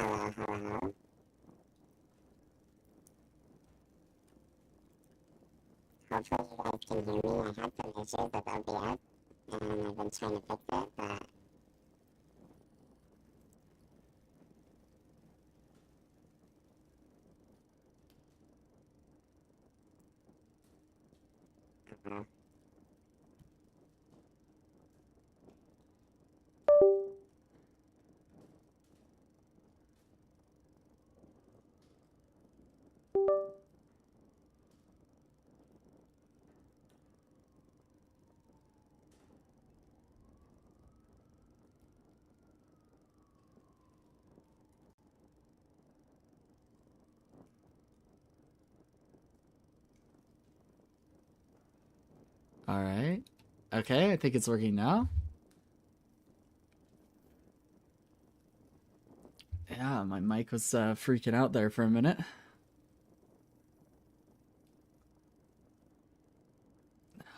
Hello, hello. Hopefully you guys can hear me. I had some issues with OBS, and I've been trying to fix it, but uh, All right. Okay, I think it's working now. Yeah, my mic was freaking out there for a minute.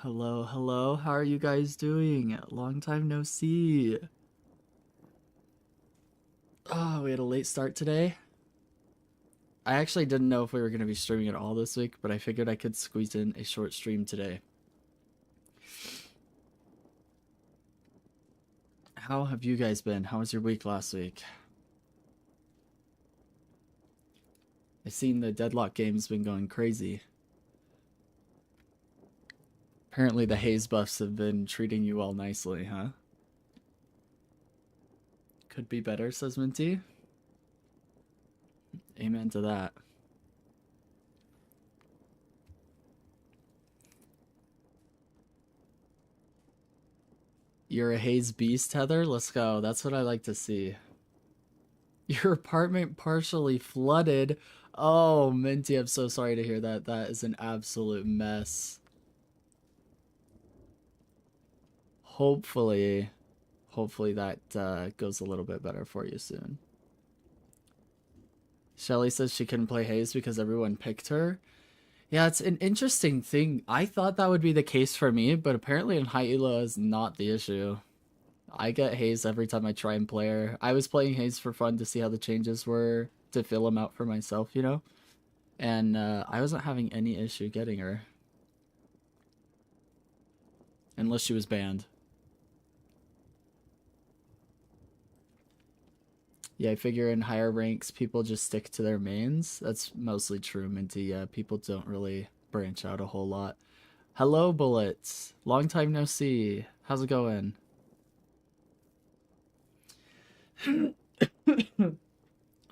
Hello, hello. How are you guys doing? Long time no see. Oh, we had a late start today. I actually didn't know if we were going to be streaming at all this week, but I figured I could squeeze in a short stream today. How have you guys been? How was your week last week? I've seen the Deadlock game's been going crazy. Apparently the haze buffs have been treating you all nicely, huh? Could be better, says Minty. Amen to that. You're a haze beast, Heather? Let's go. That's what I like to see. Your apartment partially flooded. Oh, Minty, I'm so sorry to hear that. That is an absolute mess. Hopefully that goes a little bit better for you soon. Shelly says she couldn't play haze because everyone picked her. Yeah, it's an interesting thing. I thought that would be the case for me, but apparently in High Elo is not the issue. I get haze every time I try and play her. I was playing haze for fun to see how the changes were, to fill them out for myself, you know? And I wasn't having any issue getting her. Unless she was banned. Yeah, I figure in higher ranks, people just stick to their mains. That's mostly true, Minty. Yeah, people don't really branch out a whole lot. Hello, Bullets. Long time no see. How's it going?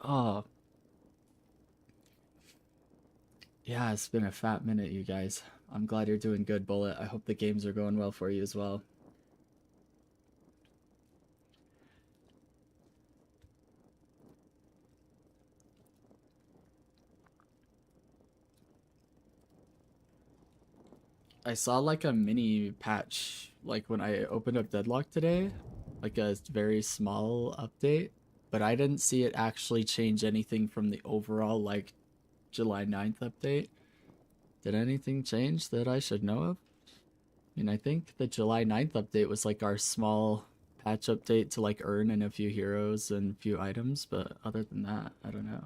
Oh, yeah, it's been a fat minute, you guys. I'm glad you're doing good, Bullet. I hope the games are going well for you as well. I saw like a mini patch, like when I opened up Deadlock today, like a very small update, but I didn't see it actually change anything from the overall like July 9th update. Did anything change that I should know of? I mean, I think the July 9th update was like our small patch update to like earn in a few heroes and a few items, but other than that, I don't know.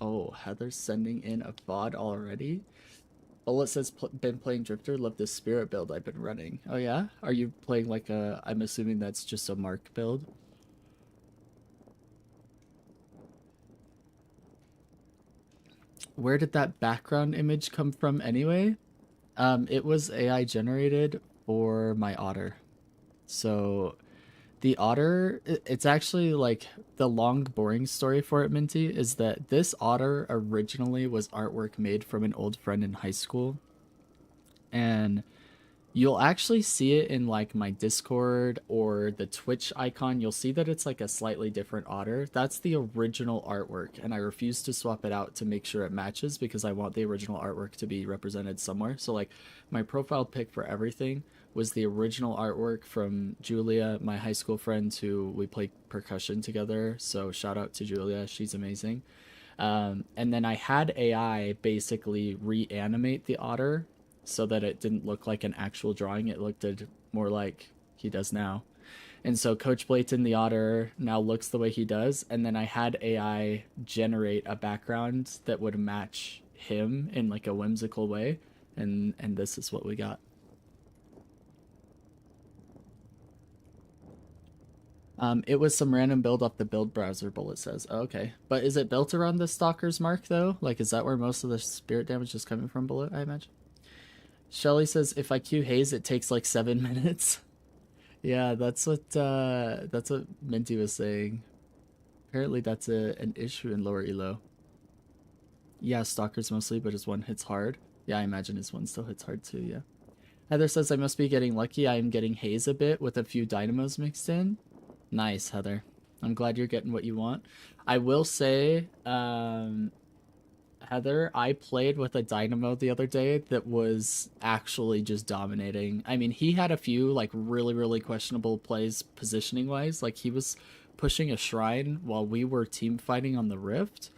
Oh, Heather's sending in a VOD already? Bullet says been playing Drifter, love this spirit build I've been running. Oh yeah? Are you playing like a, I'm assuming that's just a Mark build? Where did that background image come from anyway? It was AI generated for my otter. So the otter, it's actually like the long boring story for it, Minty, is that this otter originally was artwork made from an old friend in high school. And you'll actually see it in like my Discord or the Twitch icon. You'll see that it's like a slightly different otter. That's the original artwork, and I refuse to swap it out to make sure it matches because I want the original artwork to be represented somewhere. So like my profile pic for everything was the original artwork from Julia, my high school friend who we played percussion together. So shout out to Julia, she's amazing. And then I had AI basically reanimate the otter so that it didn't look like an actual drawing. It looked more like he does now. And so Coach Blayton, the otter, now looks the way he does. And then I had AI generate a background that would match him in like a whimsical way. And this is what we got. It was some random build off the build browser, Bullet says. Oh, okay. But is it built around the Stalker's Mark, though? Like, is that where most of the spirit damage is coming from, Bullet, I imagine? Shelly says, if I Q haze, it takes like 7 minutes. Yeah, that's what Minty was saying. Apparently that's an issue in lower elo. Yeah, Stalkers mostly, but his one hits hard. Yeah, I imagine his one still hits hard too, yeah. Heather says, I must be getting lucky. I am getting haze a bit with a few dynamos mixed in. Nice, Heather. I'm glad you're getting what you want. I will say, Heather, I played with a dynamo the other day that was actually just dominating. I mean, he had a few like really, really questionable plays positioning wise. Like he was pushing a shrine while we were team fighting on the rift.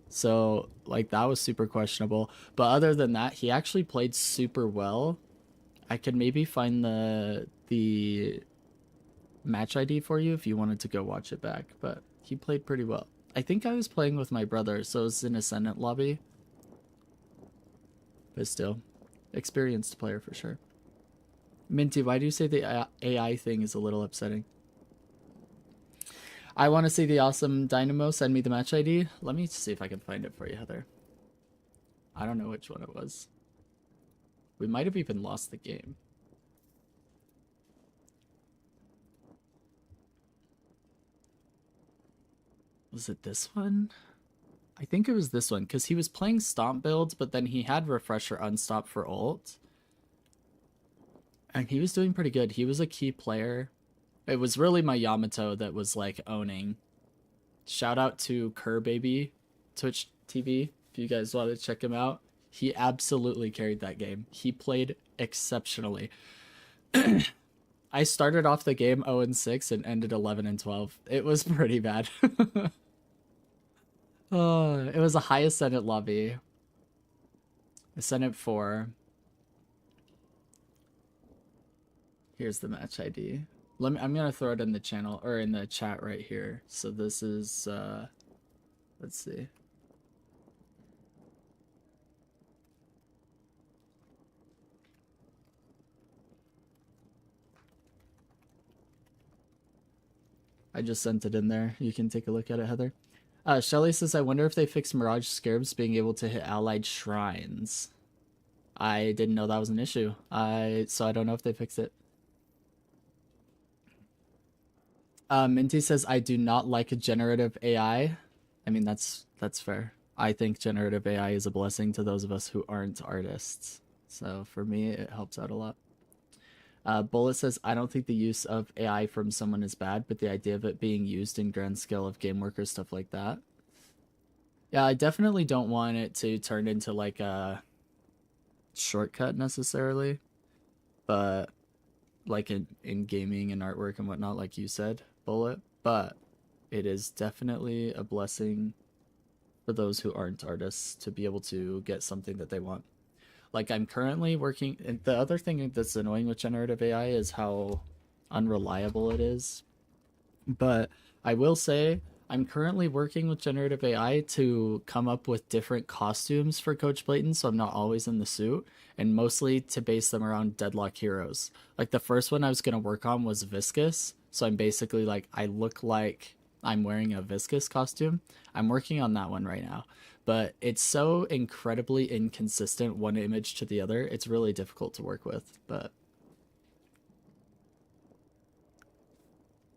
So like that was super questionable. But other than that, he actually played super well. I could maybe find the match ID for you if you wanted to go watch it back, but he played pretty well. I think I was playing with my brother, so it's an Ascendant lobby. But still, experienced player for sure. Minty, why do you say the AI thing is a little upsetting? I want to see the awesome Dynamo. Send me the match ID. Let me see if I can find it for you, Heather. I don't know which one it was. We might have even lost the game. Was it this one? I think it was this one, because he was playing Stomp builds, but then he had Refresher Unstop for ult. And he was doing pretty good. He was a key player. It was really my Yamato that was, like, owning. Shout out to Baby Twitch TV, if you guys want to check him out. He absolutely carried that game. He played exceptionally. I started off the game 0-6 and ended 11-12. It was pretty bad. Oh, it was a high Ascendant lobby. Ascendant 4. Here's the match ID. I'm gonna throw it in the channel or in the chat right here. So this is let's see. I just sent it in there. You can take a look at it, Heather. Shelly says, I wonder if they fixed Mirage Scarabs being able to hit allied shrines. I didn't know that was an issue. So I don't know if they fixed it. Minty says, I do not like a generative AI. I mean, that's fair. I think generative AI is a blessing to those of us who aren't artists. So for me, it helps out a lot. Bullet says, I don't think the use of AI from someone is bad, but the idea of it being used in grand scale of game workers, stuff like that. Yeah, I definitely don't want it to turn into like a shortcut necessarily, but like in gaming and artwork and whatnot, like you said, Bullet. But it is definitely a blessing for those who aren't artists to be able to get something that they want. Like I'm currently working, and the other thing that's annoying with generative AI is how unreliable it is. But I will say I'm currently working with generative AI to come up with different costumes for Coach Blayton, so I'm not always in the suit, and mostly to base them around Deadlock heroes. Like the first one I was gonna work on was Viscous, so I'm basically like I look like I'm wearing a Viscous costume. I'm working on that one right now. But it's so incredibly inconsistent one image to the other. It's really difficult to work with. But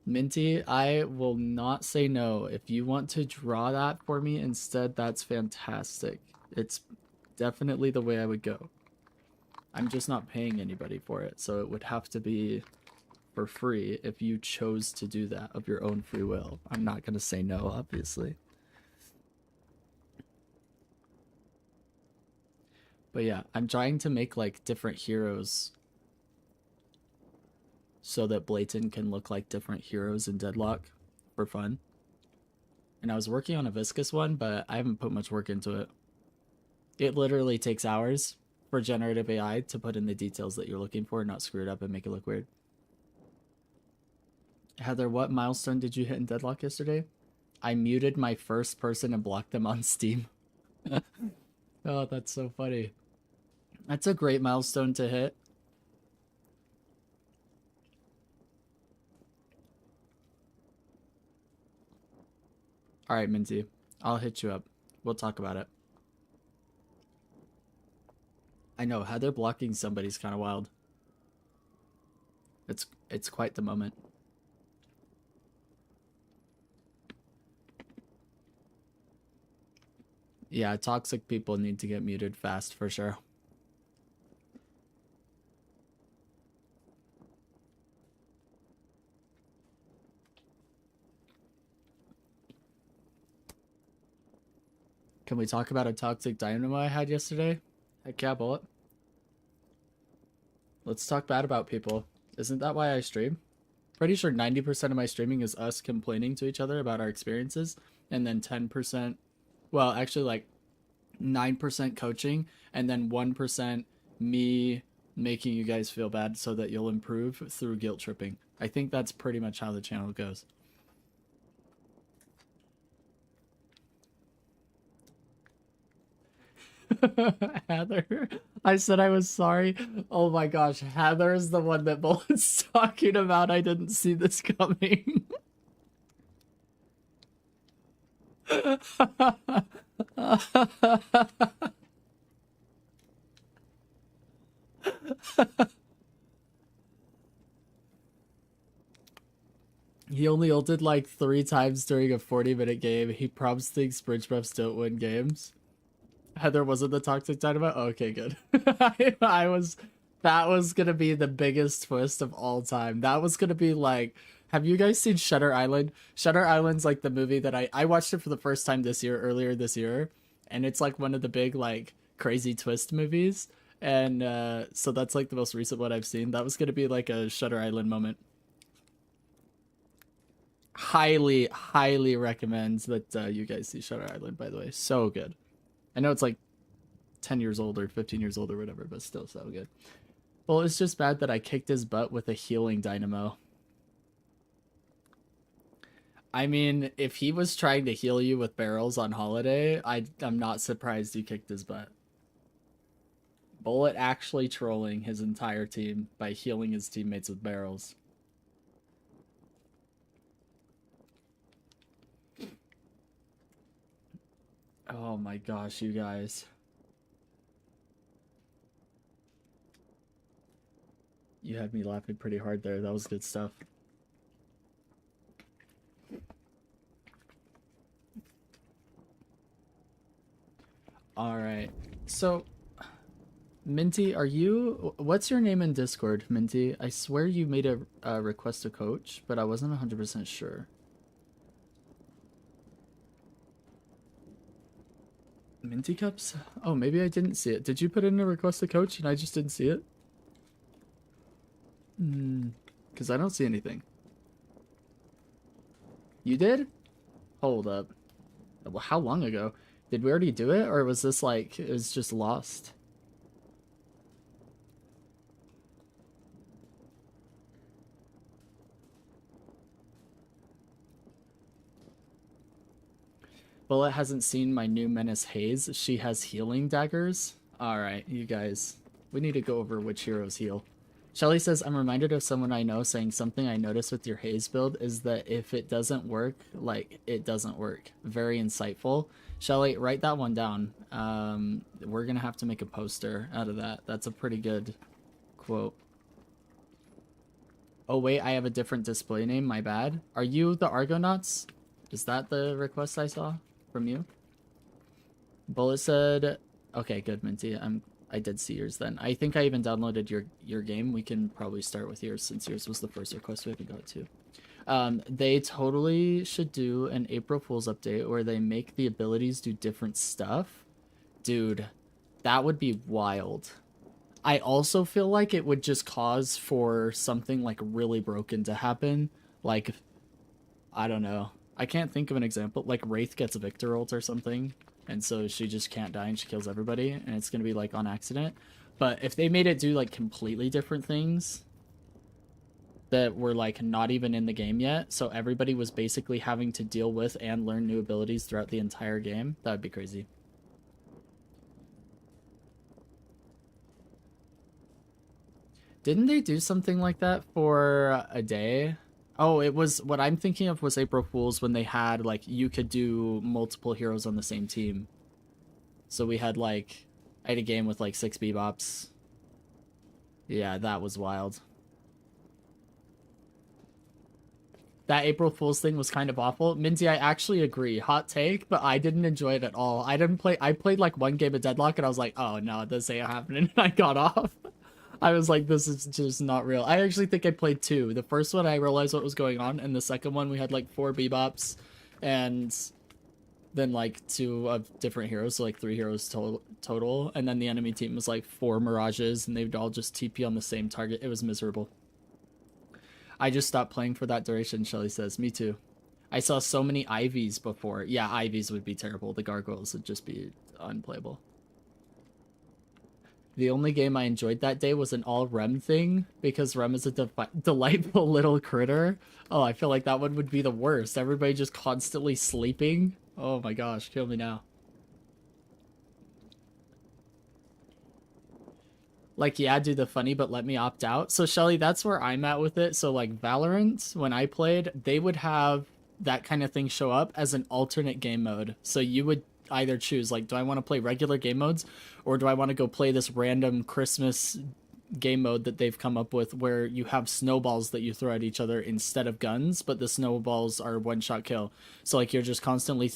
Minty, I will not say no. If you want to draw that for me instead, that's fantastic. It's definitely the way I would go. I'm just not paying anybody for it, so it would have to be for free if you chose to do that of your own free will. I'm not going to say no, obviously. But yeah, I'm trying to make like different heroes so that Blayton can look like different heroes in Deadlock for fun. And I was working on a Viscous one, but I haven't put much work into it. It literally takes hours for generative AI to put in the details that you're looking for and not screw it up and make it look weird. Heather, what milestone did you hit in Deadlock yesterday? I muted my first person and blocked them on Steam. Oh, that's so funny. That's a great milestone to hit. All right, Minty. I'll hit you up. We'll talk about it. I know, Heather blocking somebody's kind of wild. It's quite the moment. Yeah, toxic people need to get muted fast for sure. Can we talk about a toxic dynamo I had yesterday? Heck yeah, Bullet. Let's talk bad about people. Isn't that why I stream? Pretty sure 90% of my streaming is us complaining to each other about our experiences, and then 10%, well, actually like 9% coaching, and then 1% me making you guys feel bad so that you'll improve through guilt tripping. I think that's pretty much how the channel goes. Heather, I said I was sorry. Oh my gosh, Heather is the one that Bullet's talking about. I didn't see this coming. He only ulted like 3 times during a 40-minute game. He probs thinks bridge buffs don't win games. Heather wasn't the toxic dynamo? Okay, good. I was... That was gonna be the biggest twist of all time. That was gonna be like... Have you guys seen Shutter Island? Shutter Island's like the movie that I watched it for the first time this year, earlier this year. And it's like one of the big like crazy twist movies. And so that's like the most recent one I've seen. That was gonna be like a Shutter Island moment. Highly recommend that you guys see Shutter Island, by the way. So good. I know it's like 10 years old or 15 years old or whatever, but still so good. Well, it's just bad that I kicked his butt with a healing dynamo. I mean, if he was trying to heal you with barrels on holiday, I'm not surprised you kicked his butt. Bullet actually trolling his entire team by healing his teammates with barrels. Oh my gosh, you guys. You had me laughing pretty hard there. That was good stuff. Alright. So, Minty, are you... What's your name in Discord, Minty? I swear you made a request to coach, but I wasn't 100% sure. Minty Cups? Oh, maybe I didn't see it. Did you put in a request to coach and I just didn't see it? Because I don't see anything. You did? Hold up. Well, how long ago? Did we already do it? Or was this like, it was just lost? Bullet hasn't seen my new Menace Haze. She has healing daggers. Alright, you guys. We need to go over which heroes heal. Shelly says, I'm reminded of someone I know saying something I noticed with your Haze build is that if it doesn't work, like, it doesn't work. Very insightful. Shelly, write that one down. We're gonna have to make a poster out of that. That's a pretty good quote. Oh wait, I have a different display name, my bad. Are you the Argonauts? Is that the request I saw from you? Bullet said, okay, good, Minty. I did see yours then. I think I even downloaded your game. We can probably start with yours since yours was the first request we haven't got to. They totally should do an April Fool's update where they make the abilities do different stuff. Dude, that would be wild. I also feel like it would just cause for something like really broken to happen. Like, I don't know. I can't think of an example. Like Wraith gets a Victor ult or something, and so she just can't die and she kills everybody, and it's gonna be like on accident. But if they made it do like completely different things, that were like not even in the game yet. So everybody was basically having to deal with and learn new abilities throughout the entire game. That would be crazy. Didn't they do something like that for a day? Oh, it was what I'm thinking of was April Fool's when they had like you could do multiple heroes on the same team. So we had like I had a game with like 6 bebops. Yeah, that was wild. That April Fool's thing was kind of awful. Minzy, I actually agree. Hot take, but I didn't enjoy it at all. I played like one game of Deadlock and I was like, oh no, this ain't happening. And I got off. I was like, this is just not real. I actually think I played two. The first one, I realized what was going on. And the second one, we had like 4 bebops and then like 2 of different heroes. So like 3 heroes total. And then the enemy team was like 4 mirages and they'd all just TP on the same target. It was miserable. I just stopped playing for that duration, Shelly says. Me too. I saw so many Ivies before. Yeah, Ivies would be terrible. The gargoyles would just be unplayable. The only game I enjoyed that day was an all Rem thing because Rem is a delightful little critter. Oh, I feel like that one would be the worst. Everybody just constantly sleeping. Oh my gosh, kill me now. Like, yeah, do the funny, but let me opt out. So, Shelly, that's where I'm at with it. So, like, Valorant, when I played, they would have that kind of thing show up as an alternate game mode. So, you would either choose, like, do I want to play regular game modes or do I want to go play this random Christmas game mode that they've come up with where you have snowballs that you throw at each other instead of guns, but the snowballs are one-shot kill. So, like, you're just constantly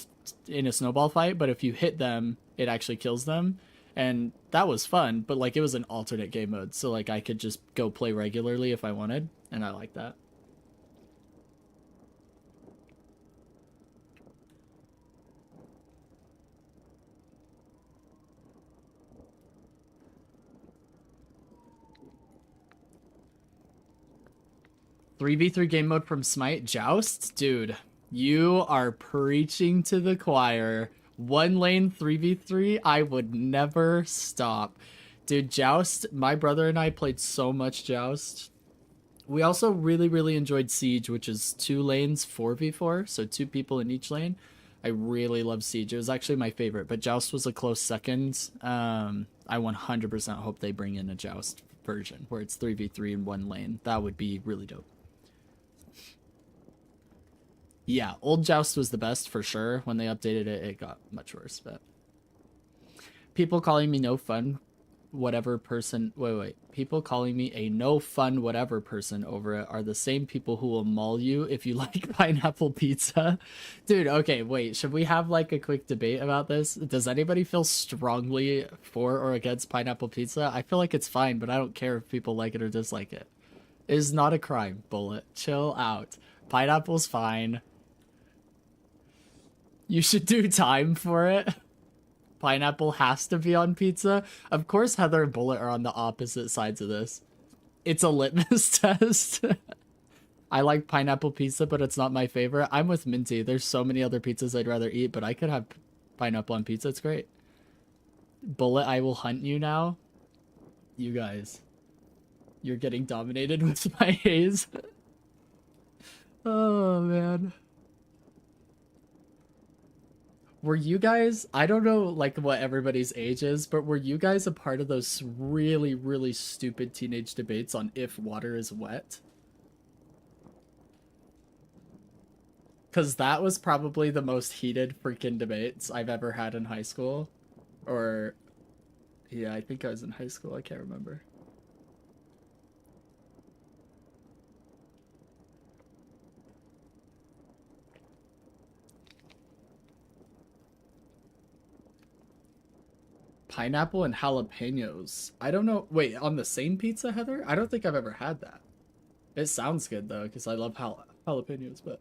in a snowball fight, but if you hit them, it actually kills them. And that was fun, but like it was an alternate game mode, so like I could just go play regularly if I wanted, and I like that. Three v three game mode from Smite Joust, dude. You are preaching to the choir. One lane 3v3, I would never stop. Dude, Joust, my brother and I played so much Joust. We also really, really enjoyed Siege, which is 2 lanes 4v4, so 2 people in each lane. I really love Siege. It was actually my favorite, but Joust was a close second. I 100% hope they bring in a Joust version where it's 3v3 in 1 lane. That would be really dope. Yeah, old Joust was the best for sure. When they updated it, it got much worse. But people calling me no fun whatever person wait people calling me a no fun whatever person over it are the same people who will maul you if you like pineapple pizza. Dude, okay, wait, should we have like a quick debate about this? Does anybody feel strongly for or against pineapple pizza? I feel like it's fine, but I don't care if people like it or dislike it. It is not a crime. Bullet, chill out. Pineapple's fine. You should do time for it. Pineapple has to be on pizza. Of course, Heather and Bullet are on the opposite sides of this. It's a litmus test. I like pineapple pizza, but it's not my favorite. I'm with Minty. There's so many other pizzas I'd rather eat, but I could have pineapple on pizza. It's great. Bullet, I will hunt you now. You guys. You're getting dominated with my haze. Oh, man. Were you guys, I don't know like what everybody's age is, but were you guys a part of those really, really stupid teenage debates on if water is wet? Because that was probably the most heated freaking debates I've ever had in high school. Or, yeah, I think I was in high school. I can't remember. Pineapple and jalapenos. I don't know. Wait, on the same pizza, Heather? I don't think I've ever had that. It sounds good though, because I love jalapenos, but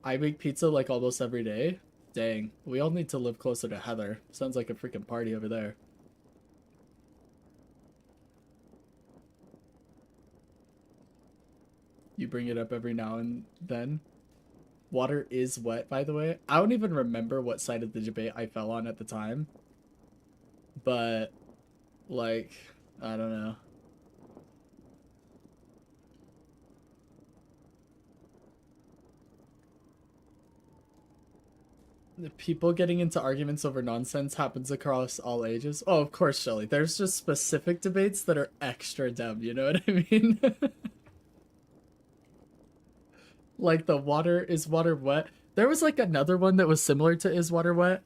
I make pizza like almost every day. Dang, we all need to live closer to Heather. Sounds like a freaking party over there. You bring it up every now and then. Water is wet, by the way. I don't even remember what side of the debate I fell on at the time. But, like, I don't know. People getting into arguments over nonsense happens across all ages. Oh, of course, Shelly. There's just specific debates that are extra dumb, you know what I mean? Like the is water wet? There was like another one that was similar to is water wet,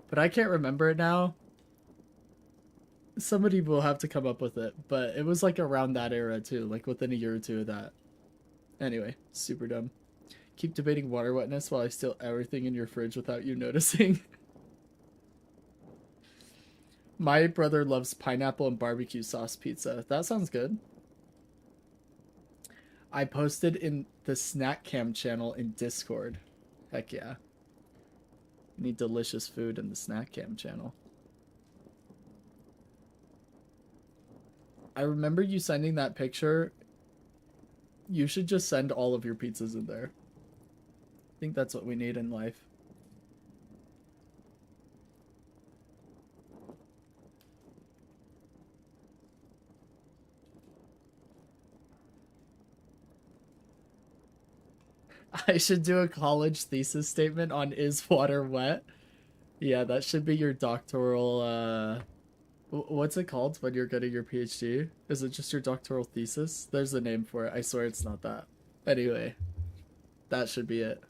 but I can't remember it now. Somebody will have to come up with it, but it was like around that era too, like within a year or two of that. Anyway, super dumb. Keep debating water wetness while I steal everything in your fridge without you noticing. My brother loves pineapple and barbecue sauce pizza. That sounds good. I posted in the Snack Cam channel in Discord. Heck yeah. Need delicious food in the Snack Cam channel. I remember you sending that picture. You should just send all of your pizzas in there. I think that's what we need in life. I should do a college thesis statement on is water wet? Yeah, that should be your doctoral, what's it called when you're getting your PhD? Is it just your doctoral thesis? There's a name for it. I swear it's not that. Anyway, that should be it.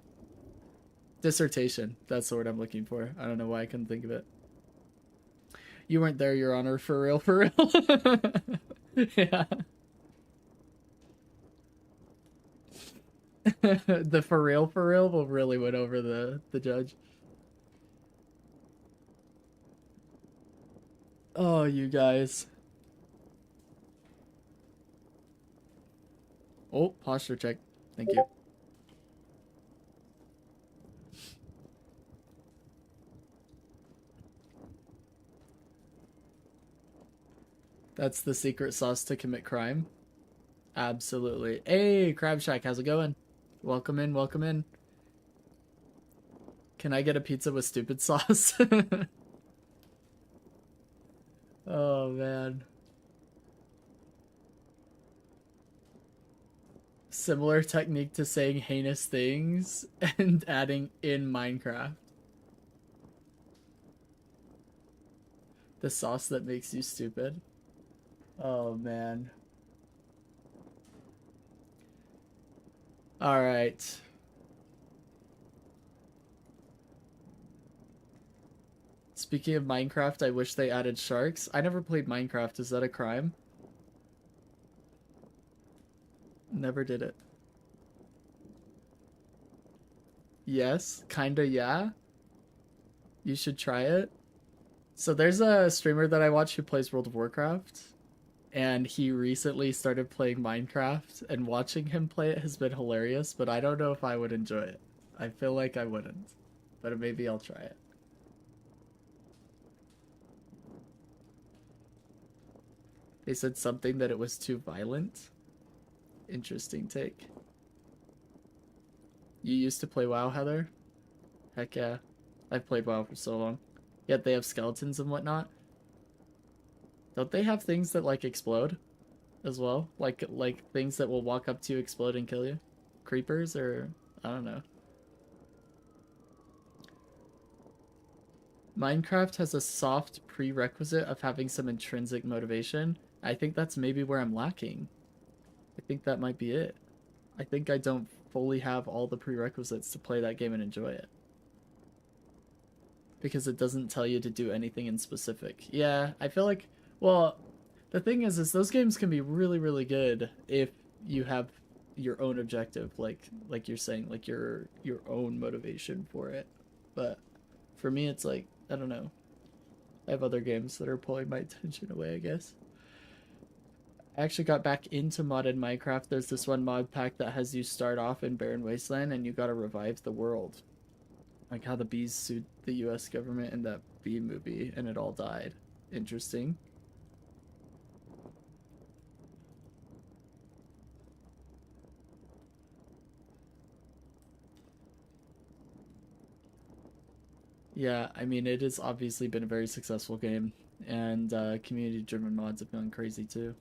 Dissertation. That's the word I'm looking for. I don't know why I couldn't think of it. You weren't there, Your Honor. For real, for real. Yeah. The for real will really win over the judge. Oh, you guys. Oh, posture check. Thank you. That's the secret sauce to commit crime. Absolutely. Hey, Crab Shack, how's it going? Welcome in, welcome in. Can I get a pizza with stupid sauce? Oh, man. Similar technique to saying heinous things and adding in Minecraft. The sauce that makes you stupid. Oh, man. All right. Speaking of Minecraft, I wish they added sharks. I never played Minecraft. Is that a crime? Never did it. Yes, kinda, yeah. You should try it. So there's a streamer that I watch who plays World of Warcraft, and he recently started playing Minecraft, and watching him play it has been hilarious, but I don't know if I would enjoy it. I feel like I wouldn't, but maybe I'll try it. They said something that it was too violent. Interesting take. You used to play WoW, Heather? Heck yeah. I've played WoW for so long. Yet they have skeletons and whatnot. Don't they have things that like explode as well? Like things that will walk up to you, explode, and kill you? Creepers or I don't know. Minecraft has a soft prerequisite of having some intrinsic motivation. I think that's maybe where I'm lacking. I think that might be it. I think I don't fully have all the prerequisites to play that game and enjoy it. Because it doesn't tell you to do anything in specific. Yeah, I feel like, well, the thing is those games can be really, really good if you have your own objective, like you're saying, like your own motivation for it. But for me, it's like, I don't know. I have other games that are pulling my attention away, I guess. I actually got back into modded Minecraft. There's this one mod pack that has you start off in Barren Wasteland and you gotta revive the world. Like how the bees sued the US government in that bee movie and it all died. Interesting. Yeah, I mean, it has obviously been a very successful game, and community-driven mods have gone crazy too.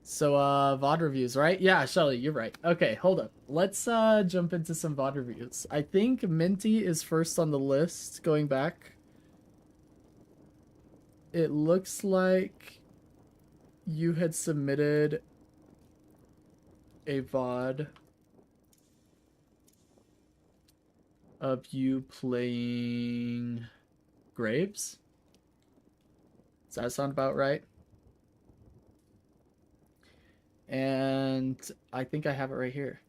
So, VOD reviews, right? Yeah, Shelly, you're right. Okay, hold up. Let's jump into some VOD reviews. I think Minty is first on the list, going back. It looks like you had submitted a VOD of you playing Graves. Does that sound about right? And I think I have it right here.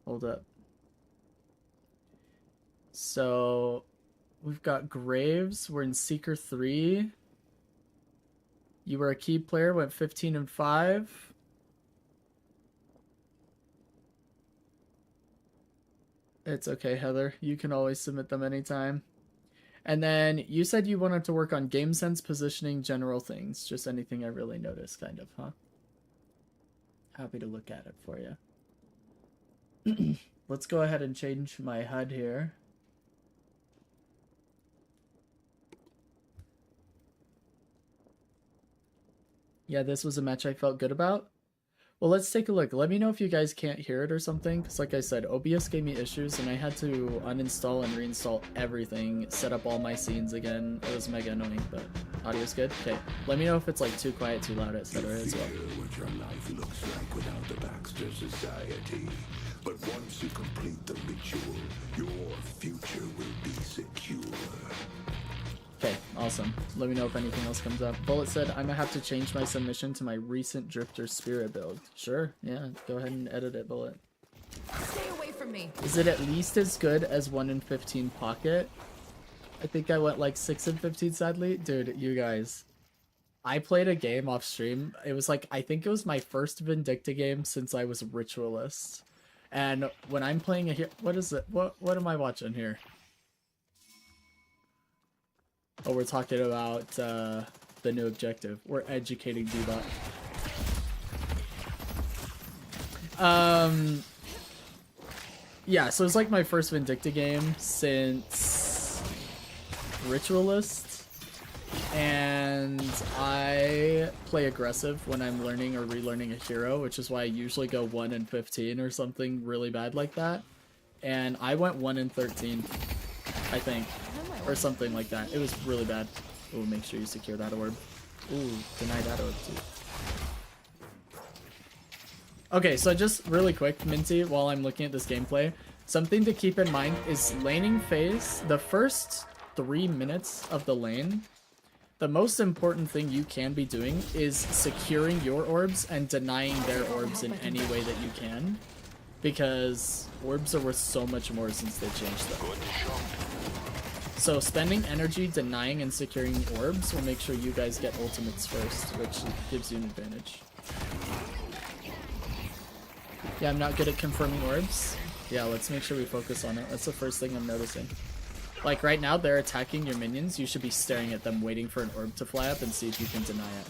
Hold up. So we've got Graves. We're in Seeker 3. You were a key player, went 15 and 5. It's okay, Heather. You can always submit them anytime. And then you said you wanted to work on game sense, positioning, general things. Just anything I really noticed, kind of, huh? Happy to look at it for you. Let's go ahead and change my HUD here. Yeah, this was a match I felt good about. Well, let's take a look. Let me know if you guys can't hear it or something, because like I said, OBS gave me issues, and I had to uninstall and reinstall everything, set up all my scenes again. It was mega annoying, but audio's good? Okay. Let me know if it's like too quiet, too loud, etc. as well. What your life looks like without the Baxter Society. But once you complete the ritual, your future will be secure. Okay, awesome. Let me know if anything else comes up. Bullet said, I'm gonna have to change my submission to my recent Drifter Spirit build. Sure, yeah, go ahead and edit it, Bullet. Stay away from me. Is it at least as good as 1 in 15 Pocket? I think I went like 6 in 15, sadly. Dude, you guys. I played a game off stream. It was like, I think it was my first Vindicta game since I was Ritualist. And when I'm playing a here, what is it? What am I watching here? Oh, we're talking about the new objective. We're educating Dbot. Yeah, so it's like my first Vindicta game since Ritualist. And I play aggressive when I'm learning or relearning a hero, which is why I usually go 1 in 15 or something really bad like that. And I went 1 in 13, I think. Or something like that. It was really bad. Ooh, make sure you secure that orb. Ooh, deny that orb too. Okay, so just really quick, Minty, while I'm looking at this gameplay, something to keep in mind is laning phase. The first 3 minutes of the lane, the most important thing you can be doing is securing your orbs and denying their orbs in any way that you can. Because orbs are worth so much more since they changed them. So spending energy denying and securing orbs will make sure you guys get ultimates first, which gives you an advantage. Yeah, I'm not good at confirming orbs. Yeah, let's make sure we focus on it. That's the first thing I'm noticing. Like right now, they're attacking your minions. You should be staring at them, waiting for an orb to fly up and see if you can deny it.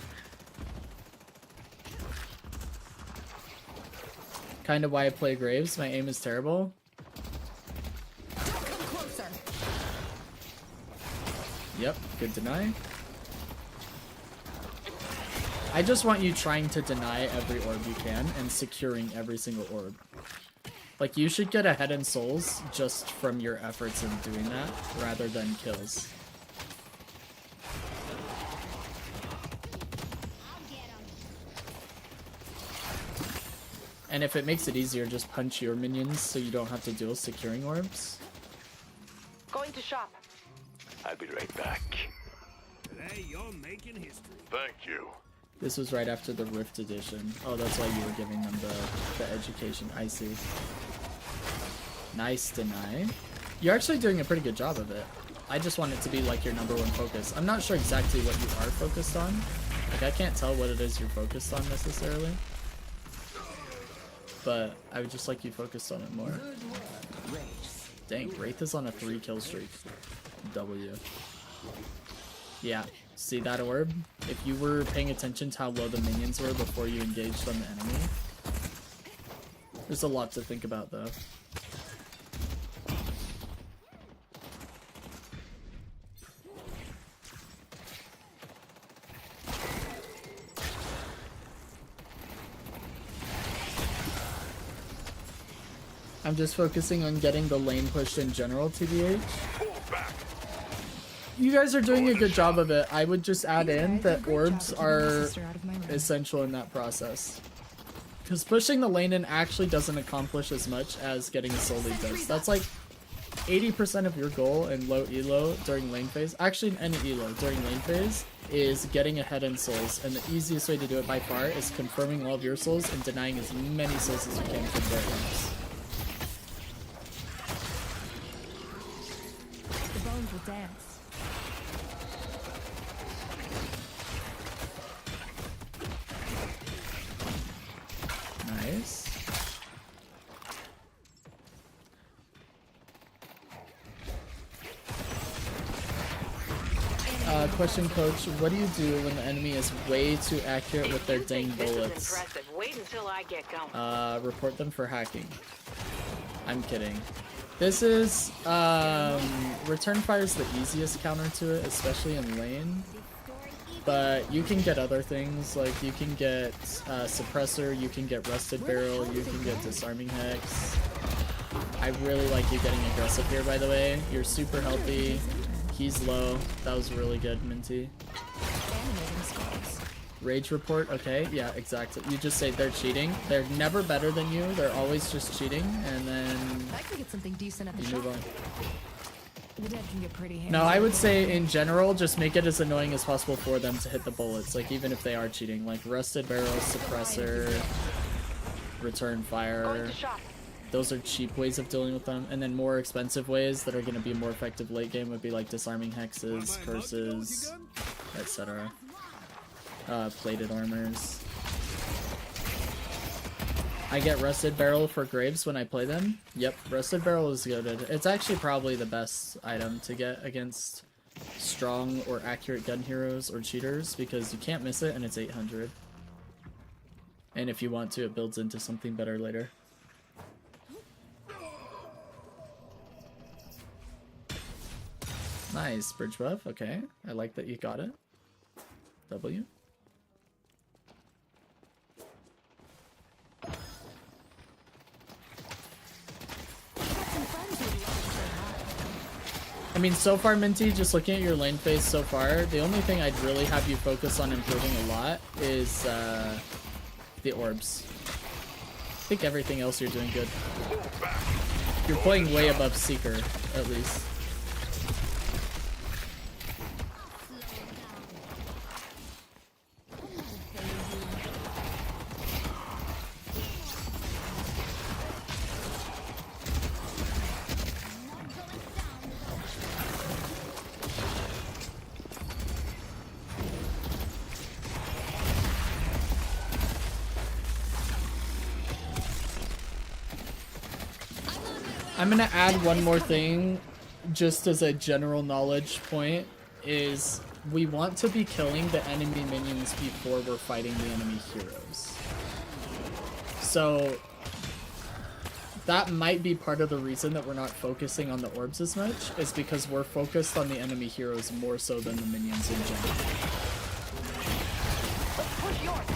Kind of why I play Graves. My aim is terrible. Yep, good deny. I just want you trying to deny every orb you can and securing every single orb. Like, you should get ahead in souls just from your efforts in doing that, rather than kills. And if it makes it easier, just punch your minions so you don't have to deal with securing orbs. Going to shop. I'll be right back. Today you're making history. Thank you. This was right after the Rift edition. Oh, that's why you were giving them the education. I see. Nice deny. You're actually doing a pretty good job of it. I just want it to be like your #1 focus. I'm not sure exactly what you are focused on. Like, I can't tell what it is you're focused on necessarily. But I would just like you focused on it more. Dang, Wraith is on a 3-kill streak. W. Yeah, see that orb? If you were paying attention to how low the minions were before you engaged on the enemy. There's a lot to think about though. I'm just focusing on getting the lane pushed in general, TBH. You guys are doing a good job of it. I would just add in that orbs are essential in that process. Because pushing the lane in actually doesn't accomplish as much as getting a soul lead does. That's like 80% of your goal in low elo during lane phase. Actually, in any elo during lane phase is getting ahead in souls. And the easiest way to do it by far is confirming all of your souls and denying as many souls as you can from their enemies. The bones will dance. Nice. Question, coach, what do you do when the enemy is way too accurate with their dang bullets? Wait until I get going. Report them for hacking. I'm kidding. This is, return fire is the easiest counter to it, especially in lane. But you can get other things, like you can get suppressor, you can get rusted barrel, you can get disarming hex. I really like you getting aggressive here, by the way. You're super healthy. He's low. That was really good, Minty. Rage report, okay, yeah, exactly. You just say they're cheating. They're never better than you. They're always just cheating, and then I can get something decent at the you shop. move on. The dead can get pretty handy. No, I would say in general, just make it as annoying as possible for them to hit the bullets. Like even if they are cheating, like rusted barrel, suppressor, return fire. Those are cheap ways of dealing with them, and then more expensive ways that are going to be more effective late game would be like disarming hexes, curses, etc. Plated armors. I get rusted barrel for graves when I play them. Yep, rusted barrel is good. It's actually probably the best item to get against strong or accurate gun heroes or cheaters because you can't miss it and it's 800. And if you want to, it builds into something better later. Nice, bridge buff, okay. I like that you got it. W. I mean, so far, Minty, just looking at your lane phase so far, the only thing I'd really have you focus on improving a lot is the orbs. I think everything else you're doing good. You're playing way above Seeker, at least. I'm gonna add one more thing, just as a general knowledge point, is we want to be killing the enemy minions before we're fighting the enemy heroes. So that might be part of the reason that we're not focusing on the orbs as much, is because we're focused on the enemy heroes more so than the minions in general. Push yours.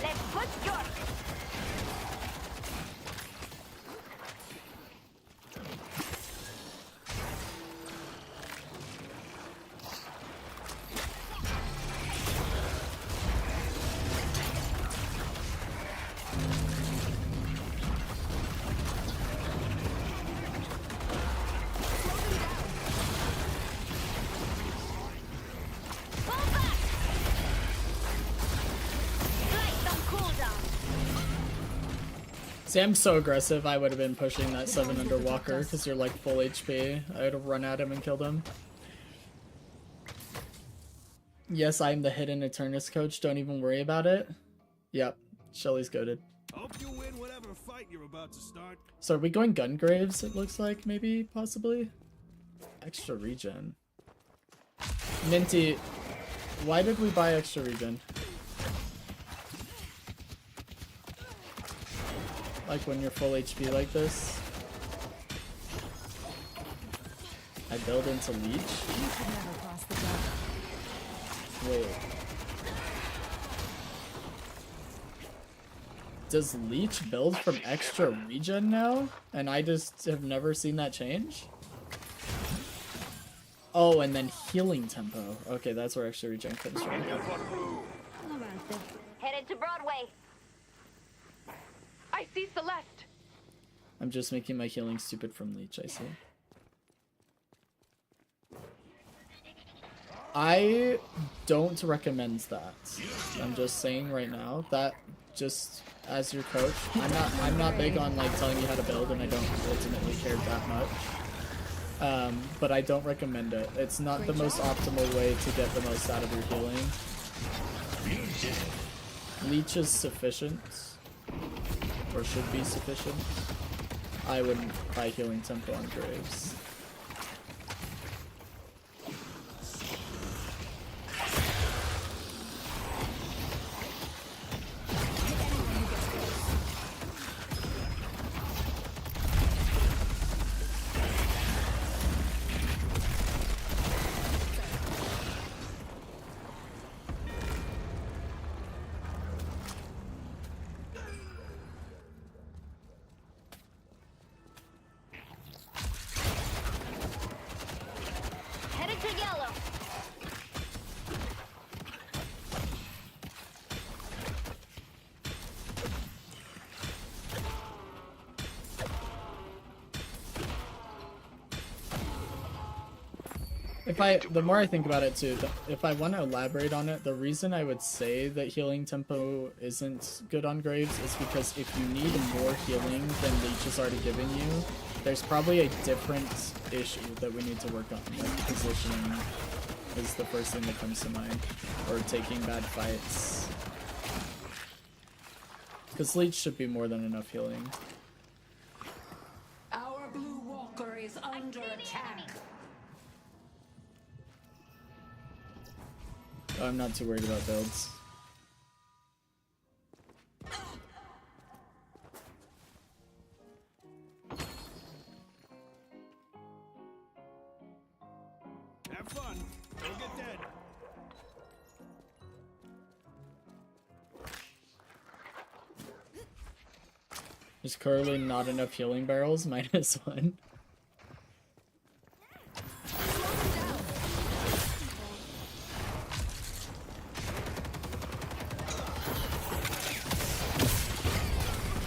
Let's push yours. See, I'm so aggressive, I would have been pushing that 7 under Walker, because you're like full HP. I would have run at him and killed him. Yes, I'm the hidden Eternus coach, don't even worry about it. Yep, Shelly's goated. Hope you win whatever fight you're about to start. So are we going Gungraves, it looks like, maybe, possibly? Extra regen. Minty, why did we buy extra regen? Like when you're full HP like this. I build into leech. You could never cross the gap. Wait. Does Leech build from extra regen now? And I just have never seen that change? Oh, and then healing tempo. Okay, that's where extra regen comes from. Headed to Broadway. I see Celeste. I'm just making my healing stupid from Leech, I see. I don't recommend that. I'm just saying right now that just as your coach, I'm not big on like telling you how to build, and I don't ultimately care that much. But I don't recommend it. It's not the most optimal way to get the most out of your healing. Leech is sufficient, or should be sufficient. I wouldn't buy healing tempo on Graves. Headed to yellow. The more I think about it too, if I want to elaborate on it, the reason I would say that healing tempo isn't good on Graves is because if you need more healing than Leech has already given you, there's probably a different issue that we need to work on, like positioning is the first thing that comes to mind, or taking bad fights. Because Leech should be more than enough healing. Our blue walker is under attack. I'm not too worried about builds. Have fun. Don't get dead. There's currently not enough healing barrels, -1.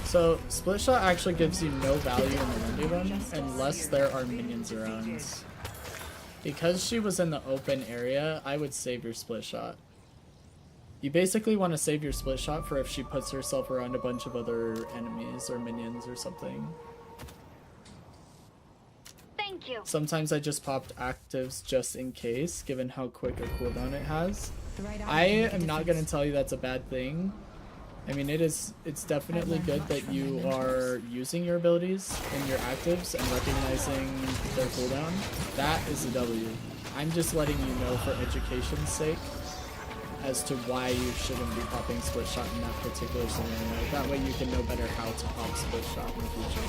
So, Split Shot actually gives you no value in the 1v1 unless there are minions around. Because she was in the open area, I would save your Split Shot. You basically want to save your Split Shot for if she puts herself around a bunch of other enemies or minions or something. Thank you. Sometimes I just popped actives just in case, given how quick a cooldown it has. The right I item can am make a not going to tell you that's a bad thing. I mean, it's definitely good that you are using your abilities in your actives and recognizing their cooldown. That is a W. I'm just letting you know for education's sake as to why you shouldn't be popping Split Shot in that particular scenario. That way you can know better how to pop Split Shot in the future.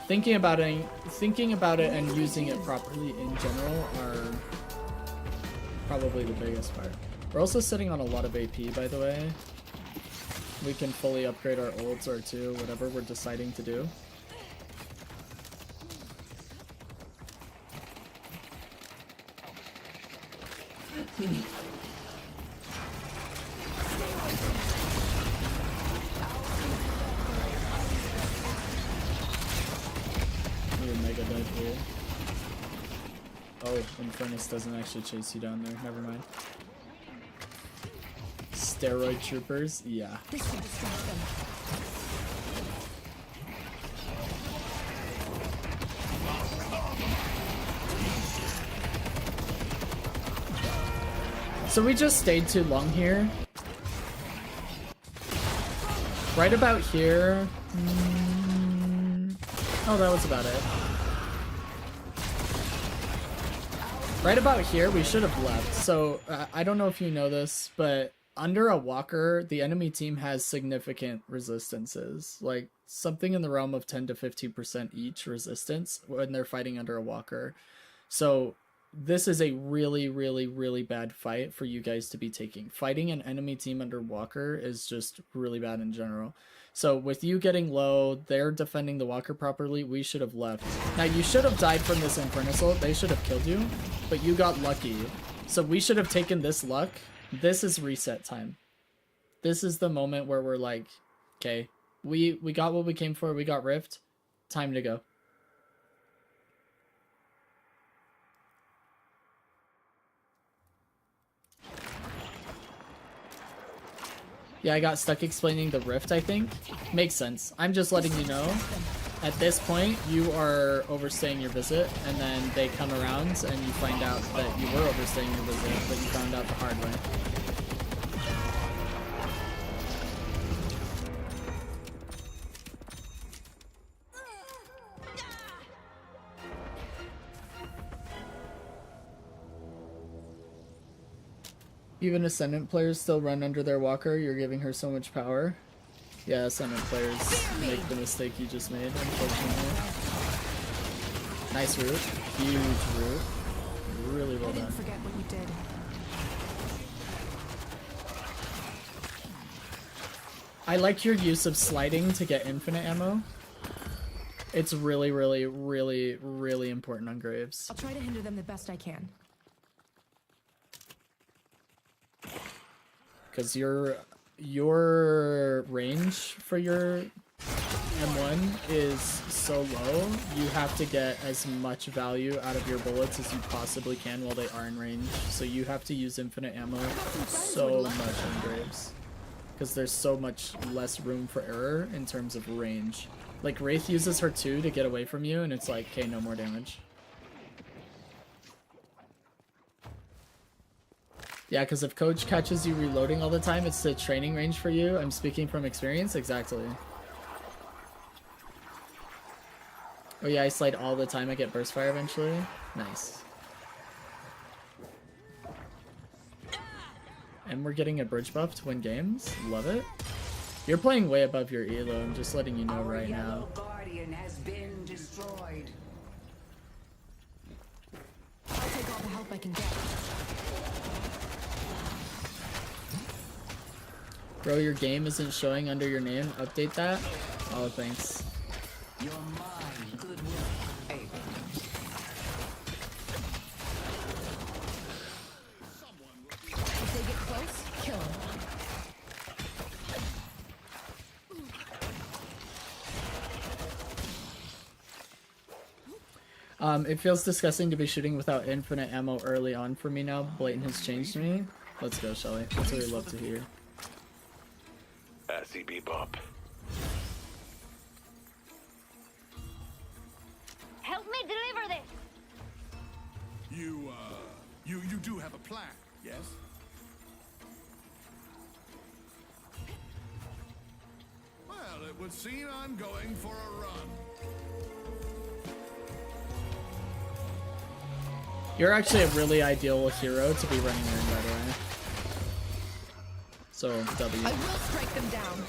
Thinking about it and using it properly in general are probably the biggest part. We're also sitting on a lot of AP, by the way. We can fully upgrade our ults or two, whatever we're deciding to do. Need a mega dive here. Oh, Eternus doesn't actually chase you down there. Never mind. Steroid troopers? Yeah. This should distract them. So we just stayed too long here. Right about here. Oh, that was about it. Right about here, we should have left. So, I don't know if you know this, but under a walker, the enemy team has significant resistances. Like, something in the realm of 10 to 15% each resistance when they're fighting under a walker. So, this is a really, really, really bad fight for you guys to be taking. Fighting an enemy team under Walker is just really bad in general. So with you getting low, they're defending the Walker properly, we should have left. Now you should have died from this Infernus ult, they should have killed you, but you got lucky. So we should have taken this luck. This is reset time. This is the moment where we're like, okay, we got what we came for, we got Rift, time to go. Yeah, I got stuck explaining the Rift, I think. Makes sense. I'm just letting you know. At this point, you are overstaying your visit, and then they come around and you find out that you were overstaying your visit, but you found out the hard way. Even Ascendant players still run under their Walker. You're giving her so much power. Yeah, Ascendant players make the mistake you just made, unfortunately. Nice root. Huge root. Really well I didn't done. forget what you did. I like your use of sliding to get infinite ammo. It's really, really, really, really important on Graves. I'll try to hinder them the best I can. Because your range for your M1 is so low, you have to get as much value out of your bullets as you possibly can while they are in range. So you have to use infinite ammo so much on Graves. Because there's so much less room for error in terms of range. Like, Wraith uses her 2 to get away from you, and it's like, okay, no more damage. Yeah, because if Coach catches you reloading all the time, it's the training range for you. I'm speaking from experience. Exactly. Oh yeah, I slide all the time. I get burst fire eventually. Nice. And we're getting a bridge buff to win games. Love it. You're playing way above your elo. I'm just letting you know right now. Guardian has been destroyed. I'll take all the help I can get. Bro, your game isn't showing under your name. Update that. Oh, thanks. Your mind, good work. Hey. If they get close, kill them. It feels disgusting to be shooting without infinite ammo early on for me now. Blatant has changed me. Let's go, Shelly. That's what we love to hear. Assy Bebop. Help me deliver this. You do have a plan, yes? Well, it would seem I'm going for a run. You're actually a really ideal hero to be running in, by the way. So, W. I will strike them down.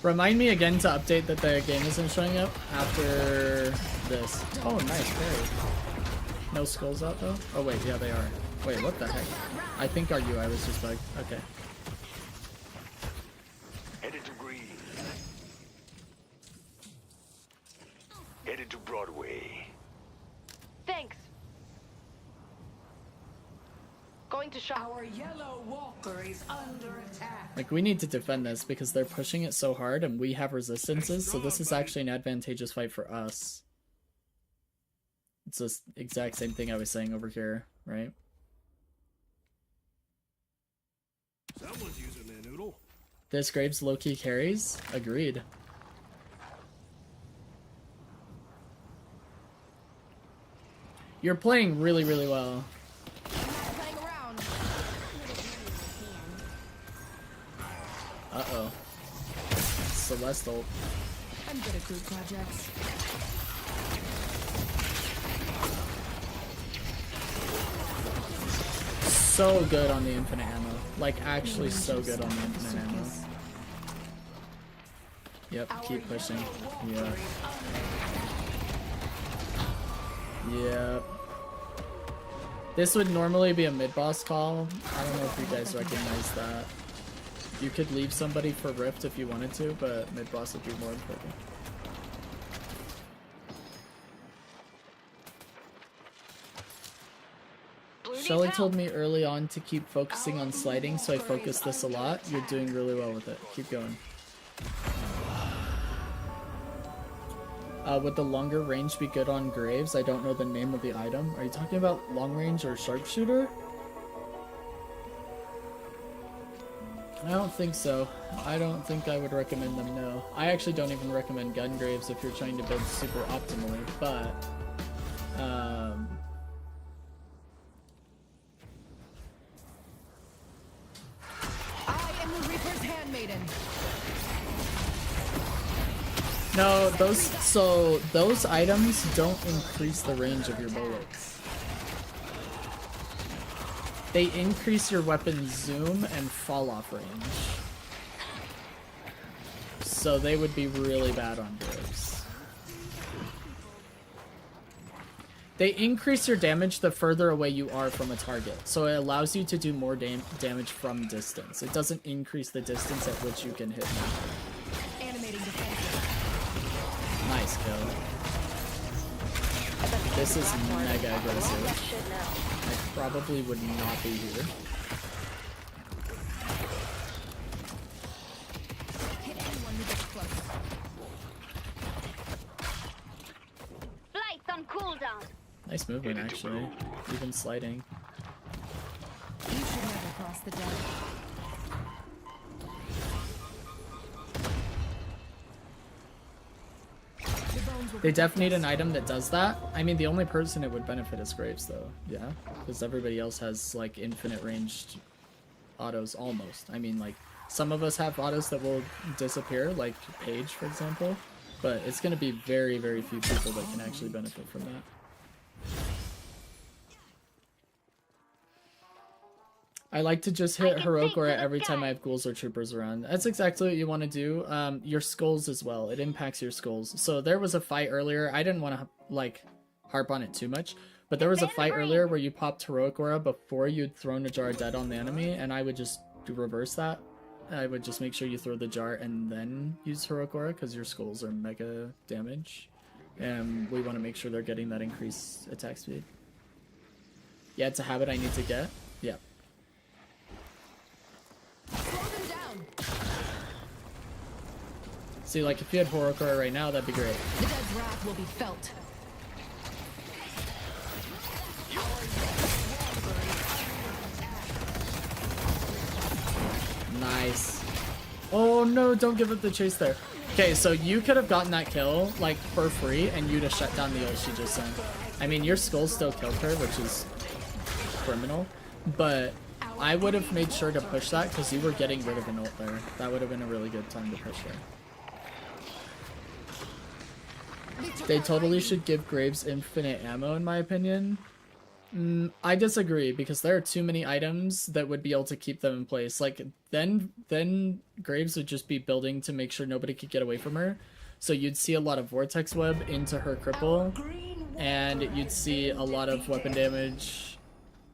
Remind me again to update that the game isn't showing up after this. Oh, nice, parry. No skulls out though? Oh wait, yeah they are. Wait, what the heck? I think our UI was just bugged. Okay. Headed to Green. Headed to Broadway. Thanks. Going to shop. Our yellow walker is under attack. Like, we need to defend this because they're pushing it so hard and we have resistances, so this is actually an advantageous fight for us. It's the exact same thing I was saying over here, right? Someone's using their noodle. This Graves low-key carries? Agreed. You're playing really, really well. I'm not playing around. Uh-oh. Celestial. I'm good at group projects. So good on the infinite ammo. Like, actually so good on the infinite ammo. Yep, keep pushing. Yeah. Yep. This would normally be a mid-boss call. I don't know if you guys recognize that. You could leave somebody for Rift if you wanted to, but mid-boss would be more important. Shelly told me early on to keep focusing on sliding, so I focused this a lot. You're doing really well with it. Keep going. Would the longer range be good on Graves? I don't know the name of the item. Are you talking about long range or sharpshooter? I don't think so. I don't think I would recommend them, no. I actually don't even recommend gun Graves if you're trying to build super optimally, but... I am the Reaper's handmaiden. No, those items don't increase the range of your bullets. They increase your weapon's zoom and fall off range. So they would be really bad on Graves. They increase your damage the further away you are from a target, so it allows you to do more damage from distance. It doesn't increase the distance at which you can hit them. Animating defense. Nice kill. This is mega aggressive. I probably would not be here. Hit anyone who gets close. Flight on cooldown. Nice movement, actually. Even sliding. You should never cross the dead. They definitely need an item that does that. I mean, the only person it would benefit is Graves, though. Yeah, because everybody else has, like, infinite ranged autos, almost. I mean, like, some of us have autos that will disappear, like Paige, for example. But it's going to be very, very few people that can actually benefit from that. I like to just hit heroic aura every time I have ghouls or troopers around. That's exactly what you want to do. Your skulls as well. It impacts your skulls. So there was a fight earlier. I didn't want to like harp on it too much, but there was a fight earlier where you popped heroic aura before you'd thrown a jar of dead on the enemy, and I would just reverse that. I would just make sure you throw the jar and then use heroic aura because your skulls are mega damage, and we want to make sure they're getting that increased attack speed. Yeah, it's a habit I need to get. Yeah. Slow them down. See, like, if you had heroic aura right now, that'd be great. The dead's wrath will be felt. Nice. Oh no, don't give up the chase there. Okay, so you could have gotten that kill, like, for free, and you'd have shut down the ult she just sent. I mean, your skull still killed her, which is criminal, but I would have made sure to push that because you were getting rid of an ult there. That would have been a really good time to push there. They totally should give Graves infinite ammo, in my opinion. I disagree, because there are too many items that would be able to keep them in place. Like, then Graves would just be building to make sure nobody could get away from her. So you'd see a lot of Vortex Web into her cripple, and you'd see a lot of weapon damage,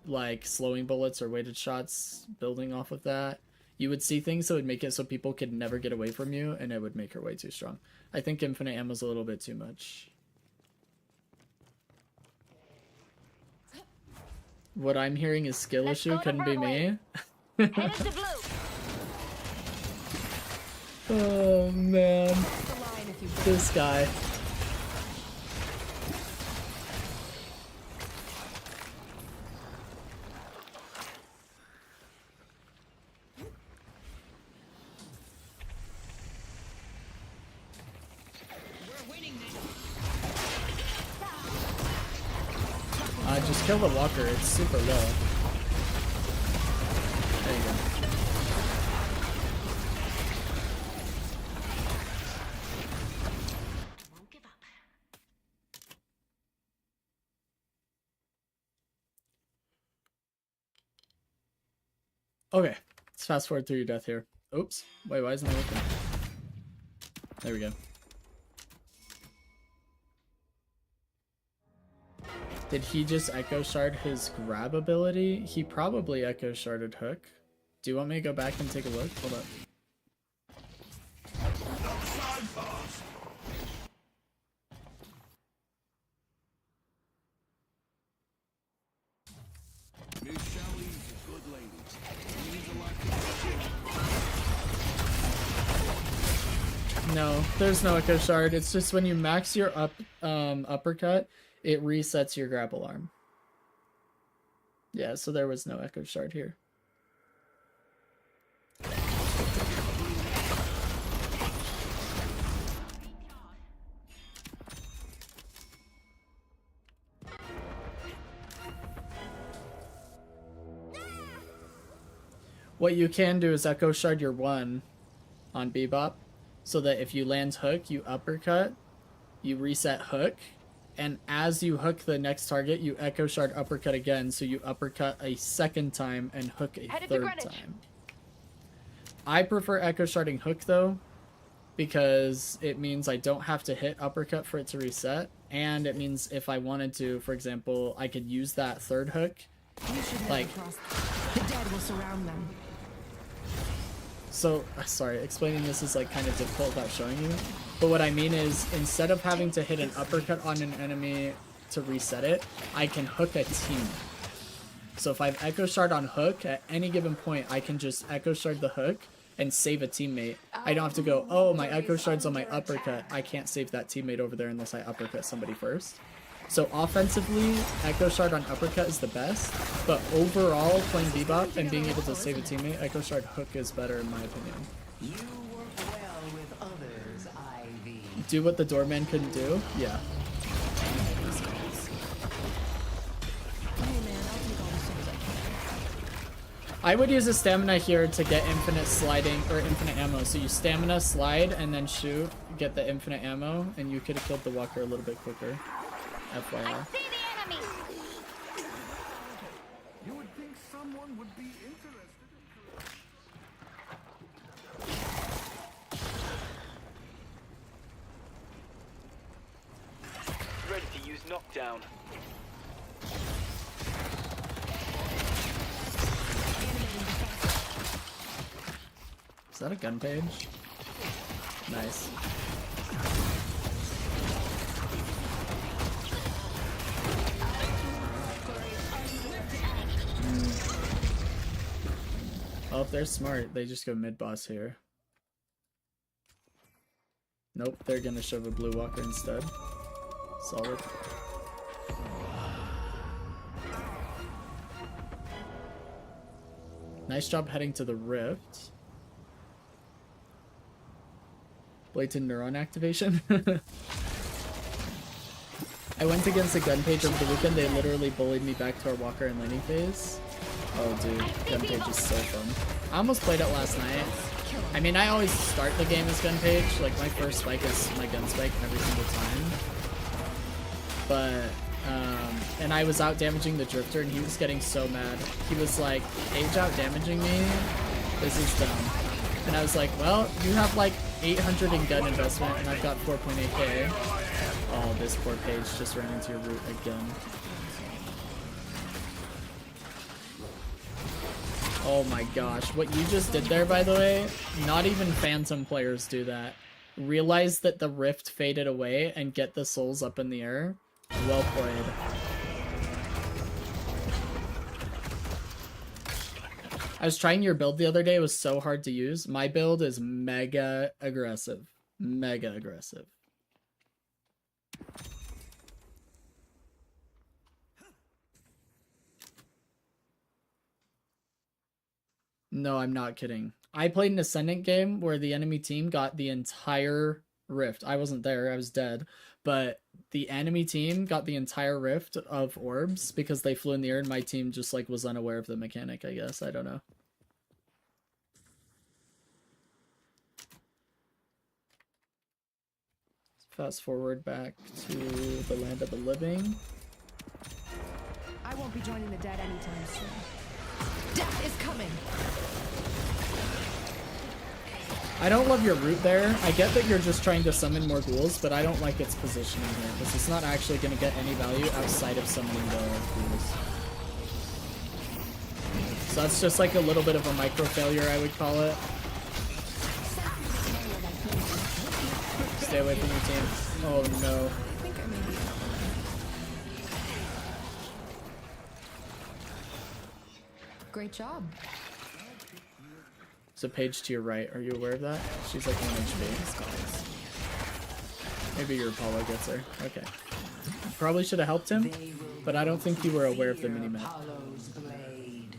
like slowing bullets or weighted shots building off of that. You would see things that would make it so people could never get away from you, and it would make her way too strong. I think infinite ammo is a little bit too much. What I'm hearing is skill issue, couldn't be me. Headed to blue. Oh man, this guy. Just kill the walker, it's super low. There you go. Won't give up. Okay, let's fast forward through your death here. Oops, wait, why isn't it working? There we go. Did he just Echo Shard his grab ability? He probably Echo Sharded Hook. Do you want me to go back and take a look? Hold up. Miss Shelley's a good lady. Means a lot to No, there's no Echo Shard. It's just when you max your uppercut, it resets your grapple arm. Yeah, so there was no Echo Shard here. What you can do is Echo Shard your 1 on Bebop, so that if you land hook, you uppercut, you reset hook, and as you hook the next target, you Echo Shard uppercut again, so you uppercut a second time and hook a third time. I prefer Echo Sharding hook though, because it means I don't have to hit uppercut for it to reset, and it means if I wanted to, for example, I could use that third hook. You should Like- never cross. The dead will surround them. So, sorry, explaining this is like kind of difficult without showing you. But what I mean is, instead of having to hit an uppercut on an enemy to reset it, I can hook a team. So if I have Echo Shard on hook, at any given point, I can just Echo Shard the hook and save a teammate. I don't have to go, oh, my Echo Shard's on my uppercut. I can't save that teammate over there unless I uppercut somebody first. So offensively, Echo Shard on uppercut is the best, but overall, playing Bebop and being able to save a teammate, Echo Shard hook is better in my opinion. You work well with others, Ivy. Do what the doorman couldn't do? Yeah. Hey man, I'll take all the souls I can. I would use a stamina here to get infinite sliding, or infinite ammo. So you stamina, slide, and then shoot, get the infinite ammo, and you could have killed the walker a little bit quicker. FYI. I see the enemy. You would think someone would be interested in Ready to use knockdown. Is that a gun page? Nice. Oh, if they're smart, they just go mid-boss here. Nope, they're gonna shove a blue walker instead. Solid. Nice job heading to the rift. Blatant neuron activation. I went against a gun page over the weekend. They literally bullied me back to our walker and laning phase. Oh dude, gun page is so fun. I almost played it last night. I mean, I always start the game as gun page. Like my first spike is my gun spike every single time. But and I was out damaging the drifter and he was getting so mad. He was like, Age out damaging me? This is dumb. And I was like, well, you have like 800 in gun investment and I've got 4.8k. Oh, this poor page just ran into your root again. Oh my gosh, what you just did there, by the way, not even Phantom players do that. Realize that the rift faded away and get the souls up in the air. Well played. I was trying your build the other day, it was so hard to use. My build is mega aggressive. Mega aggressive. No, I'm not kidding. I played an Ascendant game where the enemy team got the entire rift. I wasn't there, I was dead. But the enemy team got the entire rift of orbs because they flew in the air and my team just like was unaware of the mechanic, I guess. I don't know. Fast forward back to the land of the living. I won't be joining the dead anytime soon. Death is coming. I don't love your route there. I get that you're just trying to summon more ghouls, but I don't like its positioning here, because it's not actually going to get any value outside of summoning the ghouls. So that's just like a little bit of a micro failure, I would call it. Stay away from your team. Oh no. Great job. There's a page to your right. Are you aware of that? She's like 1 HP. Maybe your Apollo gets her. Okay. Probably should have helped him, but I don't think you were aware of the minimap. Apollo's blade.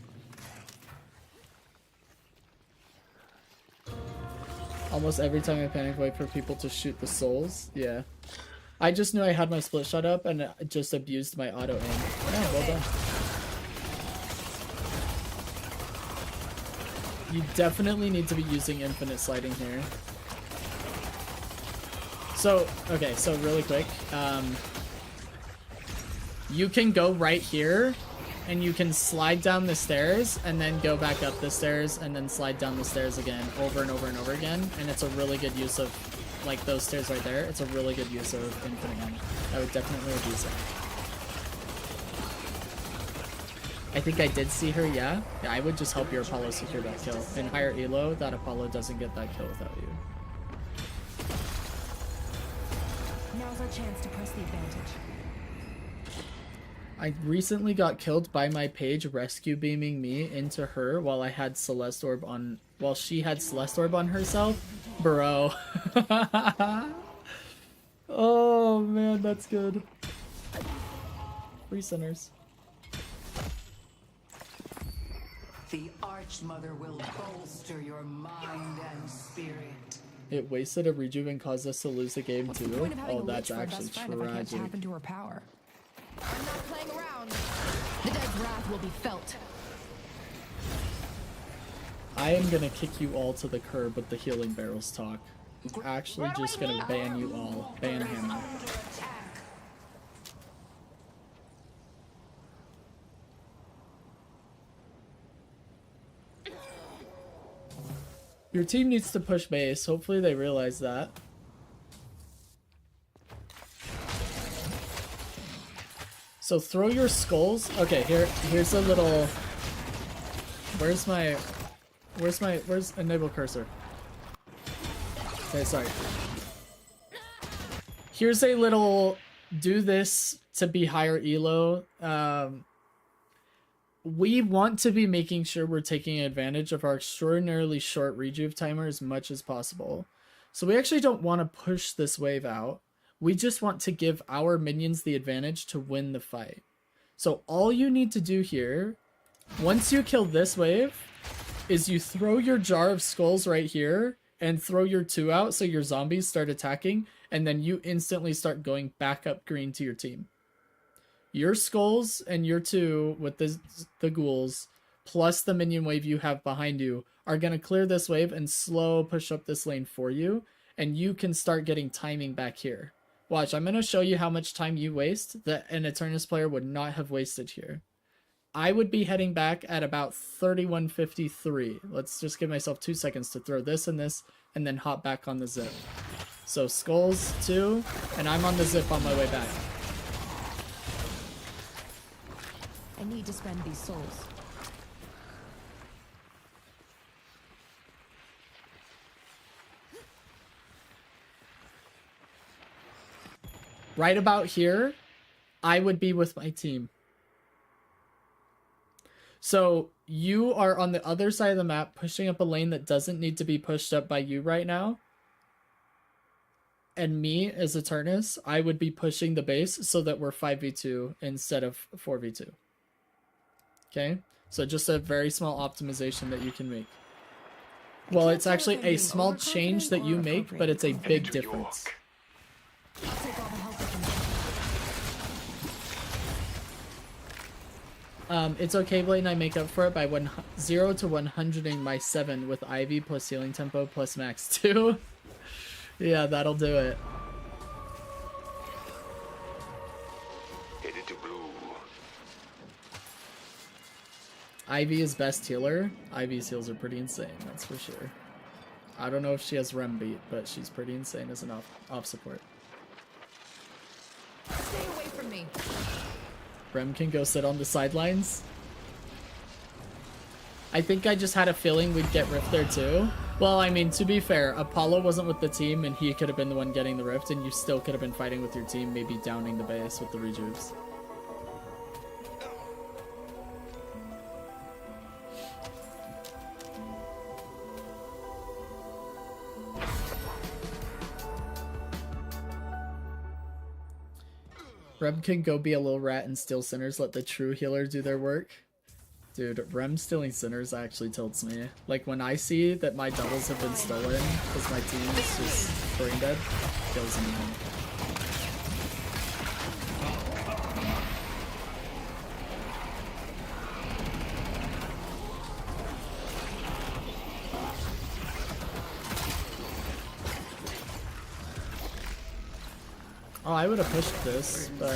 Almost every time I panic, wait for people to shoot the souls. Yeah. I just knew I had my split shot up and I just abused my auto aim. Yeah, well done. You definitely need to be using infinite sliding here. So, okay, so really quick. You can go right here and you can slide down the stairs and then go back up the stairs and then slide down the stairs again over and over and over again. And it's a really good use of, like, those stairs right there. It's a really good use of infinite ammo. I would definitely abuse it. I think I did see her, yeah. Yeah, I would just help your Apollo secure that kill. In higher elo, that Apollo doesn't get that kill without you. Now's our chance to press the advantage. I recently got killed by my page rescue beaming me into her while I had Celeste Orb on, while she had Celeste Orb on herself. Bro. Oh man, that's good. Free sinners. The Archmother will bolster your mind and spirit. It wasted a rejuve and caused us to lose the game What's the too. point of having Oh, a that's witch for a actually best friend if I can't tragic. tap into her power? I'm not playing around. The dead's wrath will be felt. I am gonna kick you all to the curb with the healing barrels talk. I'm actually just gonna ban you all. Ban him. Your team needs to push base. Hopefully they realize that. So throw your skulls. Okay, here's a little. Where's enable cursor? Okay, sorry. Here's a little do this to be higher elo. We want to be making sure we're taking advantage of our extraordinarily short rejuve timer as much as possible. So we actually don't want to push this wave out. We just want to give our minions the advantage to win the fight. So all you need to do here, once you kill this wave, is you throw your jar of skulls right here and throw your 2 out so your zombies start attacking, and then you instantly start going back up green to your team. Your skulls and your 2 with the ghouls, plus the minion wave you have behind you, are going to clear this wave and slow push up this lane for you, and you can start getting timing back here. Watch, I'm going to show you how much time you waste that an Eternus player would not have wasted here. I would be heading back at about 31:53. Let's just give myself 2 seconds to throw this, and then hop back on the zip. So skulls 2, and I'm on the zip on my way back. I need to spend these souls. Right about here, I would be with my team. So you are on the other side of the map, pushing up a lane that doesn't need to be pushed up by you right now. And me, as Eternus, I would be pushing the base so that we're 5v2 instead of 4v2. Okay? So just a very small optimization that you can make. Well, it's actually a small change that you make, but it's a big difference. I'll take all the help I can get. It's okay, Blaine. I make up for it by 0 to 100ing my 7 with Ivy plus healing tempo plus max 2. Yeah, that'll do it. Headed to blue. Ivy is best healer. Ivy's heals are pretty insane, that's for sure. I don't know if she has Rem beat, but she's pretty insane as an off support. Stay away from me. Rem can go sit on the sidelines. I think I just had a feeling we'd get Rift there too. Well, I mean, to be fair, Apollo wasn't with the team and he could have been the one getting the Rift, and you still could have been fighting with your team, maybe downing the base with the rejuves. Rem can go be a little rat and steal sinners, let the true healer do their work. Dude, Rem stealing sinners actually tilts me. Like, when I see that my doubles have been stolen because my team is just brain dead, kills me. Oh, I would have pushed this, but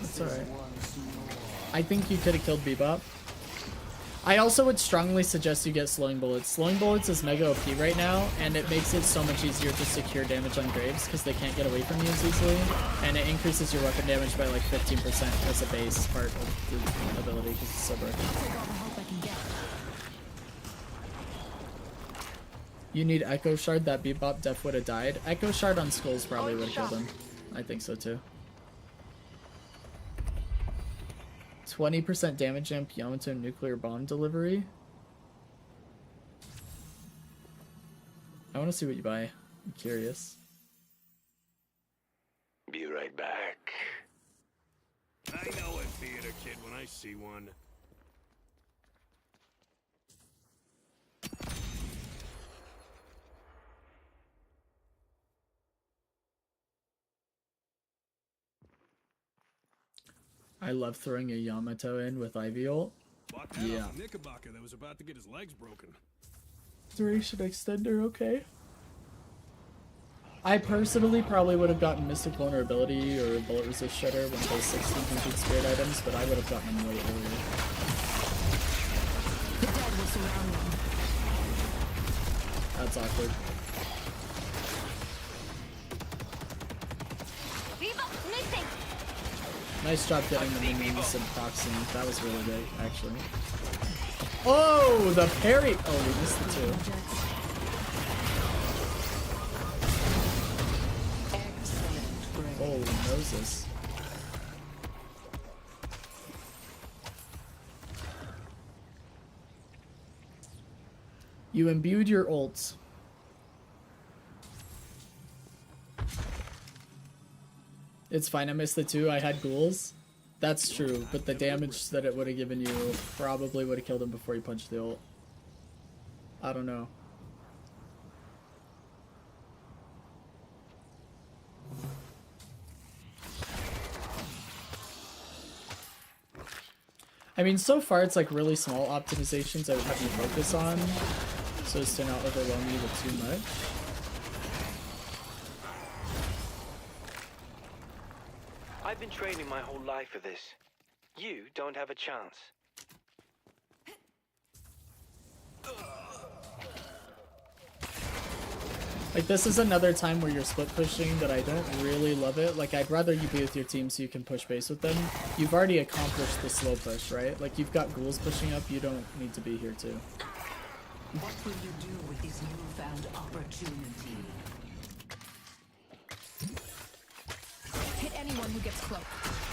it's alright. I think you could have killed Bebop. I also would strongly suggest you get Slowing Bullets. Slowing Bullets is mega OP right now, and it makes it so much easier to secure damage on Graves because they can't get away from you as easily, and it increases your weapon damage by like 15% as a base part of the ability because it's so broken. You need Echo Shard. That Bebop def would have died. Echo Shard on Skulls probably would have killed him. I think so too. 20% damage jump Yamato nuclear bomb delivery. I want to see what you buy. I'm curious. Be right back. I know a theater kid when I see one. I love throwing a Yamato in with Ivy ult. Yeah. Knickerbocker that was about to get his legs broken. Duration extender, okay. I personally probably would have gotten Mystic Vulnerability or Bullet Resist Shredder, one of those 1600 spirit items, but I would have gotten them way earlier. The dead will surround them. That's awkward. Bebop missing. Nice job getting the minions and proxying. That was really great, actually. Oh, the parry! Oh, we missed the two. Holy Moses. You imbued your ults. It's fine, I missed the two. I had ghouls. That's true, but the damage that it would have given you probably would have killed him before you punched the ult. I don't know. I mean, so far it's like really small optimizations I would have you focus on so as to not overwhelm you with too much. I've been training my whole life for this. You don't have a chance. Like, this is another time where you're split pushing that I don't really love it. Like, I'd rather you be with your team so you can push base with them. You've already accomplished the slow push, right? Like, you've got ghouls pushing up, you don't need to be here too. What will you do with this newfound opportunity? Hit anyone who gets close.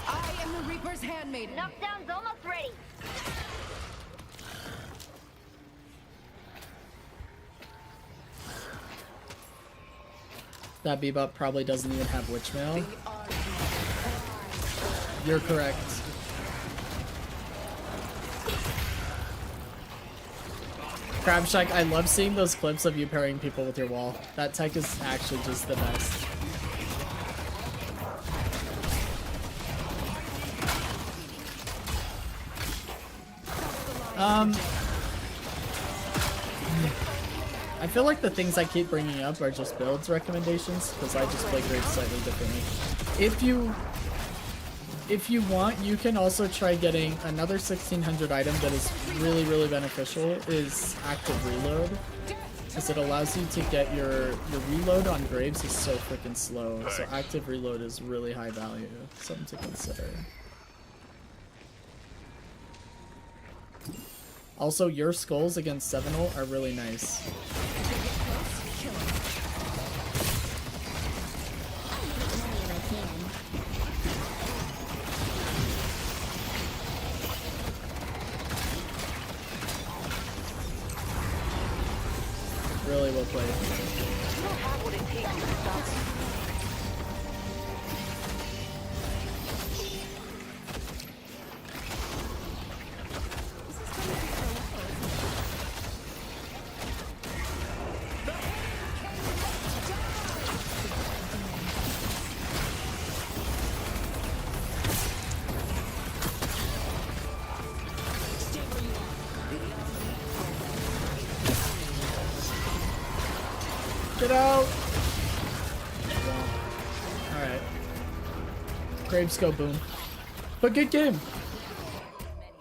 I am the Reaper's handmaiden. Knockdown's almost ready. That Bebop probably doesn't even have Witchmail. You're correct. Crabshack, I love seeing those clips of you parrying people with your wall. That tech is actually just the best. I feel like the things I keep bringing up are just builds recommendations because I just play Graves slightly differently. If you want, you can also try getting another 1600 item that is really, really beneficial is Active Reload. because it allows you to get your reload on Graves is so freaking slow. So active reload is really high value. Something to consider. Also, your skulls against 7-ult are really nice. Really well played. You don't have what it takes to stop me. Get out! Alright. Graves go boom. But good game!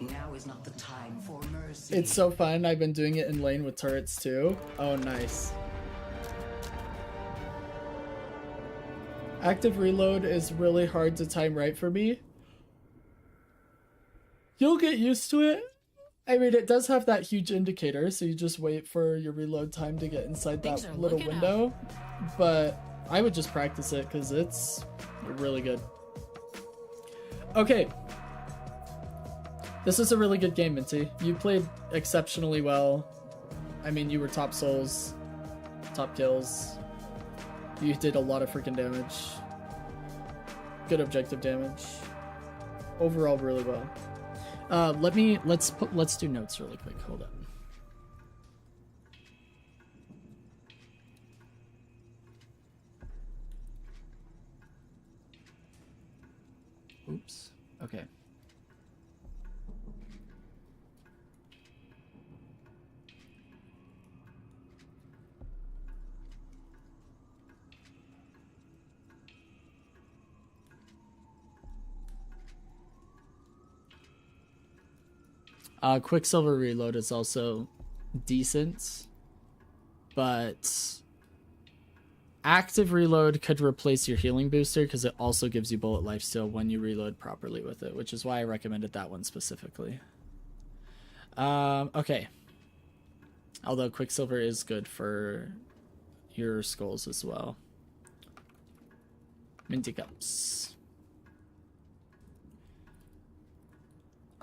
Now is not the time for mercy. It's so fun. I've been doing it in lane with turrets too. Oh, nice. Active reload is really hard to time right for me. You'll get used to it. I mean, it does have that huge indicator, so you just wait for your reload time to get inside that little window. But I would just practice it because it's really good. Okay. This is a really good game, Minty. You played exceptionally well. I mean, you were top souls, top kills. You did a lot of freaking damage. Good objective damage. Overall, really well. Let's do notes really quick. Hold up. Oops. Okay. Quicksilver reload is also decent, but active reload could replace your healing booster because it also gives you bullet lifesteal when you reload properly with it, which is why I recommended that one specifically. Okay. Although Quicksilver is good for your skulls as well. Minty Cups.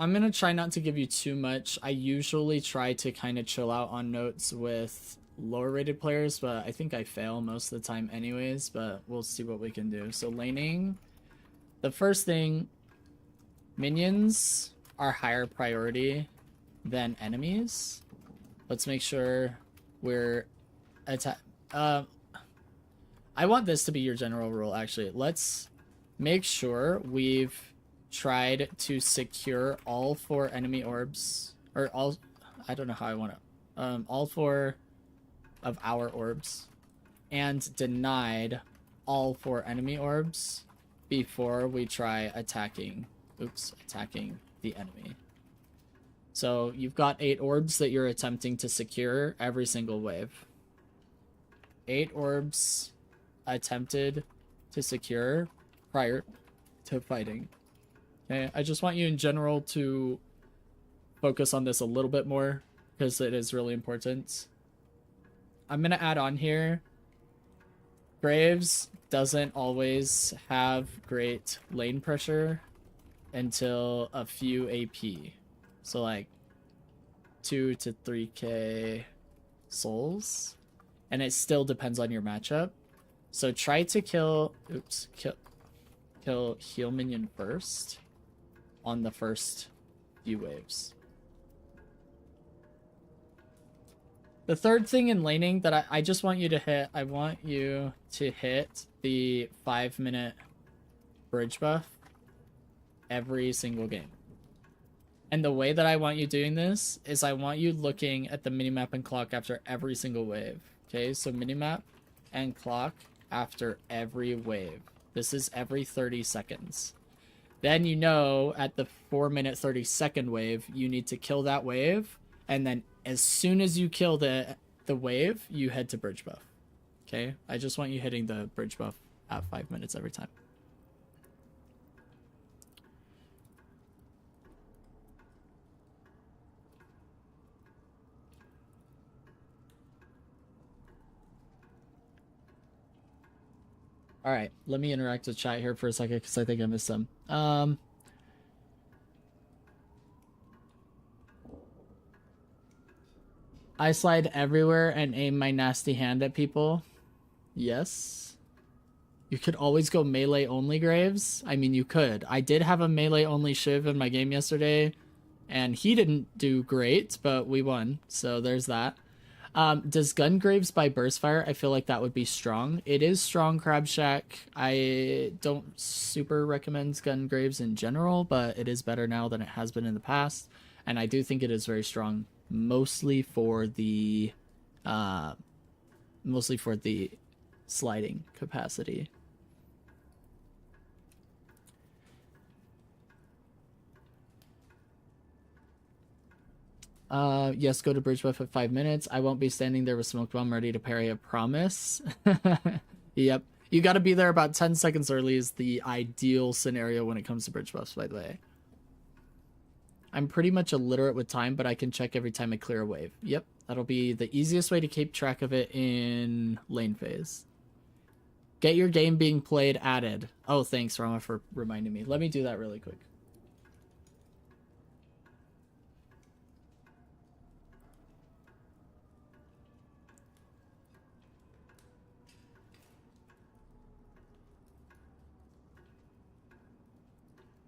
I'm going to try not to give you too much. I usually try to kind of chill out on notes with lower rated players, but I think I fail most of the time anyways, but we'll see what we can do. So laning, the first thing, minions are higher priority than enemies. Let's make sure we're I want this to be your general rule, actually. Let's make sure we've tried to secure all 4 enemy orbs, or all, I don't know how I want to, all 4 of our orbs, and denied all 4 enemy orbs before we try attacking the enemy. So you've got 8 orbs that you're attempting to secure every single wave. 8 orbs attempted to secure prior to fighting. Okay, I just want you in general to focus on this a little bit more because it is really important. I'm going to add on here, Graves doesn't always have great lane pressure until a few AP. So like 2 to 3k souls. And it still depends on your matchup. So try to kill heal minion first on the first few waves. The third thing in laning that I just want you to hit, I want you to hit the 5-minute bridge buff every single game. And the way that I want you doing this is I want you looking at the minimap and clock after every single wave. Okay, so minimap and clock after every wave. This is every 30 seconds. Then you know at the 4-minute 30-second wave, you need to kill that wave. And then as soon as you kill the the wave, you head to bridge buff. Okay? I just want you hitting the bridge buff at 5 minutes every time. All right, let me interact with chat here for a second because I think I missed some. I slide everywhere and aim my nasty hand at people. Yes. You could always go melee only, Graves. I mean, you could. I did have a melee only Shiv in my game yesterday, and he didn't do great, but we won. So there's that. Does Gungraves by Burstfire? I feel like that would be strong. It is strong, Crab Shack. I don't super recommend Gungraves in general, but it is better now than it has been in the past. And I do think it is very strong, mostly for the sliding capacity. Yes, go to bridge buff at 5 minutes. I won't be standing there with smoke bomb ready to parry, I promise. Yep. You gotta be there about 10 seconds early is the ideal scenario when it comes to bridge buffs, by the way. I'm pretty much illiterate with time, but I can check every time I clear a wave. Yep, that'll be the easiest way to keep track of it in lane phase. Get your game being played added. Oh, thanks, Rama, for reminding me. Let me do that really quick.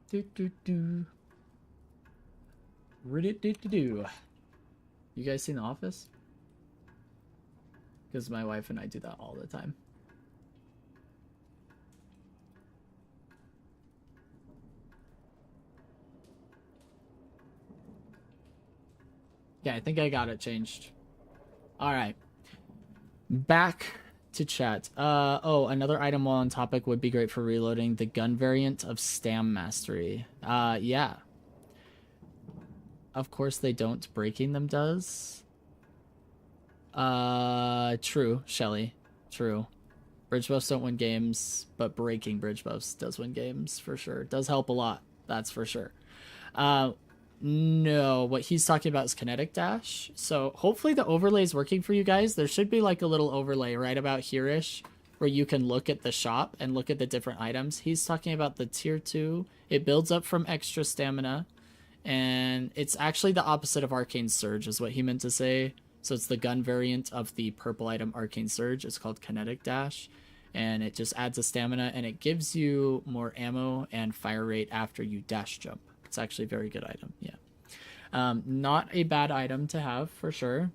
Do. Do. You guys seen The Office? Because my wife and I do that all the time. Yeah, I think I got it changed. All right. Back to chat. Oh, another item while on topic would be great for reloading. The gun variant of Stam Mastery. Yeah. Of course they don't. Breaking them does. True, Shelly. True. Bridge buffs don't win games, but breaking bridge buffs does win games for sure. Does help a lot. That's for sure. No, what he's talking about is kinetic dash. So hopefully the overlay is working for you guys. There should be like a little overlay right about here-ish where you can look at the shop and look at the different items. He's talking about the tier 2. It builds up from extra stamina, and it's actually the opposite of Arcane Surge is what he meant to say. So it's the gun variant of the purple item Arcane Surge. It's called kinetic dash, and it just adds a stamina, and it gives you more ammo and fire rate after you dash jump. It's actually a very good item, yeah. Not a bad item to have, for sure.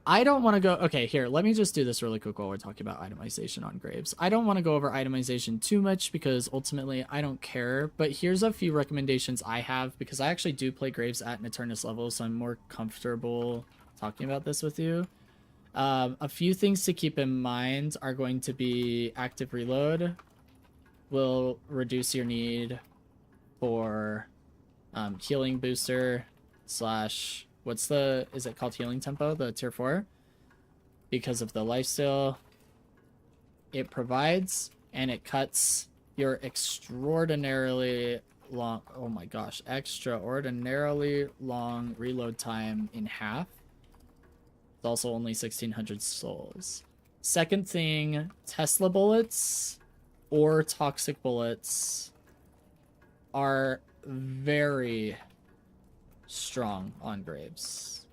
I don't want to go... Okay, here, let me just do this really quick while we're talking about itemization on Graves. I don't want to go over itemization too much because ultimately I don't care, but here's a few recommendations I have because I actually do play Graves at an Eternus level, so I'm more comfortable talking about this with you. A few things to keep in mind are going to be active reload will reduce your need for healing booster slash is it called healing tempo, the tier 4, because of the lifesteal it provides, and it cuts your extraordinarily long reload time in half. It's also only 1600 souls. Second thing, Tesla bullets or toxic bullets are very strong on Graves.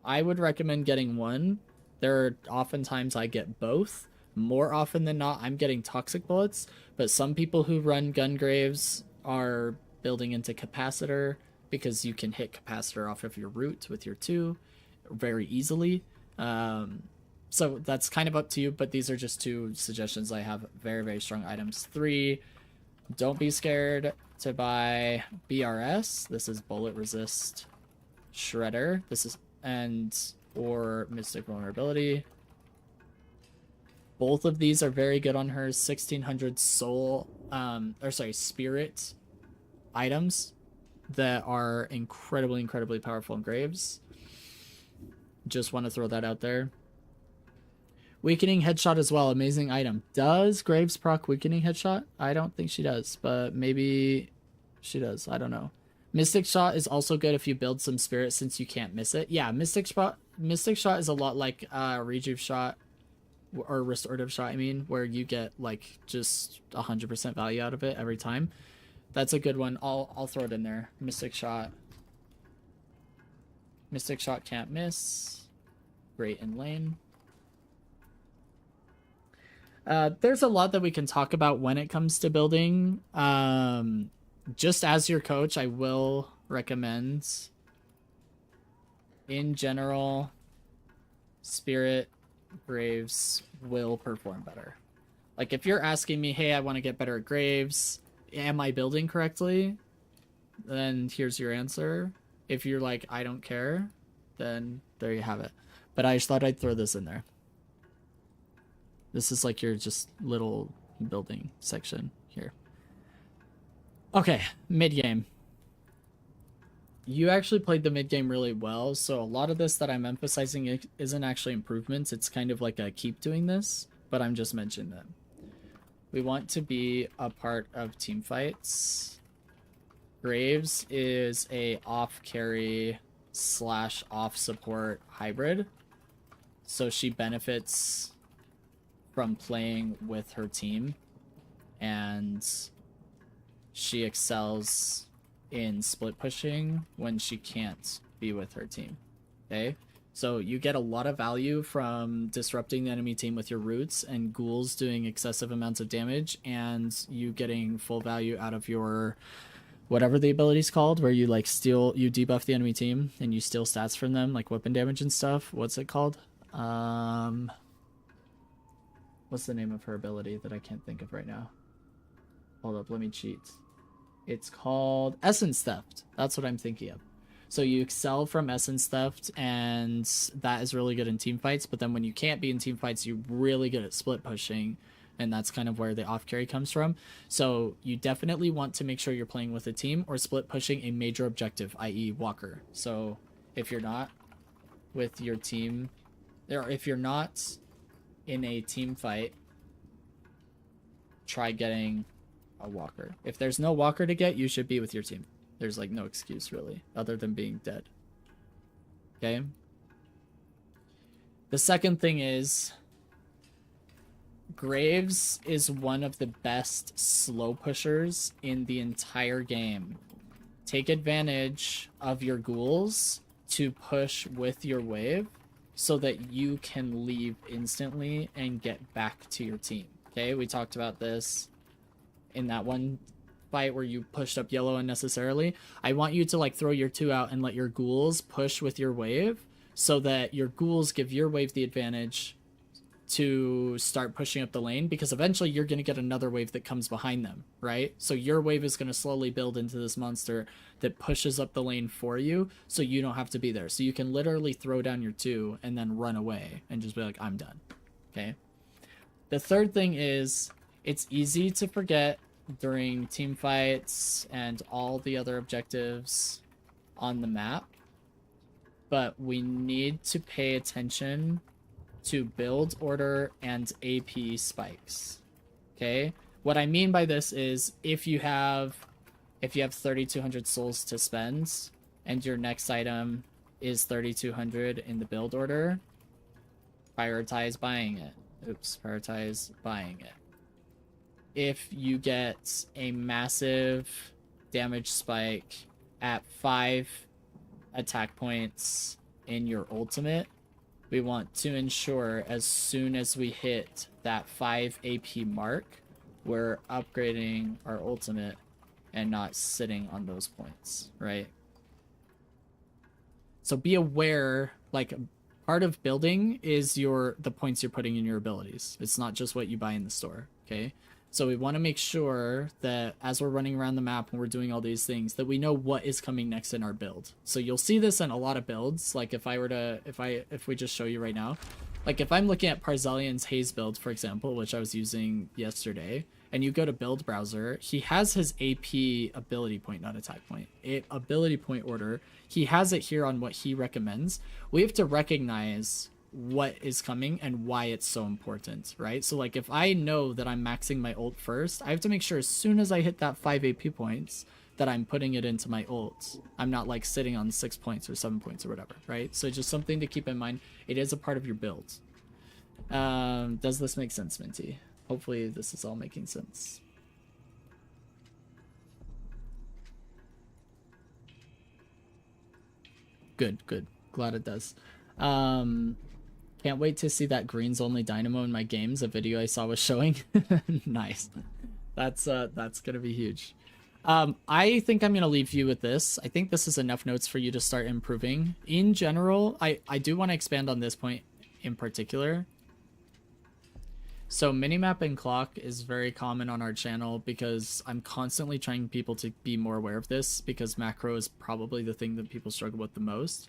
I would recommend getting one. There are oftentimes I get both. More often than not, I'm getting toxic bullets, but some people who run gun Graves are building into capacitor because you can hit capacitor off of your root with your 2 very easily. So that's kind of up to you, but these are just 2 suggestions I have. Very, very strong items. 3, don't be scared to buy BRS. This is bullet resist shredder. This is or mystic vulnerability. Both of these are very good on her 1600 soul spirit items that are incredibly powerful in Graves. Just want to throw that out there. Weakening headshot as well. Amazing item. Does Graves proc weakening headshot? I don't think she does, but maybe she does. I don't know. Mystic shot is also good if you build some spirit since you can't miss it. Yeah, Mystic shot is a lot like rejuve shot or restorative shot, I mean, where you get like just 100% value out of it every time. That's a good one. I'll throw it in there. Mystic shot. Mystic shot can't miss. Great in lane. There's a lot that we can talk about when it comes to building. Just as your coach, I will recommend, in general, Spirit Graves will perform better. Like, if you're asking me, hey, I want to get better at Graves, am I building correctly? Then here's your answer. If you're like, I don't care, then there you have it. But I just thought I'd throw this in there. This is like your just little building section here. Okay, mid-game. You actually played the mid-game really well, so a lot of this that I'm emphasizing isn't actually improvements. It's kind of like a keep doing this, but I'm just mentioning them. We want to be a part of team fights. Graves is a off carry / off support hybrid, so she benefits from playing with her team, and she excels in split pushing when she can't be with her team. Okay, so you get a lot of value from disrupting the enemy team with your roots and ghouls doing excessive amounts of damage, and you getting full value out of your whatever the ability's called, where you like you debuff the enemy team and you steal stats from them, like weapon damage and stuff. What's it called? What's the name of her ability that I can't think of right now? Hold up, let me cheat. It's called Essence Theft. That's what I'm thinking of. So you excel from Essence Theft, and that is really good in team fights, but then when you can't be in team fights, you're really good at split pushing, and that's kind of where the off carry comes from. So you definitely want to make sure you're playing with a team or split pushing a major objective, i.e. Walker. So if you're not with your team, or if you're not in a team fight, try getting a Walker. If there's no Walker to get, you should be with your team. There's like no excuse really, other than being dead. Okay? The second thing is, Graves is one of the best slow pushers in the entire game. Take advantage of your ghouls to push with your wave so that you can leave instantly and get back to your team. Okay, we talked about this in that one fight where you pushed up yellow unnecessarily. I want you to like throw your 2 out and let your ghouls push with your wave so that your ghouls give your wave the advantage to start pushing up the lane, because eventually you're going to get another wave that comes behind them, right? So your wave is going to slowly build into this monster that pushes up the lane for you, so you don't have to be there. So you can literally throw down your 2 and then run away and just be like, I'm done. Okay? The third thing is, it's easy to forget during team fights and all the other objectives on the map, but we need to pay attention to build order and AP spikes. Okay? What I mean by this is, if you have 3,200 souls to spend and your next item is 3,200 in the build order, prioritize buying it. Prioritize buying it. If you get a massive damage spike at 5 attack points in your ultimate, we want to ensure as soon as we hit that 5 AP mark, we're upgrading our ultimate and not sitting on those points, right? So be aware, like, part of building is the points you're putting in your abilities. It's not just what you buy in the store, okay? So we want to make sure that as we're running around the map and we're doing all these things, that we know what is coming next in our build. So you'll see this in a lot of builds. Like if we just show you right now, like if I'm looking at Parzalian's Haze build, for example, which I was using yesterday, and you go to build browser, he has his AP ability point, not attack point, ability point order. He has it here on what he recommends. We have to recognize what is coming and why it's so important, right? So like if I know that I'm maxing my ult first, I have to make sure as soon as I hit that 5 AP points that I'm putting it into my ult. I'm not like sitting on 6 points or 7 points or whatever, right? So just something to keep in mind. It is a part of your build. Does this make sense, Minty? Hopefully this is all making sense. Good, good. Glad it does. Can't wait to see that greens only dynamo in my games. A video I saw was showing. Nice. That's gonna be huge. I think I'm gonna leave you with this. I think this is enough notes for you to start improving. In general, I do want to expand on this point in particular. So minimap and clock is very common on our channel because I'm constantly trying people to be more aware of this because macro is probably the thing that people struggle with the most.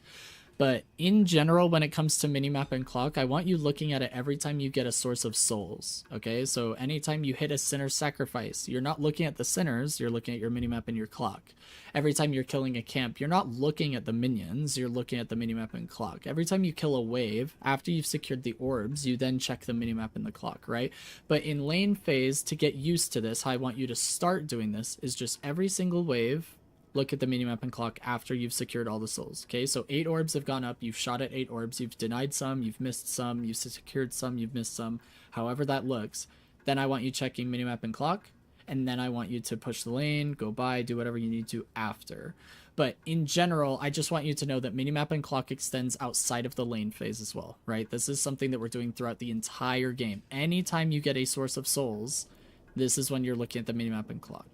But in general, when it comes to minimap and clock, I want you looking at it every time you get a source of souls, okay? So anytime you hit a sinner sacrifice, you're not looking at the sinners, you're looking at your minimap and your clock. Every time you're killing a camp, you're not looking at the minions, you're looking at the minimap and clock. Every time you kill a wave, after you've secured the orbs, you then check the minimap and the clock, right? But in lane phase, to get used to this, how I want you to start doing this is just every single wave, look at the minimap and clock after you've secured all the souls. Okay, so 8 orbs have gone up, you've shot at 8 orbs, you've denied some, you've missed some, you've secured some, you've missed some, however that looks. Then I want you checking minimap and clock, and then I want you to push the lane, go by, do whatever you need to after. But in general, I just want you to know that minimap and clock extends outside of the lane phase as well, right? This is something that we're doing throughout the entire game. Anytime you get a source of souls, this is when you're looking at the minimap and clock.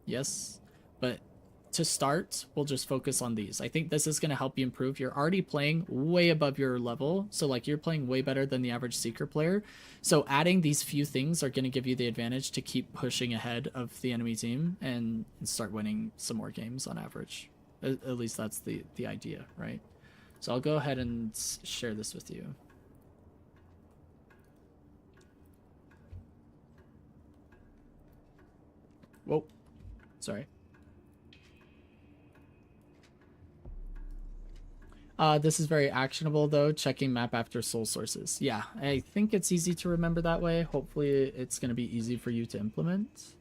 Yes? But to start, we'll just focus on these. I think this is going to help you improve. You're already playing way above your level. So like you're playing way better than the average Seeker player. So adding these few things are going to give you the advantage to keep pushing ahead of the enemy team and start winning some more games on average. At least that's the idea, right? So I'll go ahead and share this with you. Whoa. Sorry. This is very actionable though, checking map after soul sources. Yeah, I think it's easy to remember that way. Hopefully it's going to be easy for you to implement.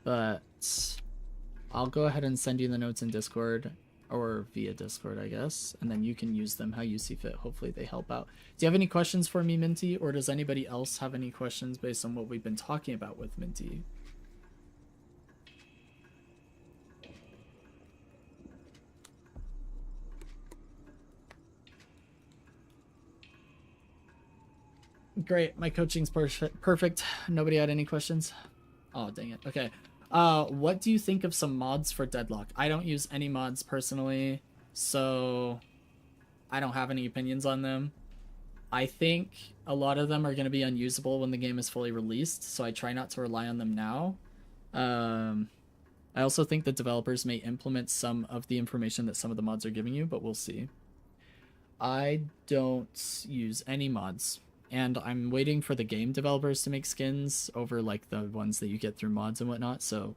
But I'll go ahead and send you the notes in Discord, or via Discord, I guess, and then you can use them how you see fit. Hopefully they help out. Do you have any questions for me, Minty, or does anybody else have any questions based on what we've been talking about with Minty? Great, my coaching's perfect. Nobody had any questions? Oh, dang it. Okay. What do you think of some mods for Deadlock? I don't use any mods personally, so I don't have any opinions on them. I think a lot of them are going to be unusable when the game is fully released, so I try not to rely on them now. I also think that developers may implement some of the information that some of the mods are giving you, but we'll see. I don't use any mods, and I'm waiting for the game developers to make skins over like the ones that you get through mods and whatnot, so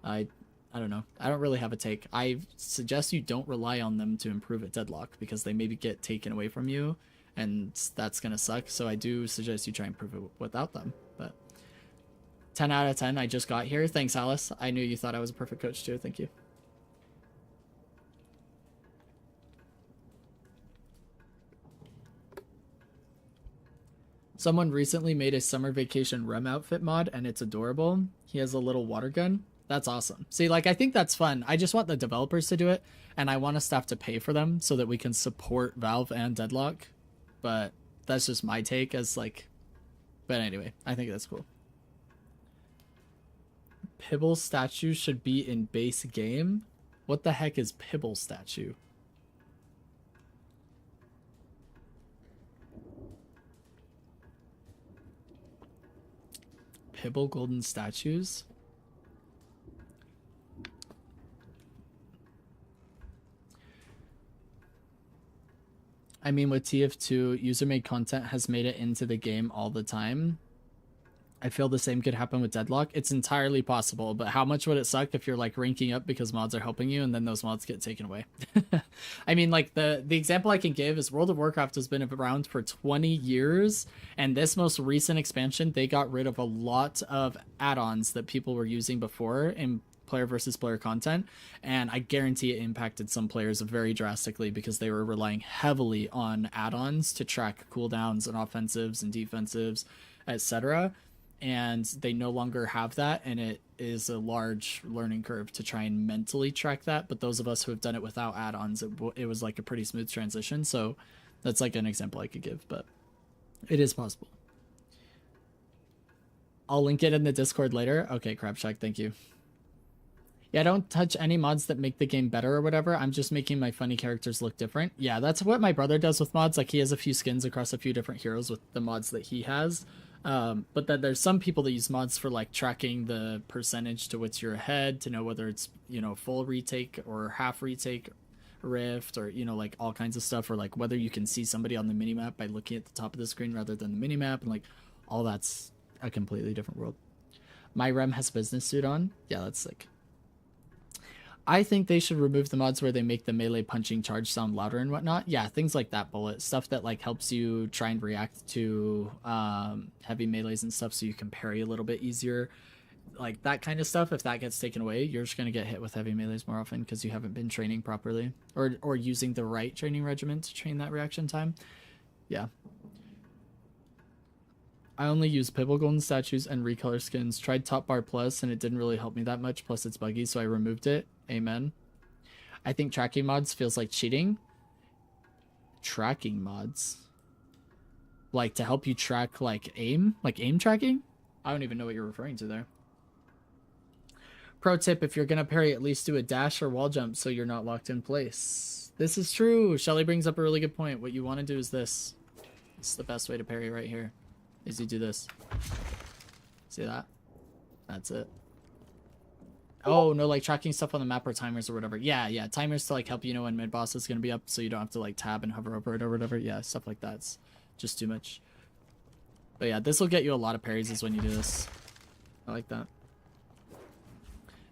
I don't know. I don't really have a take. I suggest you don't rely on them to improve at Deadlock because they maybe get taken away from you, and that's gonna suck. So I do suggest you try and improve it without them. But 10 out of 10. I just got here. Thanks, Alice. I knew you thought I was a perfect coach too. Thank you. Someone recently made a summer vacation Rem outfit mod, and it's adorable. He has a little water gun. That's awesome. See, like, I think that's fun. I just want the developers to do it, and I want us to have to pay for them so that we can support Valve and Deadlock. But that's just my take as, like... But anyway, I think that's cool. Pibble statue should be in base game? What the heck is Pibble statue? Pibble golden statues? I mean, with TF2, user-made content has made it into the game all the time. I feel the same could happen with Deadlock. It's entirely possible, but how much would it suck if you're like ranking up because mods are helping you and then those mods get taken away? I mean, like the example I can give is World of Warcraft has been around for 20 years, and this most recent expansion, they got rid of a lot of add-ons that people were using before in player versus player content, and I guarantee it impacted some players very drastically because they were relying heavily on add-ons to track cooldowns and offensives and defensives, etc. And they no longer have that, and it is a large learning curve to try and mentally track that. But those of us who have done it without add-ons, it was like a pretty smooth transition. So that's like an example I could give, but it is possible. I'll link it in the Discord later. Okay, Crabshack, thank you. Yeah, don't touch any mods that make the game better or whatever. I'm just making my funny characters look different. Yeah, that's what my brother does with mods. Like, he has a few skins across a few different heroes with the mods that he has. But then there's some people that use mods for like tracking the percentage to which you're ahead, to know whether it's, you know, full retake or half retake rift, or, you know, like all kinds of stuff, or like whether you can see somebody on the minimap by looking at the top of the screen rather than the minimap, and like all that's a completely different world. My Rem has a business suit on. Yeah, that's sick. I think they should remove the mods where they make the melee punching charge sound louder and whatnot. Yeah, things like that, Bullet. Stuff that like helps you try and react to heavy melees and stuff so you can parry a little bit easier. Like that kind of stuff, if that gets taken away, you're just going to get hit with heavy melees more often because you haven't been training properly. Or using the right training regimen to train that reaction time. Yeah. I only use Pibble Golden Statues and Recolor Skins. Tried Top Bar Plus and it didn't really help me that much. Plus it's buggy, so I removed it. Amen. I think tracking mods feels like cheating. Tracking mods? Like to help you track like aim? Like aim tracking? I don't even know what you're referring to there. Pro tip, if you're going to parry, at least do a dash or wall jump so you're not locked in place. This is true. Shelly brings up a really good point. What you want to do is this. It's the best way to parry right here. Is you do this. See that? That's it. Oh, no, like tracking stuff on the map or timers or whatever. Yeah, timers to like help you know when mid-boss is going to be up so you don't have to like tab and hover over it or whatever. Yeah, stuff like that's just too much. But yeah, this will get you a lot of parries is when you do this. I like that.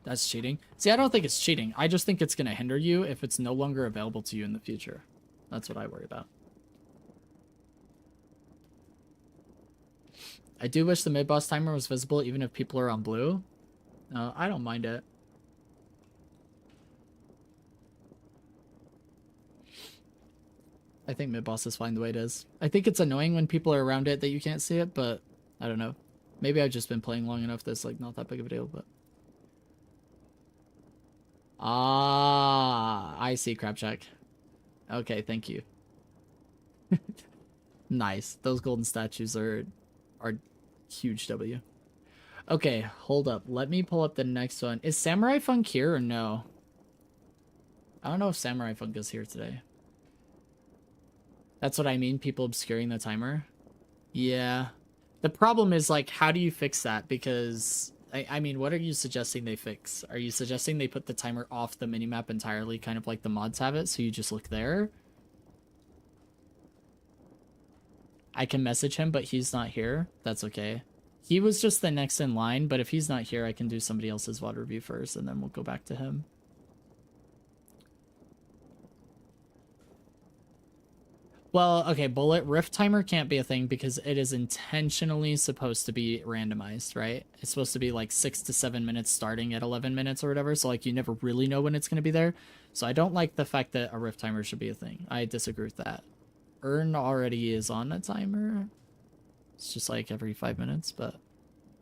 That's cheating. See, I don't think it's cheating. I just think it's going to hinder you if it's no longer available to you in the future. That's what I worry about. I do wish the mid-boss timer was visible even if people are on blue. I don't mind it. I think mid-boss is fine the way it is. I think it's annoying when people are around it that you can't see it, but I don't know. Maybe I've just been playing long enough that's like not that big of a deal, but... Ah, I see, Crabshack. Okay, thank you. Nice. Those golden statues are huge W. Okay, hold up. Let me pull up the next one. Is Samurai Funk here or no? I don't know if Samurai Funk is here today. That's what I mean, people obscuring the timer. Yeah. The problem is, like, how do you fix that? Because, I mean, what are you suggesting they fix? Are you suggesting they put the timer off the minimap entirely, kind of like the mods have it, so you just look there? I can message him, but he's not here. That's okay. He was just the next in line, but if he's not here, I can do somebody else's VOD review first, and then we'll go back to him. Well, okay, Bullet, Rift Timer can't be a thing because it is intentionally supposed to be randomized, right? It's supposed to be like 6 to 7 minutes starting at 11 minutes or whatever, so like you never really know when it's going to be there. So I don't like the fact that a Rift Timer should be a thing. I disagree with that. Earn already is on a timer. It's just like every 5 minutes, but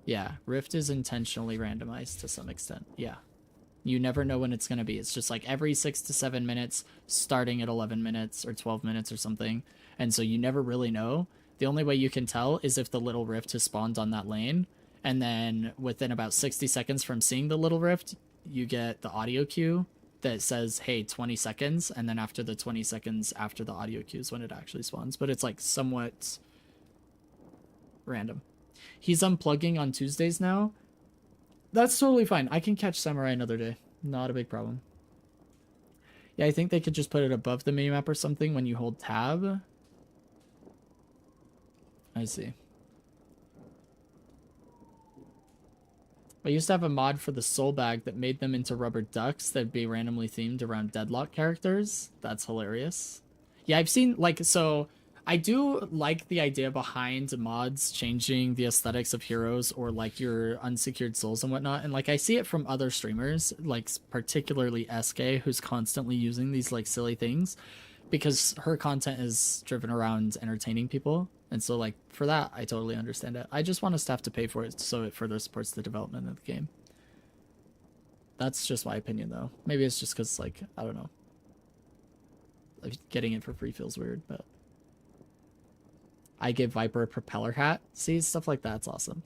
yeah, Rift is intentionally randomized to some extent. Yeah. You never know when it's going to be. It's just like every 6 to 7 minutes, starting at 11 minutes or 12 minutes or something. And so you never really know. The only way you can tell is if the little rift has spawned on that lane. And then within about 60 seconds from seeing the little rift, you get the audio cue that says, hey, 20 seconds. And then after the 20 seconds after the audio cue is when it actually spawns. But it's like somewhat random. He's unplugging on Tuesdays now. That's totally fine. I can catch Samurai another day. Not a big problem. Yeah, I think they could just put it above the minimap or something when you hold tab. I see. I used to have a mod for the soul bag that made them into rubber ducks that'd be randomly themed around Deadlock characters. That's hilarious. Yeah, I've seen, like, so I do like the idea behind mods changing the aesthetics of heroes or like your unsecured souls and whatnot. And like I see it from other streamers, like particularly SK, who's constantly using these like silly things because her content is driven around entertaining people. And so like for that, I totally understand it. I just want us to have to pay for it so it further supports the development of the game. That's just my opinion though. Maybe it's just because like, I don't know. Like, getting it for free feels weird, but I give Viper a propeller hat. See, stuff like that's awesome.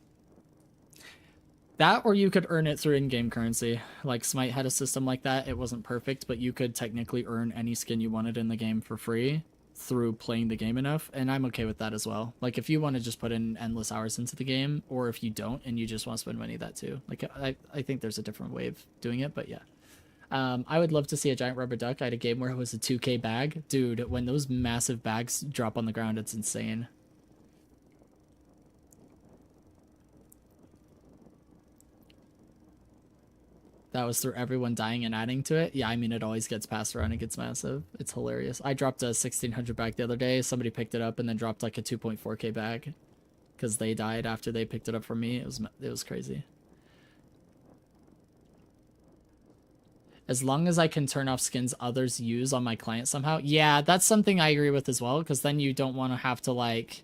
That, or you could earn it through in-game currency. Like Smite had a system like that. It wasn't perfect, but you could technically earn any skin you wanted in the game for free through playing the game enough, and I'm okay with that as well. Like if you want to just put in endless hours into the game, or if you don't and you just want to spend money, that too. Like I think there's a different way of doing it, but yeah. I would love to see a giant rubber duck. I had a game where it was a 2K bag. Dude, when those massive bags drop on the ground, it's insane. That was through everyone dying and adding to it. Yeah, I mean, it always gets passed around and gets massive. It's hilarious. I dropped a 1600 bag the other day. Somebody picked it up and then dropped like a 2.4K bag because they died after they picked it up from me. It was crazy. As long as I can turn off skins others use on my client somehow. Yeah, that's something I agree with as well, because then you don't want to have to like...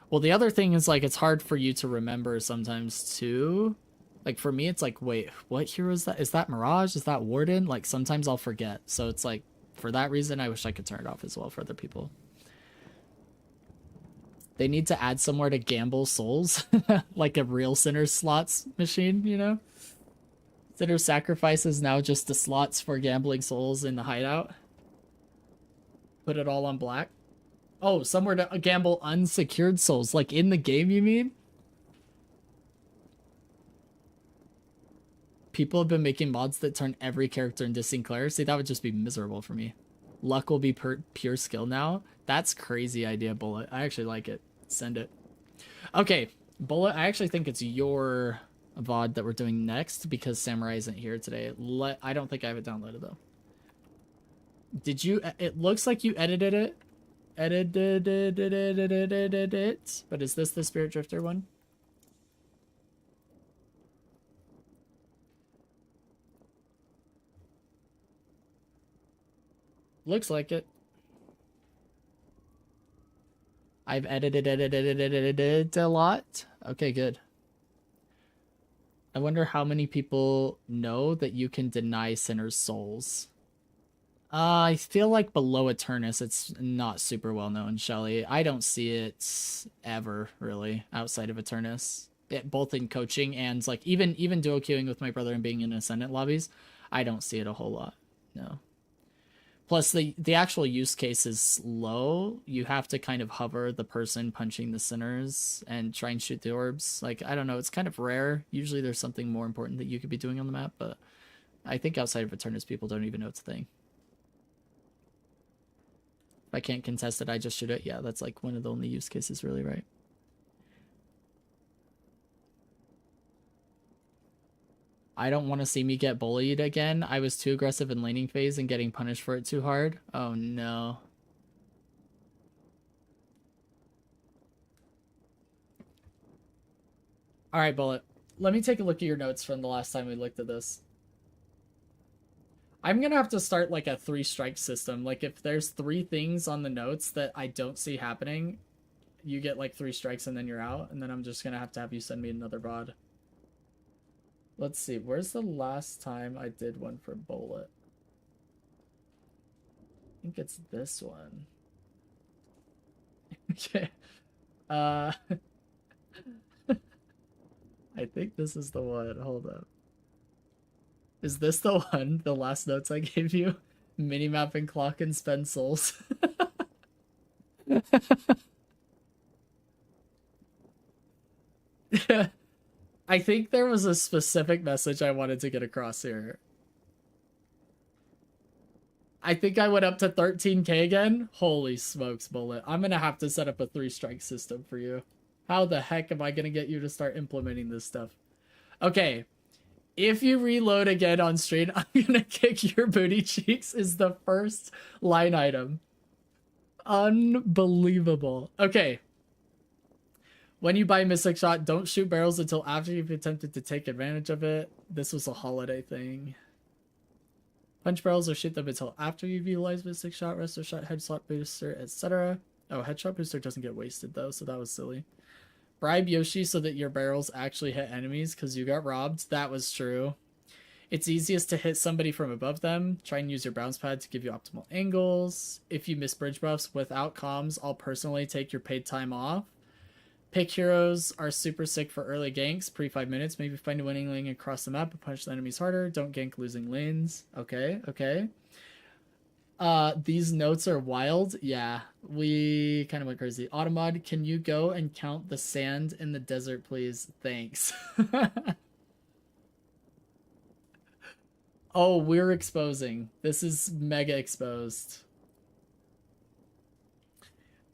Well, the other thing is like it's hard for you to remember sometimes too. Like for me, it's like, wait, what hero is that? Is that Mirage? Is that Warden? Like sometimes I'll forget. So it's like, for that reason, I wish I could turn it off as well for other people. They need to add somewhere to gamble souls. Like a real Sinner slots machine, you know? Sinner Sacrifice is now just the slots for gambling souls in the hideout. Put it all on black. Oh, somewhere to gamble unsecured souls. Like in the game, you mean? People have been making mods that turn every character into Sinclair. See, that would just be miserable for me. Luck will be pure skill now. That's crazy idea, Bullet. I actually like it. Send it. Okay, Bullet, I actually think it's your VOD that we're doing next because Samurai isn't here today. I don't think I have it downloaded, though. Did you... It looks like you edited it. Edited it. But is this the Spirit Drifter one? Looks like it. I've edited a lot. Okay, good. I wonder how many people know that you can deny sinners souls. I feel like below Eternus, it's not super well known, Shelly. I don't see it ever, really, outside of Eternus. Both in coaching and like even duo queuing with my brother and being in Ascendant lobbies, I don't see it a whole lot. No. Plus, the actual use case is low. You have to kind of hover the person punching the sinners and try and shoot the orbs. Like, I don't know. It's kind of rare. Usually there's something more important that you could be doing on the map, but I think outside of Eternus, people don't even know it's a thing. If I can't contest it, I just shoot it. Yeah, that's like one of the only use cases, really, right? I don't want to see me get bullied again. I was too aggressive in laning phase and getting punished for it too hard. Oh no. Alright, Bullet. Let me take a look at your notes from the last time we looked at this. I'm gonna have to start like a 3-strike system. Like if there's 3 things on the notes that I don't see happening, you get like 3 strikes and then you're out. And then I'm just gonna have you send me another VOD. Let's see, where's the last time I did one for Bullet? I think it's this one. Okay. I think this is the one. Hold up. Is this the one? The last notes I gave you? Minimap and clock and spend souls. Yeah. I think there was a specific message I wanted to get across here. I think I went up to 13K again. Holy smokes, Bullet. I'm going to have to set up a 3-strike system for you. How the heck am I going to get you to start implementing this stuff? Okay. If you reload again on stream, I'm gonna kick your booty cheeks is the first line item. Unbelievable. Okay. When you buy Mystic Shot, don't shoot barrels until after you've attempted to take advantage of it. This was a holiday thing. Punch barrels or shoot them until after you've utilized Mystic Shot, Resto Shot, Headshot Booster, etc. Oh, Headshot Booster doesn't get wasted though, so that was silly. Bribe Yoshi so that your barrels actually hit enemies because you got robbed. That was true. It's easiest to hit somebody from above them. Try and use your bounce pad to give you optimal angles. If you miss bridge buffs without comms, I'll personally take your paid time off. Pick heroes are super sick for early ganks. Pre 5 minutes. Maybe find a winning lane across the map and punch the enemies harder. Don't gank losing lanes. Okay, okay. These notes are wild. Yeah, we kind of went crazy. Automod, can you go and count the sand in the desert, please? Thanks. Oh, we're exposing. This is mega exposed.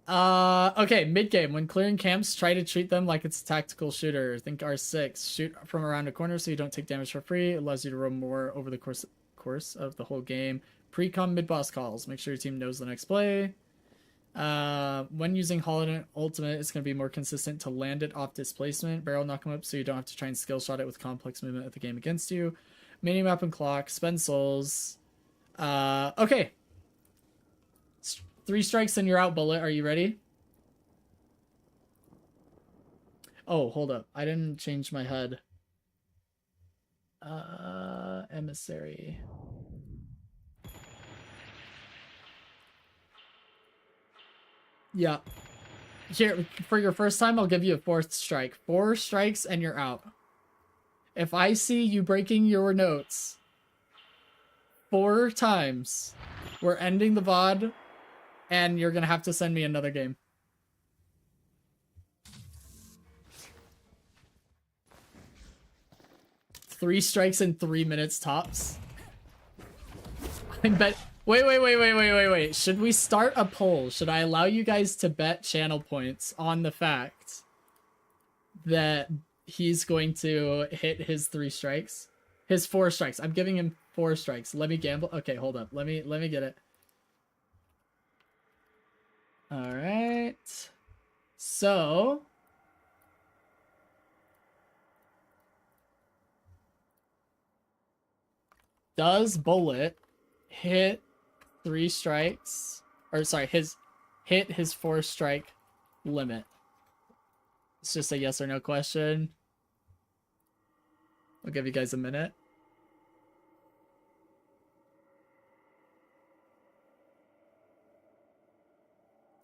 Okay, mid-game. When clearing camps, try to treat them like it's a tactical shooter. Think R6. Shoot from around a corner so you don't take damage for free. It allows you to roam more over the course of the whole game. Pre-com mid-boss calls. Make sure your team knows the next play. When using Holiday Ultimate, it's going to be more consistent to land it off displacement. Barrel knock them up so you don't have to try and skill shot it with complex movement of the game against you. Minimap and clock. Spend souls. Okay. 3 strikes and you're out, Bullet. Are you ready? Oh, hold up. I didn't change my HUD. Emissary. Yeah. Here, for your first time, I'll give you a 4th strike. 4 strikes and you're out. If I see you breaking your notes 4 times, we're ending the VOD, and you're gonna have to send me another game. Three strikes in 3 minutes tops. I bet. Wait. Should we start a poll? Should I allow you guys to bet channel points on the fact that he's going to hit his 3 strikes? His 4 strikes. I'm giving him 4 strikes. Let me gamble. Okay, hold up. Let me get it. All right. So does Bullet hit 3 strikes? Or sorry, hit his 4 strike limit? It's just a yes or no question. I'll give you guys a minute.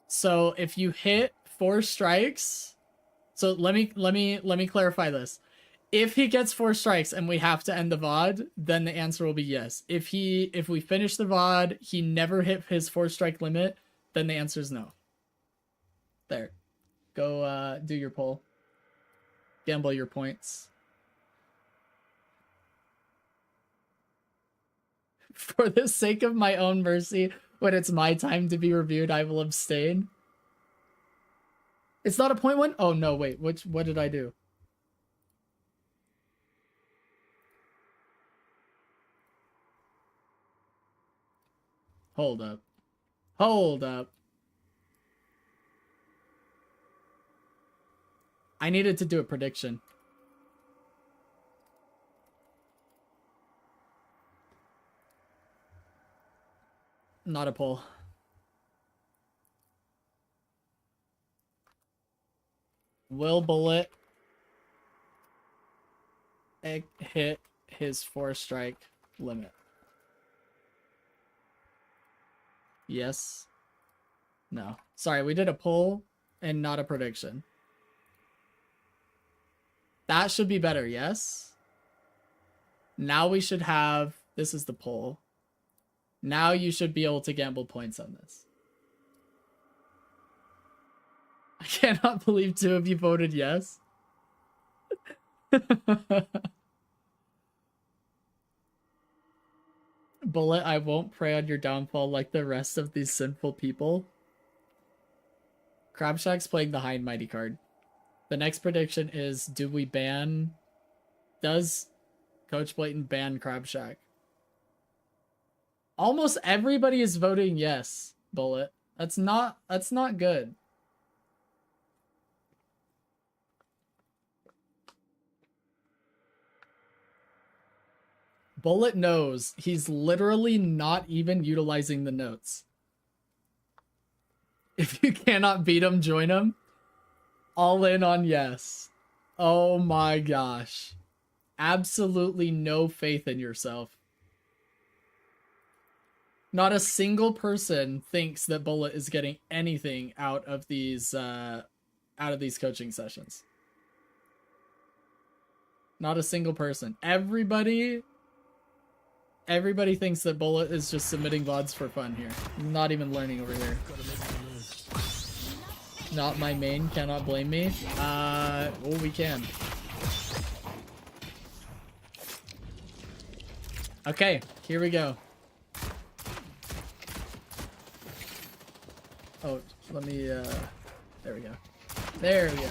So if you hit 4 strikes, so let me clarify this. If he gets 4 strikes and we have to end the VOD, then the answer will be yes. If we finish the VOD, he never hit his 4 strike limit, then the answer is no. There. Go do your poll. Gamble your points. For the sake of my own mercy, when it's my time to be reviewed, I will abstain. It's not a point one? Oh no, wait. What did I do? Hold up. Hold up. I needed to do a prediction. Not a poll. Will Bullet hit his 4 strike limit? Yes. No. Sorry, we did a poll and not a prediction. That should be better, yes? Now we should have... This is the poll. Now you should be able to gamble points on this. I cannot believe 2 of you voted yes. Bullet, I won't pray on your downfall like the rest of these sinful people. Crabshack's playing the High and Mighty card. The next prediction is, do we ban Does Coach Blayton ban Crab Shack? Almost everybody is voting yes, Bullet. That's not good. Bullet knows he's literally not even utilizing the notes. If you cannot beat him, join him. All in on yes. Oh my gosh. Absolutely no faith in yourself. Not a single person thinks that Bullet is getting anything out of these coaching sessions. Not a single person. Everybody thinks that Bullet is just submitting VODs for fun here. Not even learning over here. Not my main, cannot blame me. Well, we can. Okay, here we go. Oh, let me, there we go. There we go.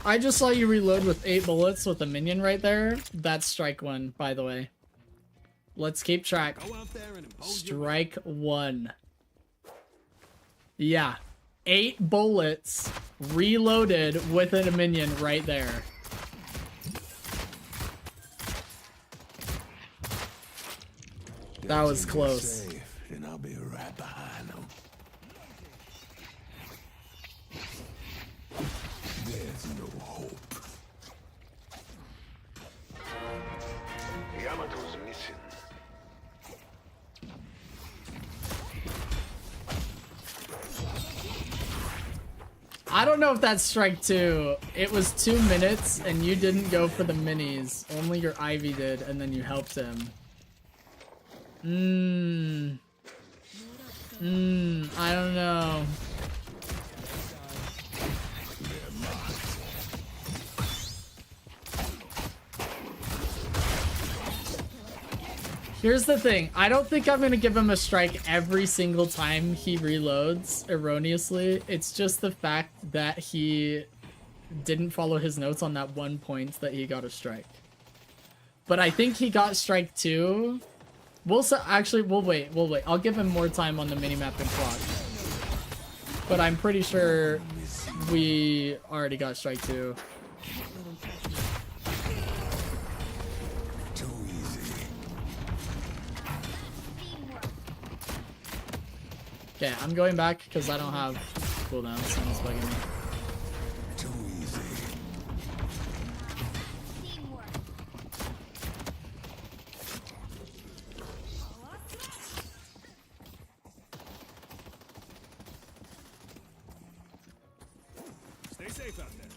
I just saw you reload with 8 bullets with a minion right there. That's strike 1, by the way. Let's keep track. Strike 1. Yeah. 8 bullets reloaded with a minion right there. That was close. And I'll be right behind them. There's no hope. Yamato's missing. I don't know if that's strike 2. It was 2 minutes and you didn't go for the minis. Only your Ivy did and then you helped him. I don't know. Here's the thing. I don't think I'm going to give him a strike every single time he reloads erroneously. It's just the fact that he didn't follow his notes on that one point that he got a strike. But I think he got strike 2. We'll wait. I'll give him more time on the minimap and clock. But I'm pretty sure we already got strike 2. Okay, I'm going back because I don't have cooldown. Someone's bugging me. Too easy. Stay safe out there.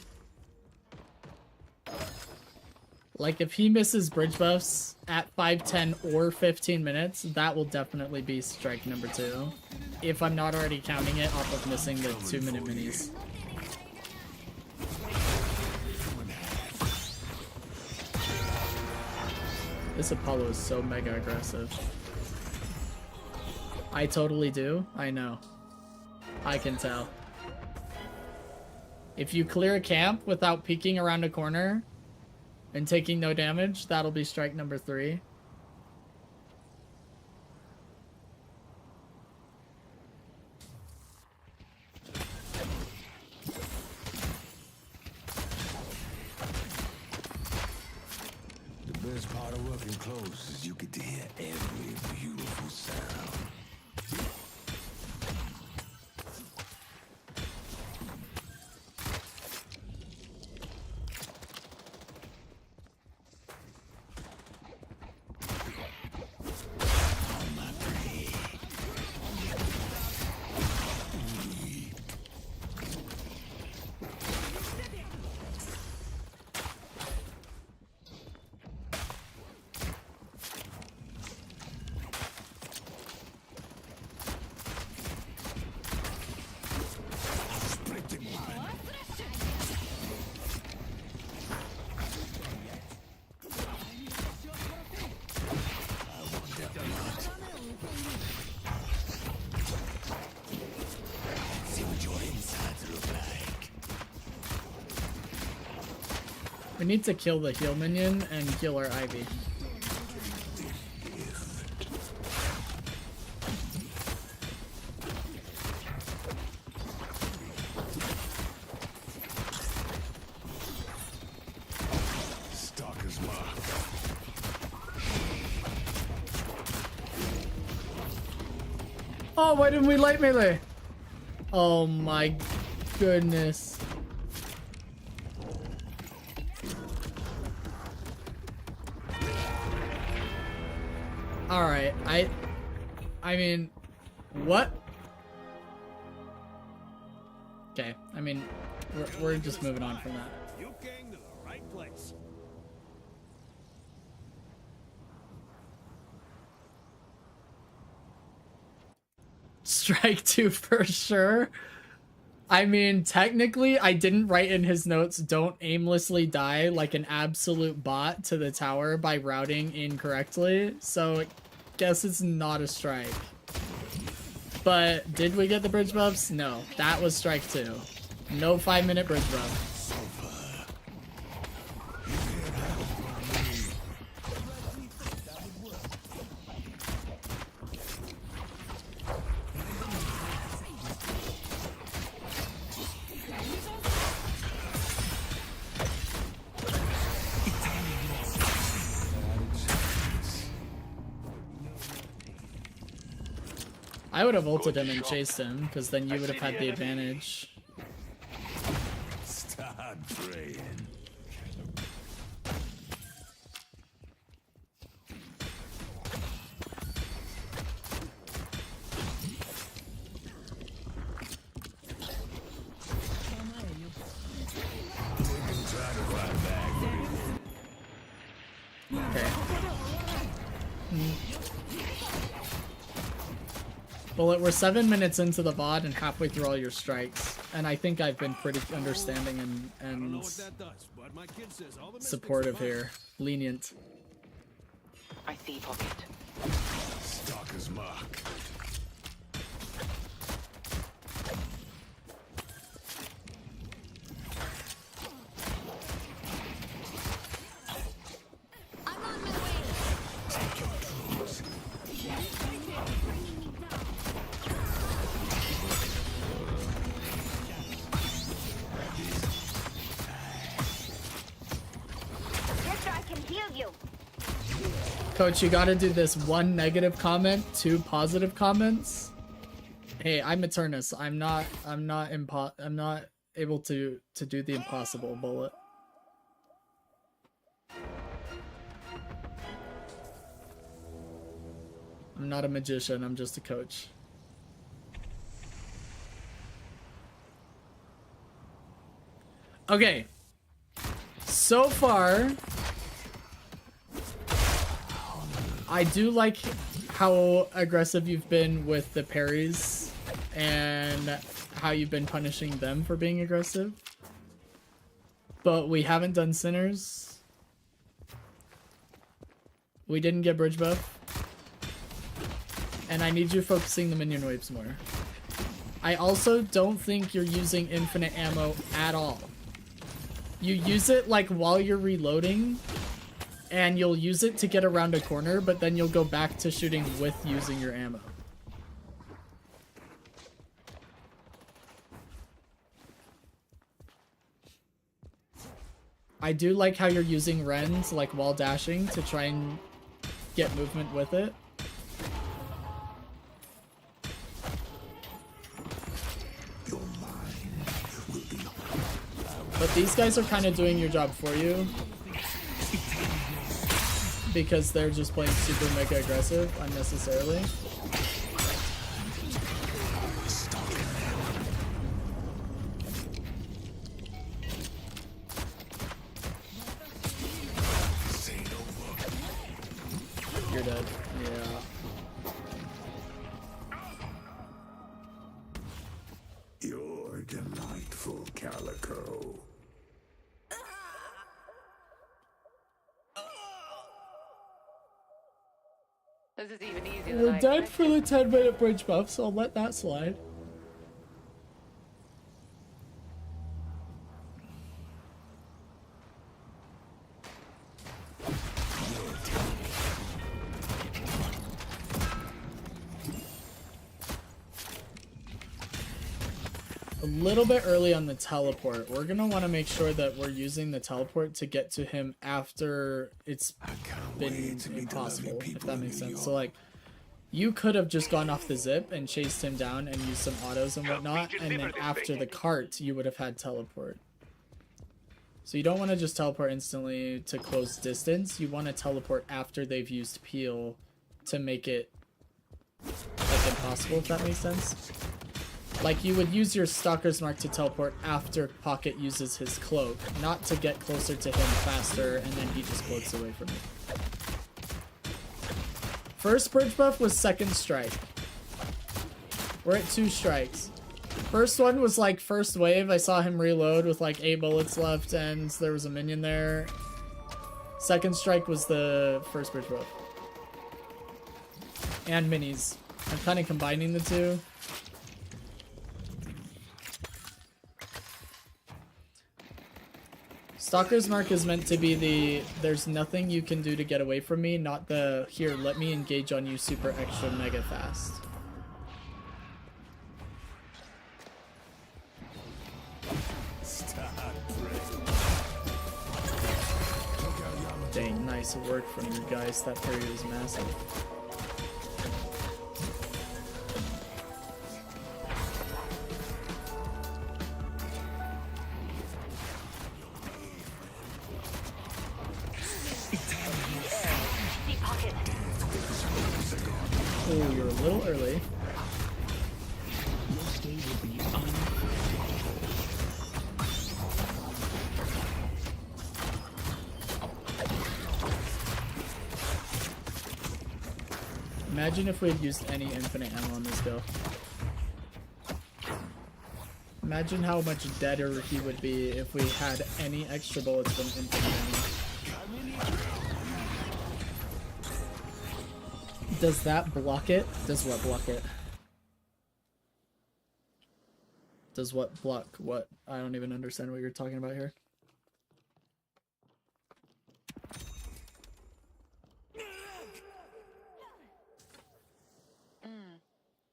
Like, if he misses bridge buffs at 5, 10, or 15 minutes, that will definitely be strike number 2. If I'm not already counting it off of missing the 2-minute minis. This Apollo is so mega aggressive. I totally do. I know. I can tell. If you clear a camp without peeking around a corner and taking no damage, that'll be strike number 3. The best part of working close is you get to hear every beautiful sound. We need to kill the heal minion and kill our Ivy. Stalker's mark. Oh, why didn't we light melee? Oh my goodness. Alright, I mean, what? Okay, I mean, we're just moving on from that. You came to the right place. Strike 2 for sure. I mean, technically, I didn't write in his notes, don't aimlessly die like an absolute bot to the tower by routing incorrectly, so I guess it's not a strike. But did we get the bridge buffs? No, that was strike 2. No 5-minute bridge buff. I would have ulted him and chased him, because then you would have had the advantage. Start praying. Okay. Bullet, we're 7 minutes into the VOD and halfway through all your strikes, and I think I've been pretty understanding and supportive here. Lenient. I see pocket. Stalker's mark. I'm on my way. Take your drugs. This guy can heal you. Coach, you gotta do this: 1 negative comment, 2 positive comments. Hey, I'm Eternus. I'm not able to do the impossible, Bullet. I'm not a magician, I'm just a coach. Okay. So far, I do like how aggressive you've been with the parries and how you've been punishing them for being aggressive. But we haven't done Sinners. We didn't get bridge buff. And I need you focusing the minion waves more. I also don't think you're using infinite ammo at all. You use it like while you're reloading, and you'll use it to get around a corner, but then you'll go back to shooting with using your ammo. I do like how you're using Rens like while dashing to try and get movement with it. But these guys are kind of doing your job for you, because they're just playing super mega aggressive unnecessarily. You're dead. Yeah. You're delightful, Calico. This is even easier than We're I dead expected. for the 10-minute bridge buff, so I'll let that slide. a little bit early on the teleport. We're gonna want to make sure that we're using the teleport to get to him after it's been impossible, if that makes sense. So like, you could have just gone off the zip and chased him down and used some autos and whatnot, and then after the cart, you would have had teleport. So you don't want to just teleport instantly to close distance. You want to teleport after they've used peel to make it like impossible, if that makes sense. Like, you would use your Stalker's Mark to teleport after Pocket uses his cloak, not to get closer to him faster and then he just floats away from you. First bridge buff was second strike. We're at 2 strikes. First one was like first wave. I saw him reload with like 8 bullets left and there was a minion there. Second strike was the first bridge buff. And minis. I'm kind of combining the two. Stalker's Mark is meant to be the there's nothing you can do to get away from me, not the here, let me engage on you super extra mega fast. Dang, nice work from you guys. That parry was massive. Oh, you're a little early. Imagine if we had used any infinite ammo on this go. Imagine how much deader he would be if we had any extra bullets from infinite ammo. Does that block it? Does what block it? Does what block what? I don't even understand what you're talking about here.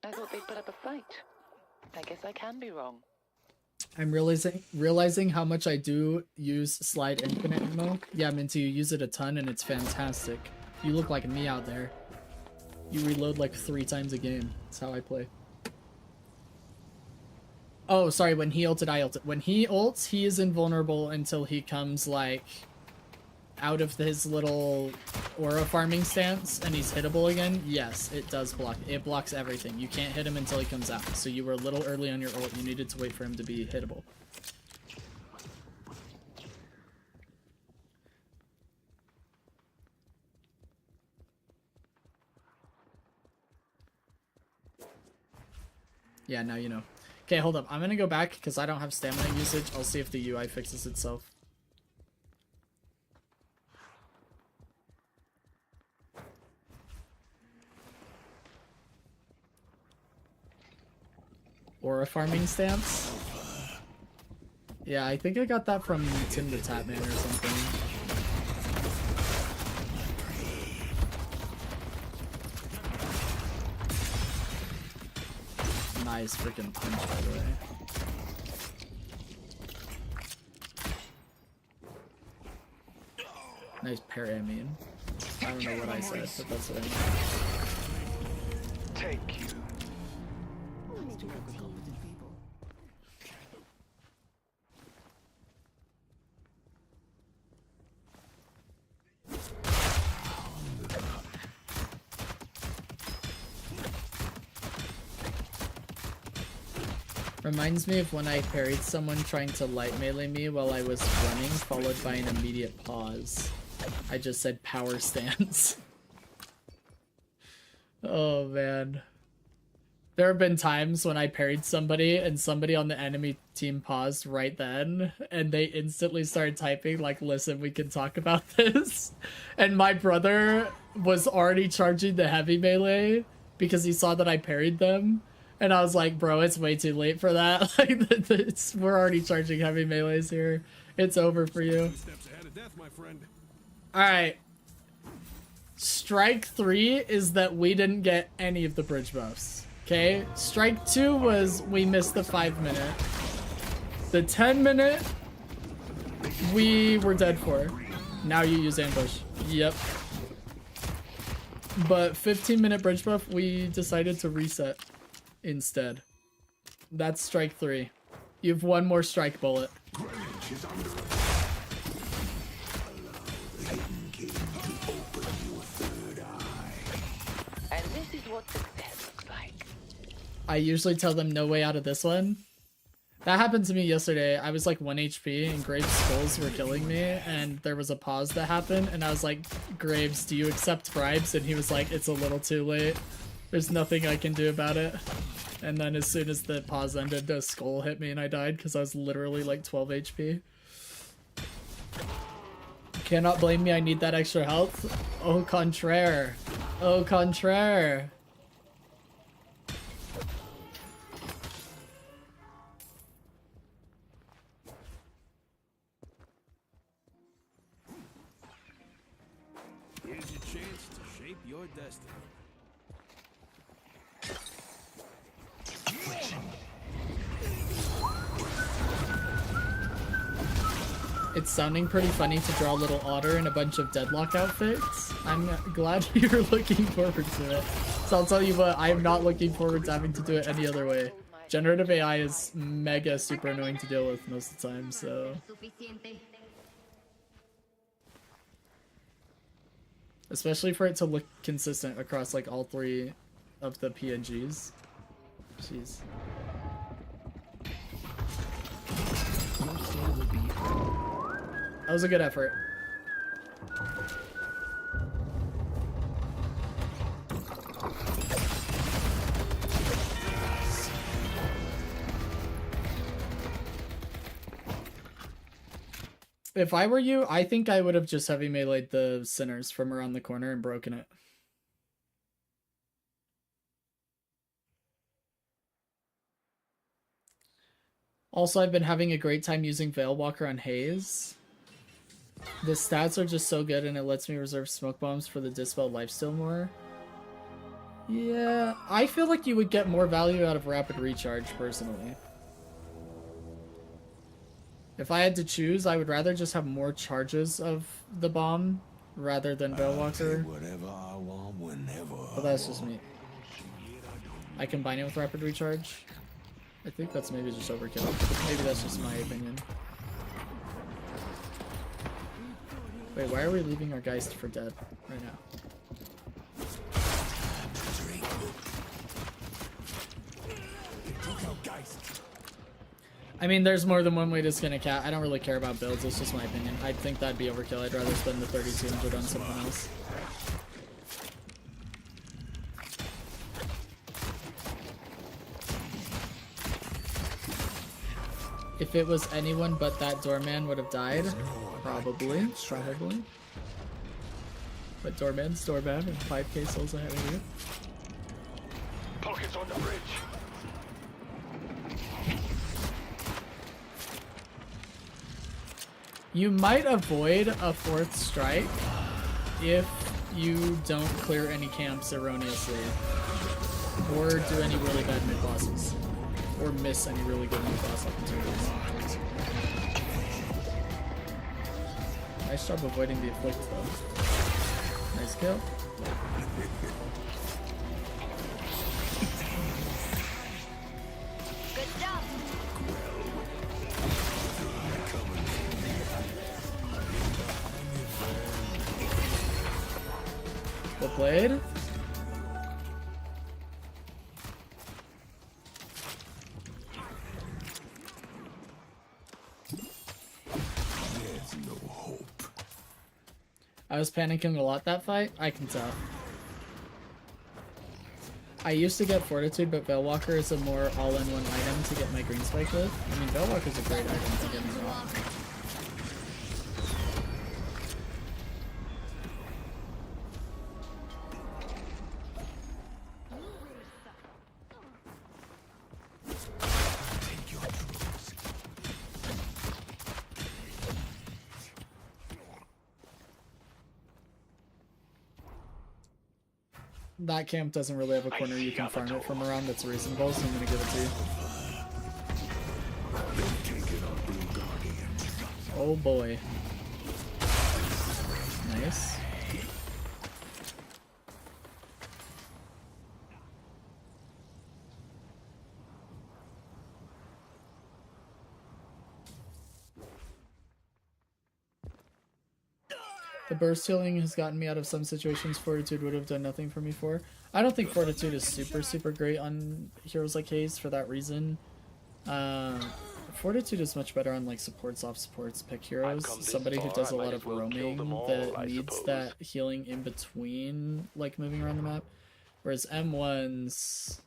I thought they'd put up a fight. I guess I can be wrong. I'm realizing how much I do use slide infinite ammo. Yeah, Minty, you use it a ton and it's fantastic. You look like me out there. You reload like 3 times a game. That's how I play. Oh, sorry, when he ulted, I ulted. When he ults, he is invulnerable until he comes, like, out of his little aura farming stance and he's hittable again. Yes, it does block. It blocks everything. You can't hit him until he comes out. So you were a little early on your ult. You needed to wait for him to be hittable. Yeah, now you know. Okay, hold up. I'm gonna go back because I don't have stamina usage. I'll see if the UI fixes itself. Aura farming stamps? Yeah, I think I got that from Tim the Tatman or something. Nice freaking punch, by the way. Nice parry, I mean. I don't know what I said, but that's what I mean. Take you. Reminds me of when I parried someone trying to light melee me while I was running, followed by an immediate pause. I just said power stance. Oh man. There have been times when I parried somebody and somebody on the enemy team paused right then and they instantly started typing like, listen, we can talk about this. And my brother was already charging the heavy melee because he saw that I parried them. And I was like, bro, it's way too late for that. Like, we're already charging heavy melees here. It's over for you. Alright. Strike 3 is that we didn't get any of the bridge buffs. Okay? Strike 2 was we missed the 5 minute. The 10-minute we were dead for. Now you use ambush. Yep. But 15-minute bridge buff, we decided to reset instead. That's strike 3. You have one more strike bullet. And this is what success looks like. I usually tell them no way out of this one. That happened to me yesterday. I was like 1 HP and Graves' skulls were killing me, and there was a pause that happened, and I was like, Graves, do you accept bribes? And he was like, it's a little too late. There's nothing I can do about it. And then as soon as the pause ended, the skull hit me and I died because I was literally like 12 HP. Cannot blame me, I need that extra health. Au contraire. Au contraire. Here's your chance to shape your destiny. It's sounding pretty funny to draw a little otter in a bunch of Deadlock outfits. I'm glad you're looking forward to it. So I'll tell you what, I am not looking forward to having to do it any other way. Generative AI is mega super annoying to deal with most of the time, so... Especially for it to look consistent across like all 3 of the PNGs. Jeez. That was a good effort. If I were you, I think I would have just heavy melee'd the sinners from around the corner and broken it. Also, I've been having a great time using Veilwalker on Haze. The stats are just so good and it lets me reserve smoke bombs for the Dispel lifesteal more. Yeah, I feel like you would get more value out of Rapid Recharge, personally. If I had to choose, I would rather just have more charges of the bomb rather than Veilwalker. But that's just me. I combine it with Rapid Recharge. I think that's maybe just overkill. Maybe that's just my opinion. Wait, why are we leaving our Geist for dead right now? I mean, there's more than one way to skin a cat. I don't really care about builds, it's just my opinion. I think that'd be overkill. I'd rather spend the 3200 on something else. If it was anyone but that doorman would have died. Probably. But doorman's doorman and 5k souls ahead of you. Pockets on the bridge. You might avoid a 4th strike if you don't clear any camps erroneously. Or do any really bad mid-bosses. Or miss any really good mid-boss opportunities. Nice job avoiding the Afflict though. Nice kill. Good job. Well played. I was panicking a lot that fight, I can tell. I used to get Fortitude, but Veilwalker is a more all-in-one item to get my green spike with. I mean, Veilwalker's a great item, to get me wrong. That camp doesn't really have a corner you can farm it from around that's reasonable, so I'm gonna give it to you. Oh boy. Nice. The burst healing has gotten me out of some situations Fortitude would have done nothing for me for. I don't think Fortitude is super great on heroes like Haze for that reason. Fortitude is much better on like supports, off supports, pick heroes. Somebody who does a lot of roaming that needs that healing in between like moving around the map. Whereas M1s,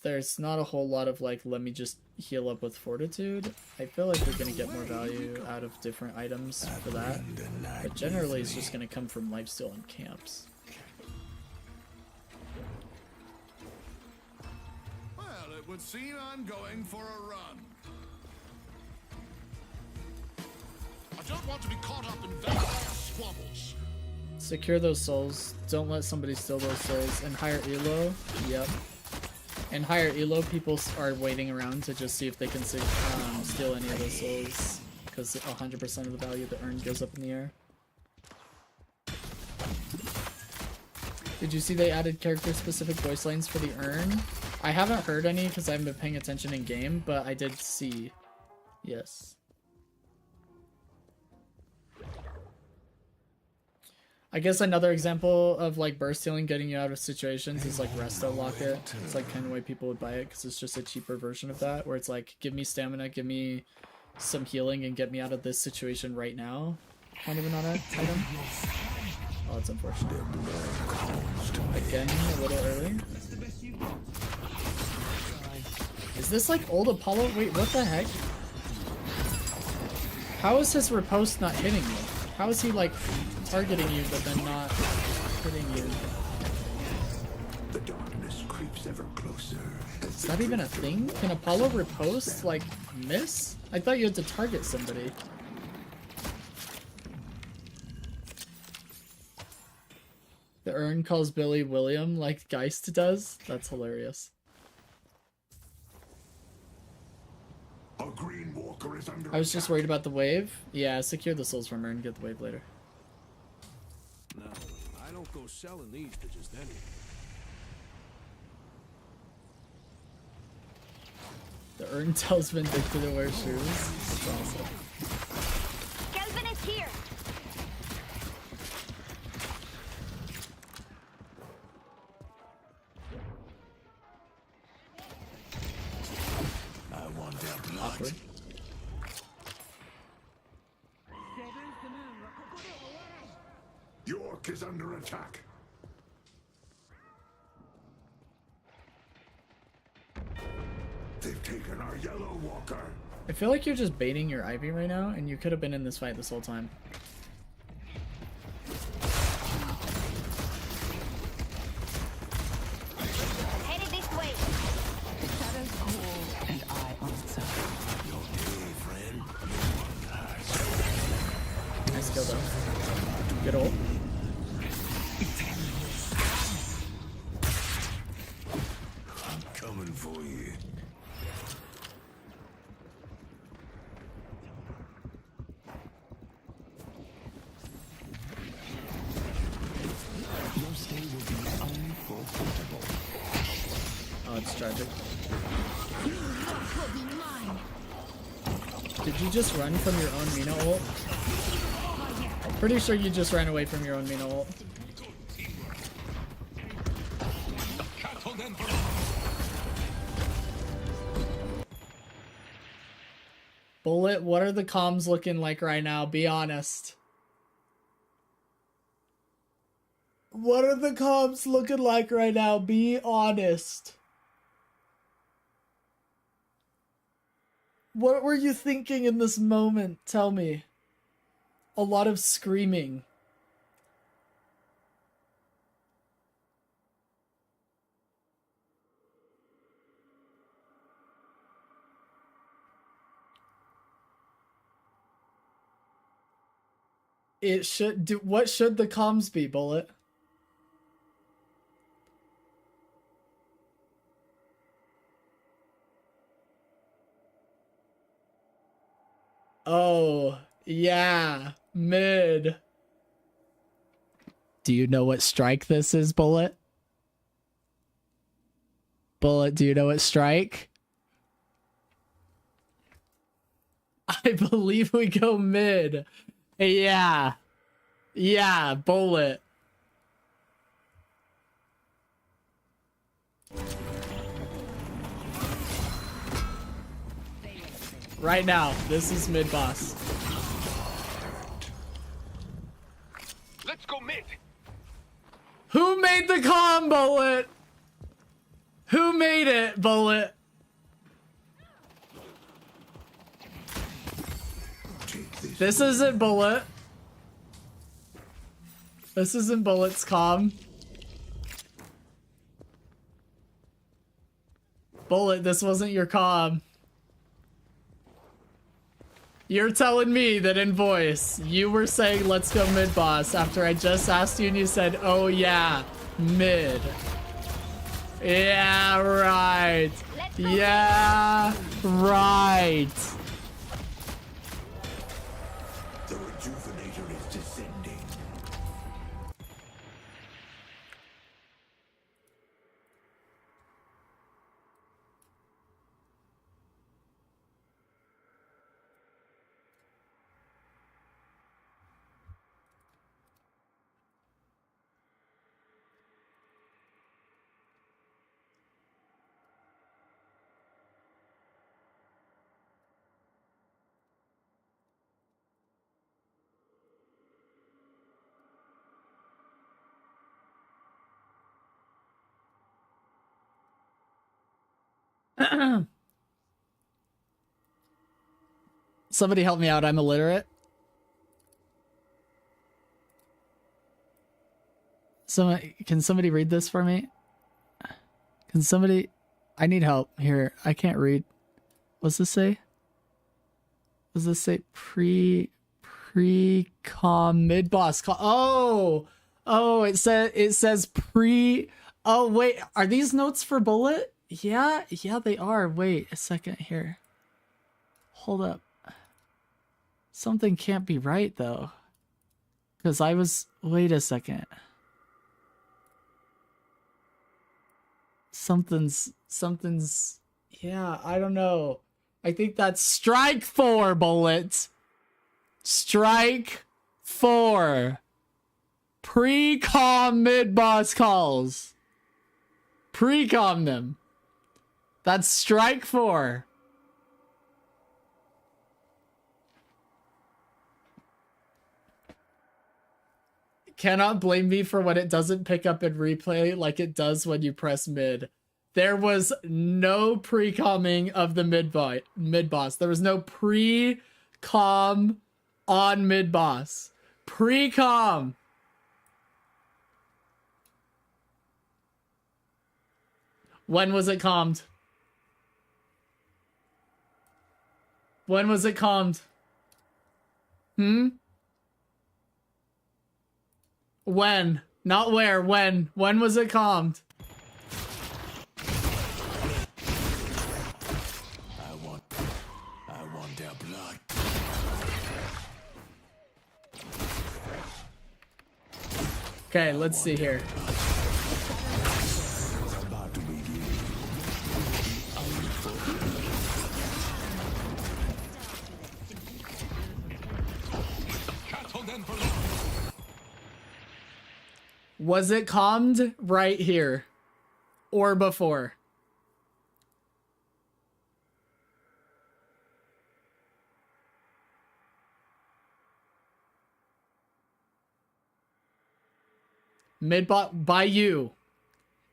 there's not a whole lot of like, let me just heal up with Fortitude. I feel like you're going to get more value out of different items for that. But generally it's just going to come from lifesteal and camps. Well, it would seem I'm going for a run. I don't want to be caught up in vampire squabbles. Secure those souls. Don't let somebody steal those souls. And higher elo. Yep. And higher elo, people are waiting around to just see if they can steal any of those souls. Because 100% of the value of the urn goes up in the air. Did you see they added character-specific voice lines for the urn? I haven't heard any because I haven't been paying attention in game, but I did see. Yes. I guess another example of like burst healing getting you out of situations is like Resto Locket. It's like kind of way people would buy it because it's just a cheaper version of that, where it's like, give me stamina, give me some healing, and get me out of this situation right now. Kind of an item. Oh, it's unfortunate. Again, a little early. Is this like old Apollo? Wait, what the heck? How is his riposte not hitting you? How is he like targeting you but then not hitting you? The darkness creeps ever closer. Is that even a thing? Can Apollo riposte like miss? I thought you had to target somebody. The urn calls Billy William like Geist does? That's hilarious. A green walker is under I was just worried about the wave. Yeah, secure the souls from urn, get the wave later. No, I don't go selling these to just anyone. The urn tells Vindicta to wear shoes. That's awesome. Kelvin is here. I want their blood. Awkward. York is under attack. They've taken our yellow walker. I feel like you're just baiting your Ivy right now, and you could have been in this fight this whole time. Headed this way. Shadows call and I answer. Nice kill though. Good ult. I'm coming for you. Your stay will be unforgettable. Oh, it's tragic. Will be mine. Did you just run from your own Mina ult? Pretty sure you just ran away from your own Mina ult. Bullet, what are the comms looking like right now? Be honest. What are the comms looking like right now? Be honest. What were you thinking in this moment? Tell me. A lot of screaming. It should do. What should the comms be, Bullet? Oh, yeah. Mid. Do you know what strike this is, Bullet? Bullet, do you know what strike? I believe we go mid. Yeah. Yeah, Bullet. Right now, this is mid boss. Let's go mid. Who made the comm, Bullet? Who made it, Bullet? This isn't Bullet. This isn't Bullet's comm. Bullet, this wasn't your comm. You're telling me that in voice, you were saying let's go mid boss after I just asked you and you said, oh yeah, mid. Yeah, right. Yeah, right. The rejuvenator is descending. Somebody help me out, I'm illiterate. Can somebody read this for me? Can somebody... I need help here. I can't read. What's this say? What's this say? Pre-com mid-boss call. Oh! Oh, it says pre... Oh, wait. Are these notes for Bullet? Yeah, they are. Wait a second here. Hold up. Something can't be right, though. Because I was... Wait a second. Something's... Yeah, I don't know. I think that's strike 4, Bullet. Strike 4. Pre-com mid-boss calls. Pre-com them. That's strike 4. Cannot blame me for when it doesn't pick up in replay like it does when you press mid. There was no pre-comming of the mid-boss. There was no pre-com on mid-boss. Pre-com. When was it commed? When was it commed? When? Not where, when? When was it calmed? I want their blood. Okay, let's see here. About to begin. Cattle then for long. Was it calmed right here? Or before? Mid-boss by you.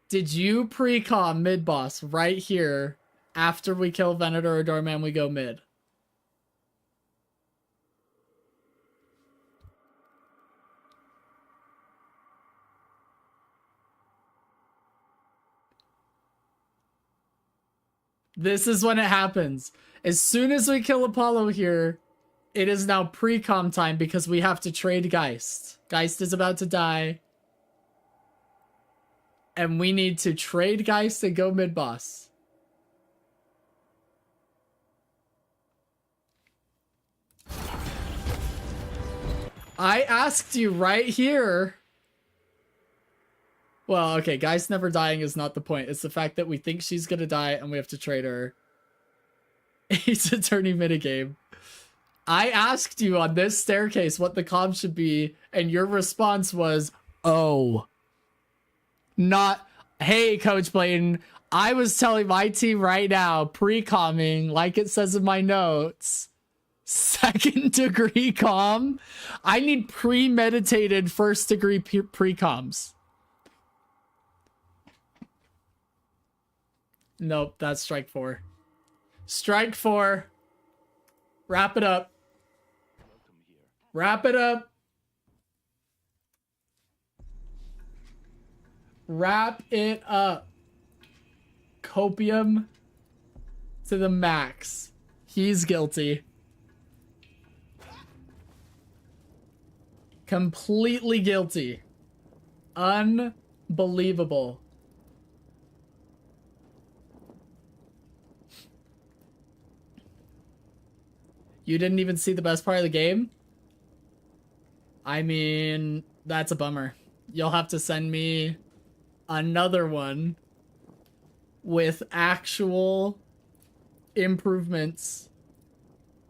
Did you pre-com mid-boss right here after we kill Venator or Doorman we go mid? This is when it happens. As soon as we kill Apollo here, it is now pre-com time because we have to trade Geist. Geist is about to die. And we need to trade Geist and go mid-boss. I asked you right here. Well, okay, guys never dying is not the point. It's the fact that we think she's gonna die and we have to trade her. Ace Attorney minigame. I asked you on this staircase what the comm should be, and your response was, oh. Not, hey, Coach Blayton, I was telling my team right now, pre-comming, like it says in my notes, second degree comm. I need premeditated first degree pre-comms. Nope, that's strike 4. Strike 4. Wrap it up. Wrap it up. Wrap it up. Copium to the max. He's guilty. Completely guilty. Unbelievable. You didn't even see the best part of the game? I mean, that's a bummer. You'll have to send me another one with actual improvements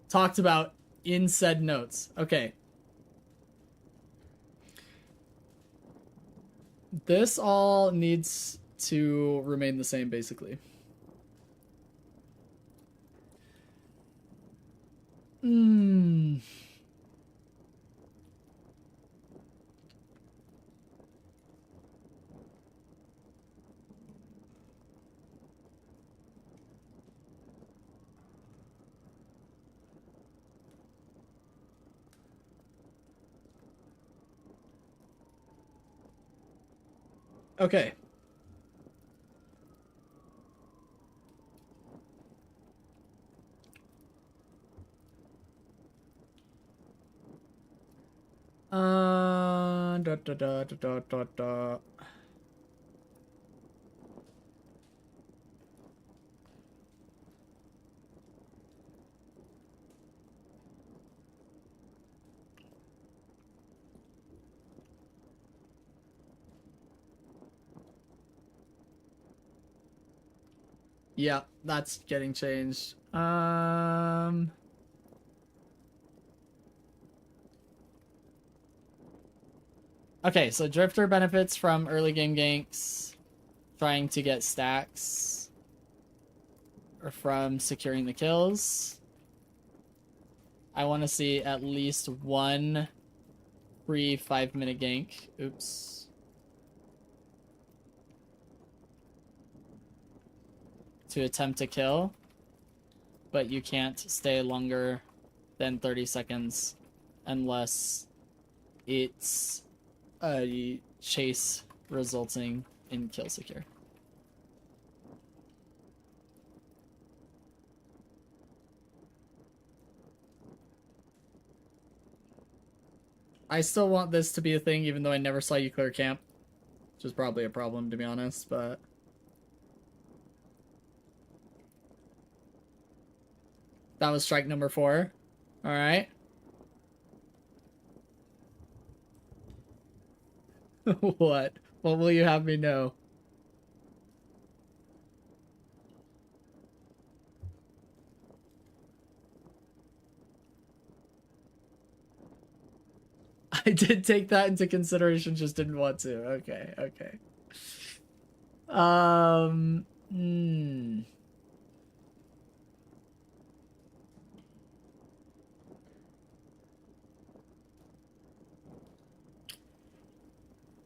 talked about in said notes. Okay. This all needs to remain the same, basically. Okay. Da, da, da, da, da, da. Yeah, that's getting changed. Okay, so Drifter benefits from early game ganks, trying to get stacks, or from securing the kills. I want to see at least one free 5-minute gank. Oops. To attempt to kill, but you can't stay longer than 30 seconds unless it's a chase resulting in kill secure. I still want this to be a thing, even though I never saw you clear camp, which is probably a problem, to be honest, but that was strike number 4. All right. What? What will you have me know? I did take that into consideration, just didn't want to. Okay, okay.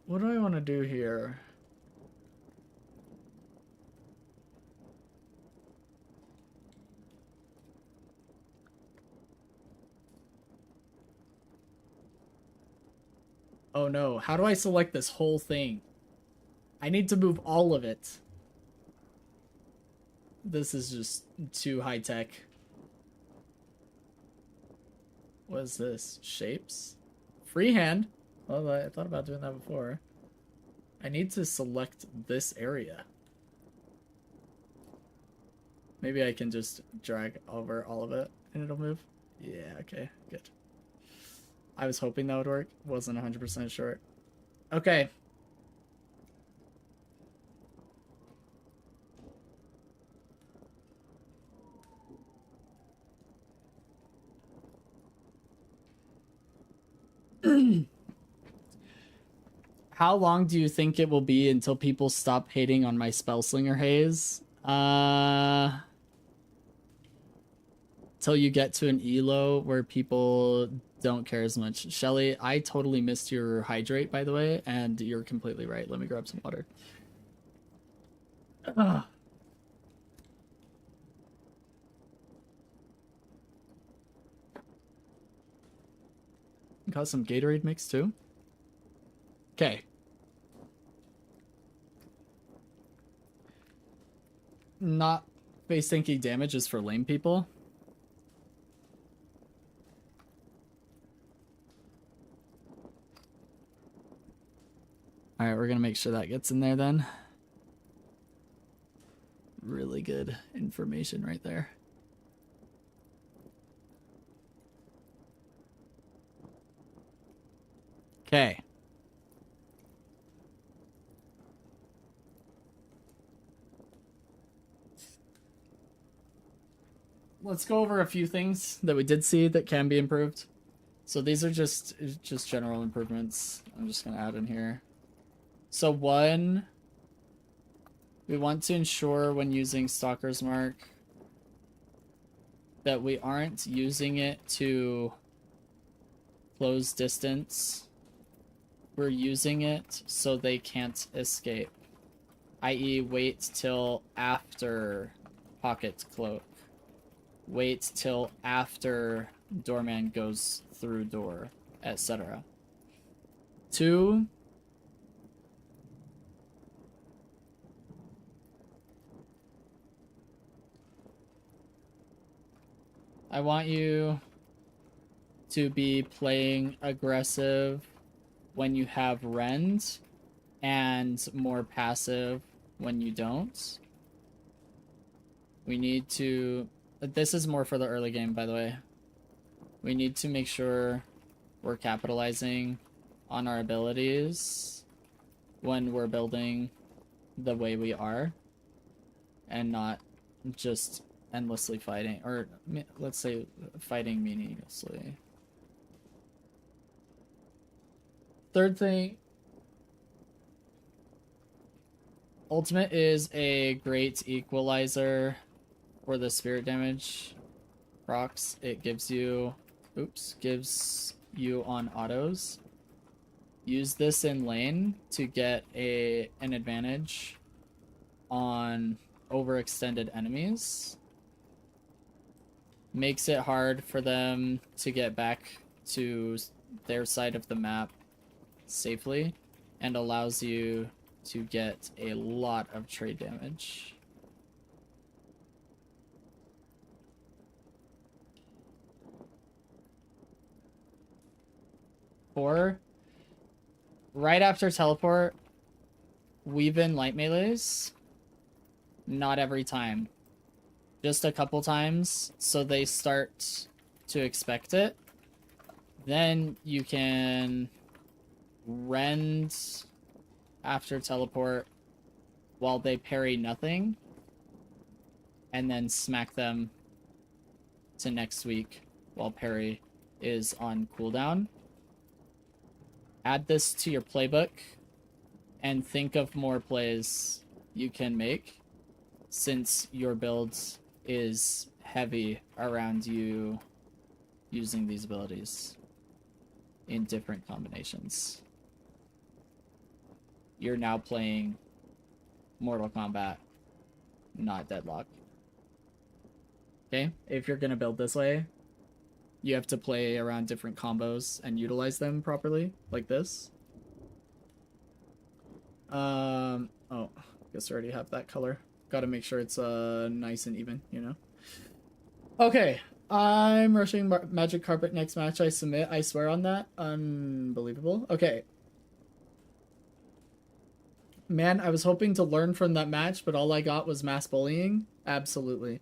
What do I want to do here? Oh no, how do I select this whole thing? I need to move all of it. This is just too high tech. What is this? Shapes? Freehand? Well, I thought about doing that before. I need to select this area. Maybe I can just drag over all of it and it'll move. Yeah, okay, good. I was hoping that would work. Wasn't 100% sure. Okay. How long do you think it will be until people stop hating on my Spellslinger haze? Till you get to an elo where people don't care as much. Shelly, I totally missed your hydrate, by the way, and you're completely right. Let me grab some water. Ugh. Got some Gatorade mix too. Okay. Not face tanking damage is for lame people. Alright, we're gonna make sure that gets in there then. Really good information right there. Okay. Let's go over a few things that we did see that can be improved. So these are just general improvements. I'm just gonna add in here. So one, we want to ensure when using Stalker's Mark that we aren't using it to close distance. We're using it so they can't escape. I.e. wait till after Pocket Cloak. Wait till after Doorman goes through door, etc. 2, I want you to be playing aggressive when you have rend and more passive when you don't. We need to... This is more for the early game, by the way. We need to make sure we're capitalizing on our abilities when we're building the way we are and not just endlessly fighting, or let's say fighting meaninglessly. Third thing, Ultimate is a great equalizer for the spirit damage procs. It gives you, gives you on autos. Use this in lane to get an advantage on overextended enemies. Makes it hard for them to get back to their side of the map safely, and allows you to get a lot of trade damage. Four, right after teleport, weave in light melees. Not every time. Just a couple times, so they start to expect it. Then you can rend after teleport while they parry nothing, and then smack them to next week while parry is on cooldown. Add this to your playbook and think of more plays you can make, since your build is heavy around you using these abilities in different combinations. You're now playing Mortal Kombat, not Deadlock. Okay? If you're gonna build this way, you have to play around different combos and utilize them properly, like this. Oh, I guess I already have that color. Gotta make sure it's nice and even, you know? Okay, I'm rushing Magic Carpet next match. I submit. I swear on that. Unbelievable. Okay. Man, I was hoping to learn from that match, but all I got was mass bullying. Absolutely.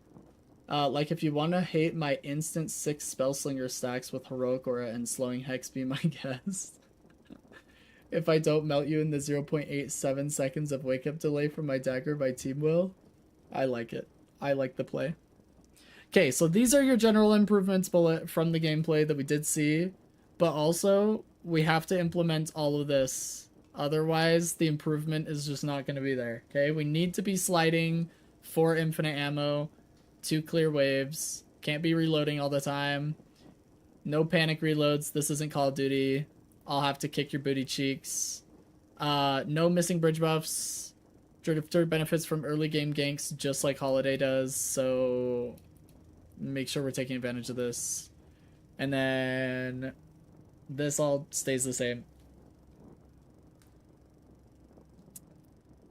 Like if you want to hate my instant 6 Spellslinger stacks with Heroic Aura and Slowing Hex, be my guest. If I don't melt you in the 0.87 seconds of wake up delay from my dagger by Team Will, I like it. I like the play. Okay, so these are your general improvements, Bullet, from the gameplay that we did see. But also, we have to implement all of this. Otherwise, the improvement is just not going to be there. Okay, we need to be sliding 4 infinite ammo, 2 clear waves. Can't be reloading all the time. No panic reloads. This isn't Call of Duty. I'll have to kick your booty cheeks. No missing bridge buffs. Drifter benefits from early game ganks just like Holiday does, so make sure we're taking advantage of this. And then this all stays the same.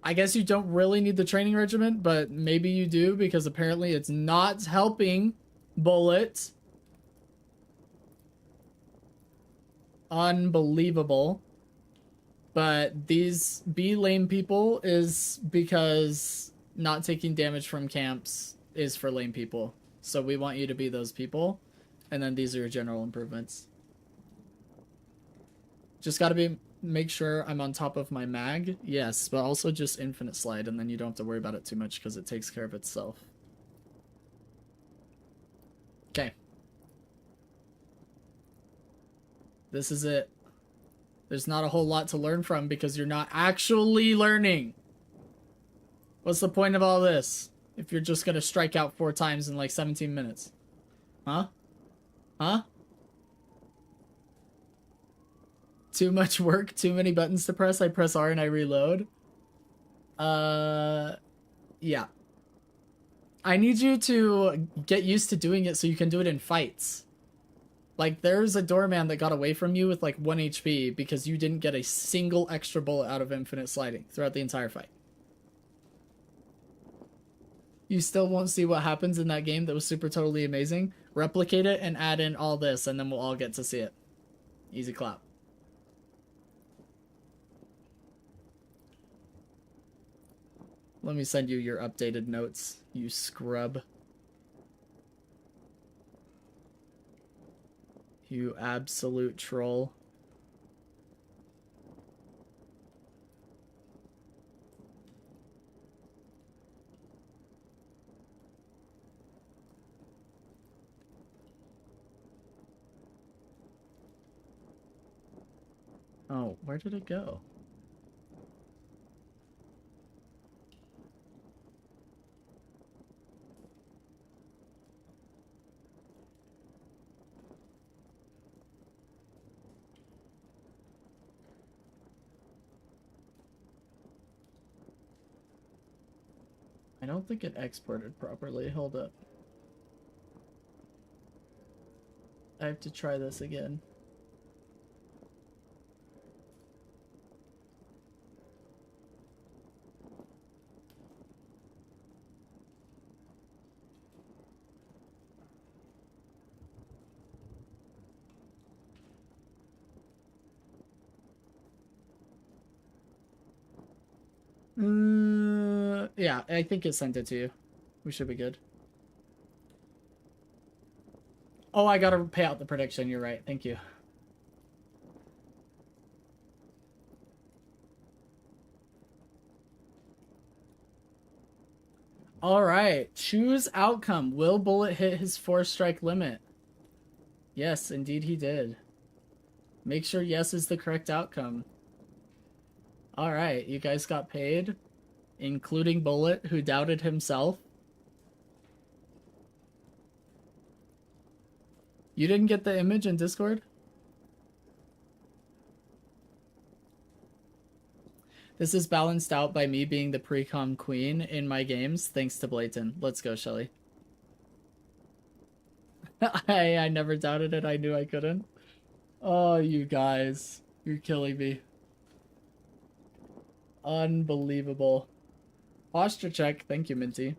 I guess you don't really need the training regimen, but maybe you do because apparently it's not helping Bullet. Unbelievable. But these be lame people is because not taking damage from camps is for lame people. So we want you to be those people. And then these are your general improvements. Just gotta make sure I'm on top of my mag. Yes, but also just infinite slide, and then you don't have to worry about it too much because it takes care of itself. Okay. This is it. There's not a whole lot to learn from because you're not actually learning. What's the point of all this if you're just gonna strike out 4 times in like 17 minutes? Huh? Huh? Too much work, too many buttons to press. I press R and I reload. Yeah. I need you to get used to doing it so you can do it in fights. Like, there's a doorman that got away from you with like 1 HP because you didn't get a single extra bullet out of infinite sliding throughout the entire fight. You still won't see what happens in that game that was super totally amazing. Replicate it and add in all this and then we'll all get to see it. Easy clap. Let me send you your updated notes, you scrub. You absolute troll. Oh, where did it go? I don't think it exported properly. Hold up. I have to try this again. Yeah, I think it sent it to you. We should be good. Oh, I gotta pay out the prediction. You're right. Thank you. All right. Choose outcome. Will Bullet hit his 4-strike limit? Yes, indeed he did. Make sure yes is the correct outcome. All right. You guys got paid, including Bullet, who doubted himself. You didn't get the image in Discord? This is balanced out by me being the pre-com queen in my games, thanks to Blayton. Let's go, Shelly. I never doubted it. I knew I couldn't. Oh, you guys. You're killing me. Unbelievable. Posture check. Thank you, Minty.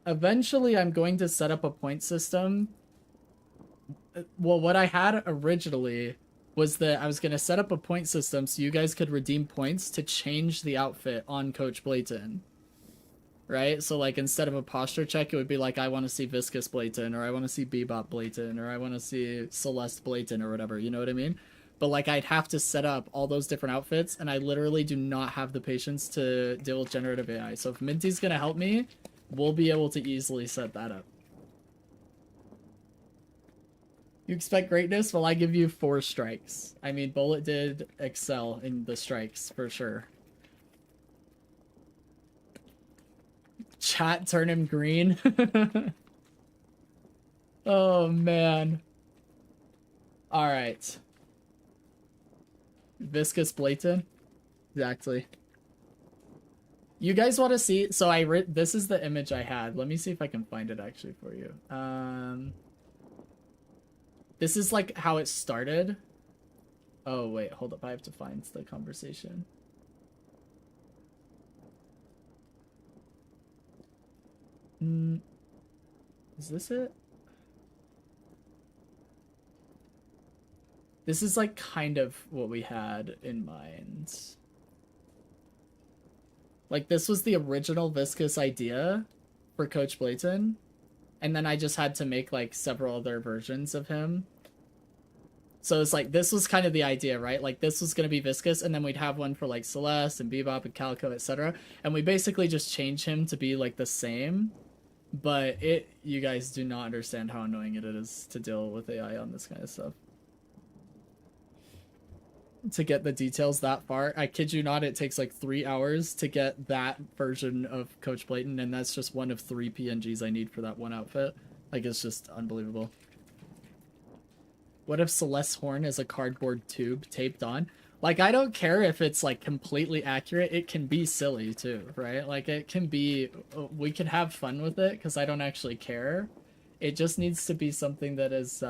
Eventually I'm going to set up a point system. Well, what I had originally was that I was going to set up a point system so you guys could redeem points to change the outfit on Coach Blayton. Right? So, like, instead of a posture check, it would be like, I want to see Viscous Blayton, or I want to see Bebop Blayton, or I want to see Celeste Blayton, or whatever. You know what I mean? But, like, I'd have to set up all those different outfits, and I literally do not have the patience to deal with generative AI. So if Minty's going to help me, we'll be able to easily set that up. You expect greatness? Well, I give you 4 strikes. I mean, Bullet did excel in the strikes, for sure. Chat, turn him green. Oh, man. Alright. Viscous Blayton? Exactly. You guys want to see? So this is the image I had. Let me see if I can find it actually for you. This is like how it started. Oh, wait, hold up. I have to find the conversation. Is this it? This is like kind of what we had in mind. Like, this was the original Viscous idea for Coach Blayton. And then I just had to make like several other versions of him. So it's like, this was kind of the idea, right? Like, this was going to be Viscous, and then we'd have one for like Celeste and Bebop and Calico, etc. And we basically just change him to be like the same. But you guys do not understand how annoying it is to deal with AI on this kind of stuff. To get the details that far, I kid you not, it takes like 3 hours to get that version of Coach Blayton, and that's just one of 3 PNGs I need for that one outfit. Like, it's just unbelievable. What if Celeste's horn is a cardboard tube taped on? Like, I don't care if it's like completely accurate. It can be silly too, right? Like, it can be, we can have fun with it because I don't actually care. It just needs to be something that is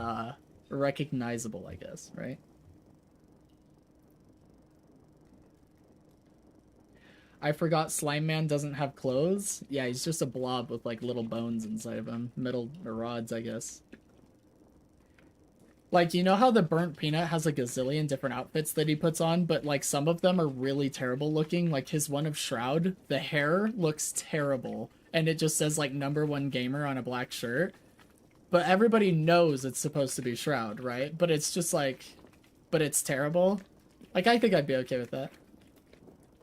recognizable, I guess, right? I forgot Slime Man doesn't have clothes. Yeah, he's just a blob with like little bones inside of him. Metal or rods, I guess. Like, you know how the Burnt Peanut has a gazillion different outfits that he puts on, but like some of them are really terrible looking. Like his one of Shroud, the hair looks terrible. And it just says like #1 gamer on a black shirt. But everybody knows it's supposed to be Shroud, right? But it's just like, but it's terrible. Like, I think I'd be okay with that.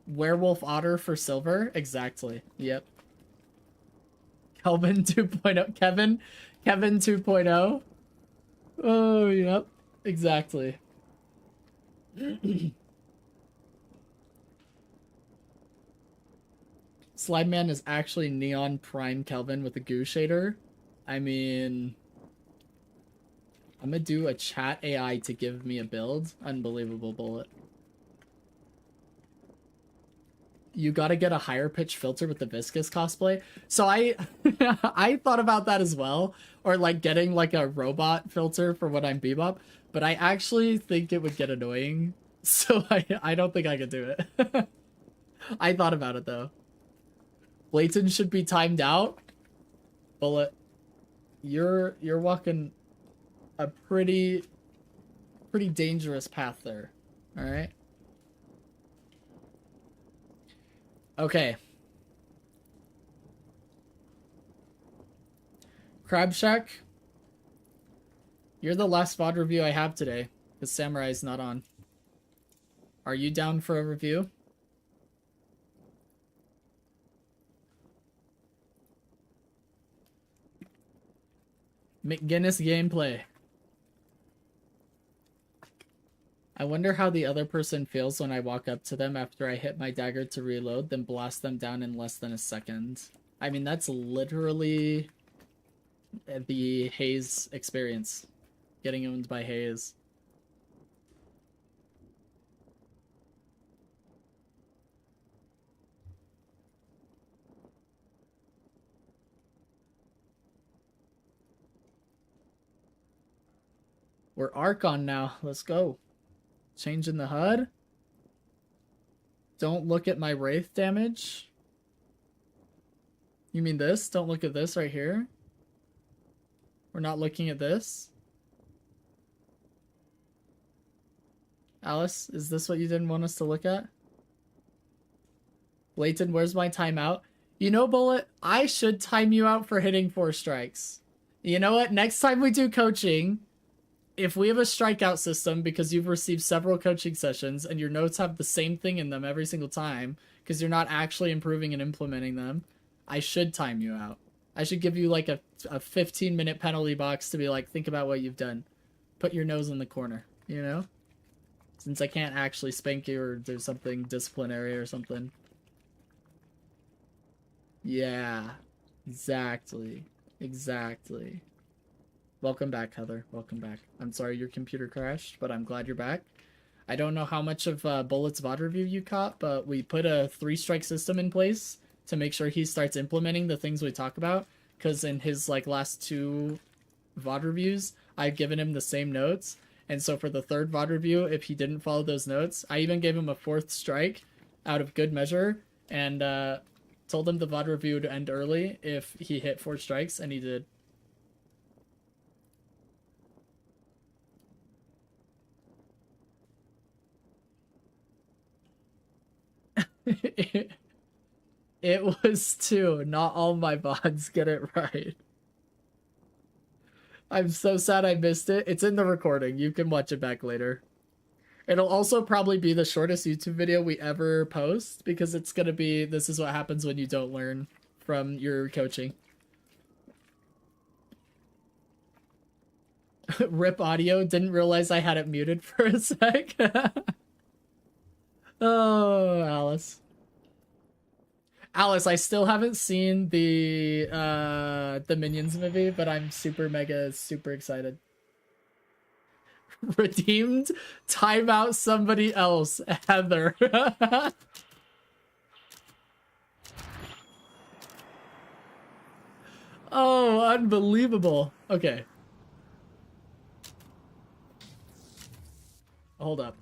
Werewolf Otter for silver? Exactly. Yep. Kelvin 2.0. Kevin 2.0. Oh, yep. Exactly. Slime Man is actually Neon Prime Kelvin with a goo shader. I mean, I'm gonna do a chat AI to give me a build. Unbelievable, Bullet. You gotta get a higher pitch filter with the Viscous cosplay. So I thought about that as well. Or like getting like a robot filter for when I'm Bebop. But I actually think it would get annoying. So I don't think I could do it. I thought about it though. Blayton should be timed out. Bullet, you're walking a pretty dangerous path there. Alright? Okay. Crab Shack, you're the last VOD review I have today, because Samurai's not on. Are you down for a review? McGinnis gameplay. I wonder how the other person feels when I walk up to them after I hit my dagger to reload, then blast them down in less than a second. I mean, that's literally the Haze experience. Getting owned by Haze. We're Archon now. Let's go. Changing the HUD. Don't look at my Wraith damage. You mean this? Don't look at this right here? We're not looking at this? Alice, is this what you didn't want us to look at? Layton, where's my timeout? You know, Bullet, I should time you out for hitting 4 strikes. You know what? Next time we do coaching, if we have a strikeout system because you've received several coaching sessions and your notes have the same thing in them every single time because you're not actually improving and implementing them, I should time you out. I should give you like a 15-minute penalty box to be like, think about what you've done. Put your nose in the corner, you know? Since I can't actually spank you or do something disciplinary or something. Yeah, exactly. Exactly. Welcome back, Heather. Welcome back. I'm sorry your computer crashed, but I'm glad you're back. I don't know how much of Bullet's VOD review you caught, but we put a 3-strike system in place to make sure he starts implementing the things we talk about. Because in his like last 2 VOD reviews, I've given him the same notes. And so for the 3rd VOD review, if he didn't follow those notes, I even gave him a 4th strike out of good measure. And told him the VOD review would end early if he hit 4 strikes, and he did. It was 2. Not all my VODs get it right. I'm so sad I missed it. It's in the recording. You can watch it back later. It'll also probably be the shortest YouTube video we ever post because it's going to be, this is what happens when you don't learn from your coaching. Rip audio. Didn't realize I had it muted for a sec. Oh, Alice. Alice, I still haven't seen the Minions movie, but I'm super excited. Redeemed, time out somebody else, Heather. Oh, unbelievable. Okay. Hold up.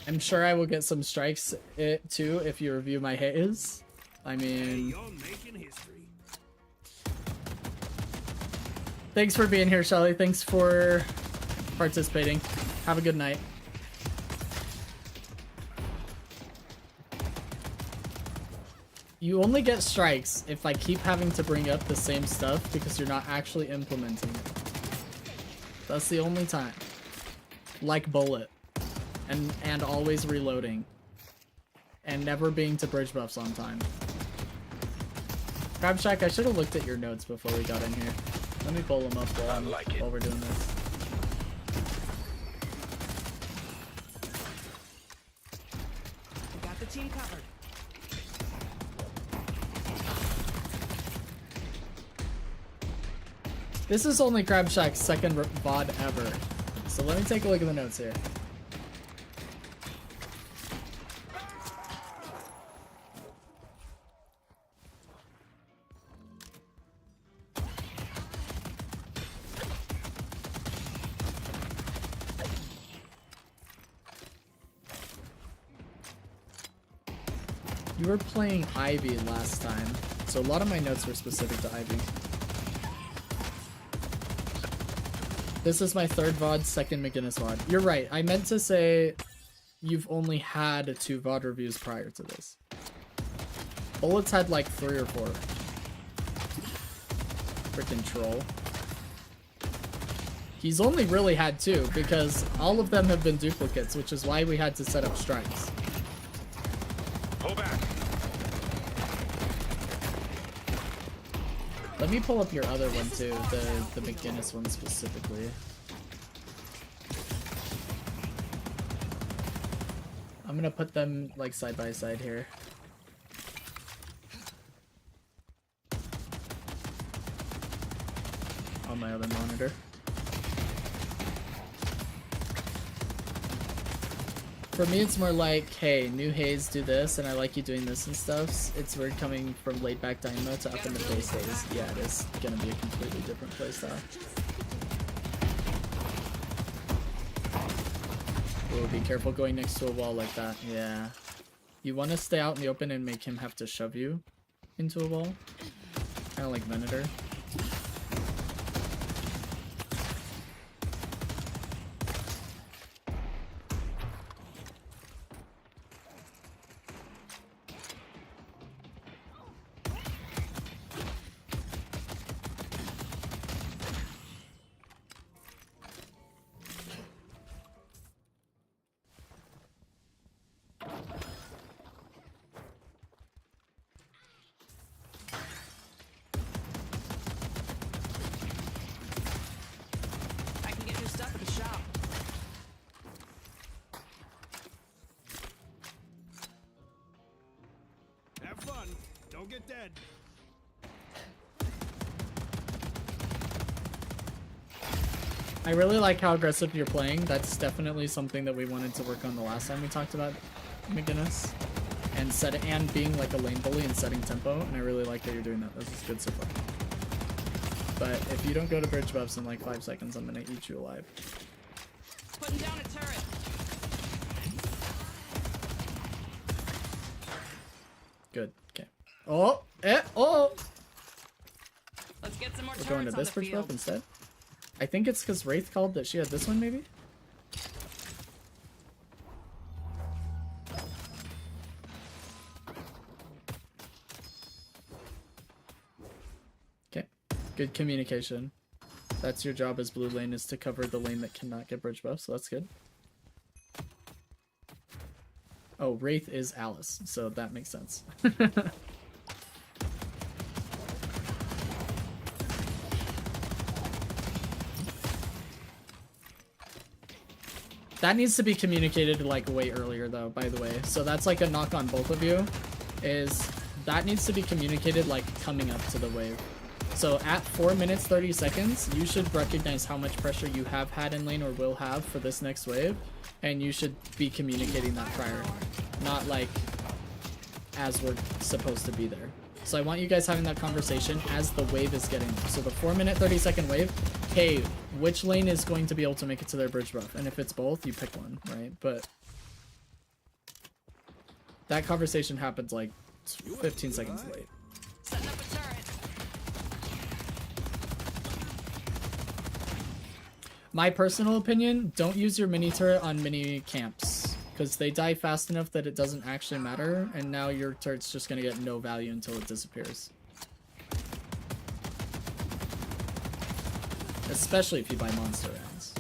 I'm sure I will get some strikes too if you review my hits. I mean, thanks for being here, Shelly. Thanks for participating. Have a good night. You only get strikes if I keep having to bring up the same stuff because you're not actually implementing it. That's the only time. Like Bullet. And always reloading. And never being to bridge buffs on time. Crab Shack, I should have looked at your notes before we got in here. Let me pull them up while we're doing this. We got the team covered. This is only Crab Shack's 2nd VOD ever. So let me take a look at the notes here. You were playing Ivy last time, so a lot of my notes were specific to Ivy. This is my 3rd VOD, 2nd McGinnis VOD. You're right, I meant to say you've only had 2 VOD reviews prior to this. Bullet's had like 3 or 4. Freaking troll. He's only really had 2 because all of them have been duplicates, which is why we had to set up strikes. Pull back. Let me pull up your other one too, the McGinnis one specifically. I'm gonna put them like side by side here. on my other monitor. For me, it's more like, hey, new Haze, do this, and I like you doing this and stuff. It's weird coming from laid back Dynamo to up in the face Haze. Yeah, it is gonna be a completely different playstyle. Oh, be careful going next to a wall like that. Yeah. You want to stay out in the open and make him have to shove you into a wall. Kind of like Venator. I really like how aggressive you're playing. That's definitely something that we wanted to work on the last time we talked about McGinnis. And being like a lane bully and setting tempo, and I really like that you're doing that. This is good so far. But if you don't go to bridge buffs in like 5 seconds, I'm gonna eat you alive. Putting down a turret. Good. Okay. Oh! Oh! Let's get some more We're going to this bridge buff instead? I think it's because Wraith called that she had this one, maybe? Okay. Good communication. That's your job as blue lane, is to cover the lane that cannot get bridge buff, so that's good. Oh, Wraith is Alice, so that makes sense. That needs to be communicated like way earlier though, by the way. So that's like a knock on both of you, is that needs to be communicated like coming up to the wave. So at 4 minutes 30 seconds, you should recognize how much pressure you have had in lane or will have for this next wave, and you should be communicating that prior, not like as we're supposed to be there. So I want you guys having that conversation as the wave is getting there. So the 4 minute 30 second wave, hey, which lane is going to be able to make it to their bridge buff? And if it's both, you pick one, right? But that conversation happens like 15 seconds late. Setting up a turret. My personal opinion, don't use your mini turret on mini camps, because they die fast enough that it doesn't actually matter, and now your turret's just going to get no value until it disappears. Especially if you buy monster rounds.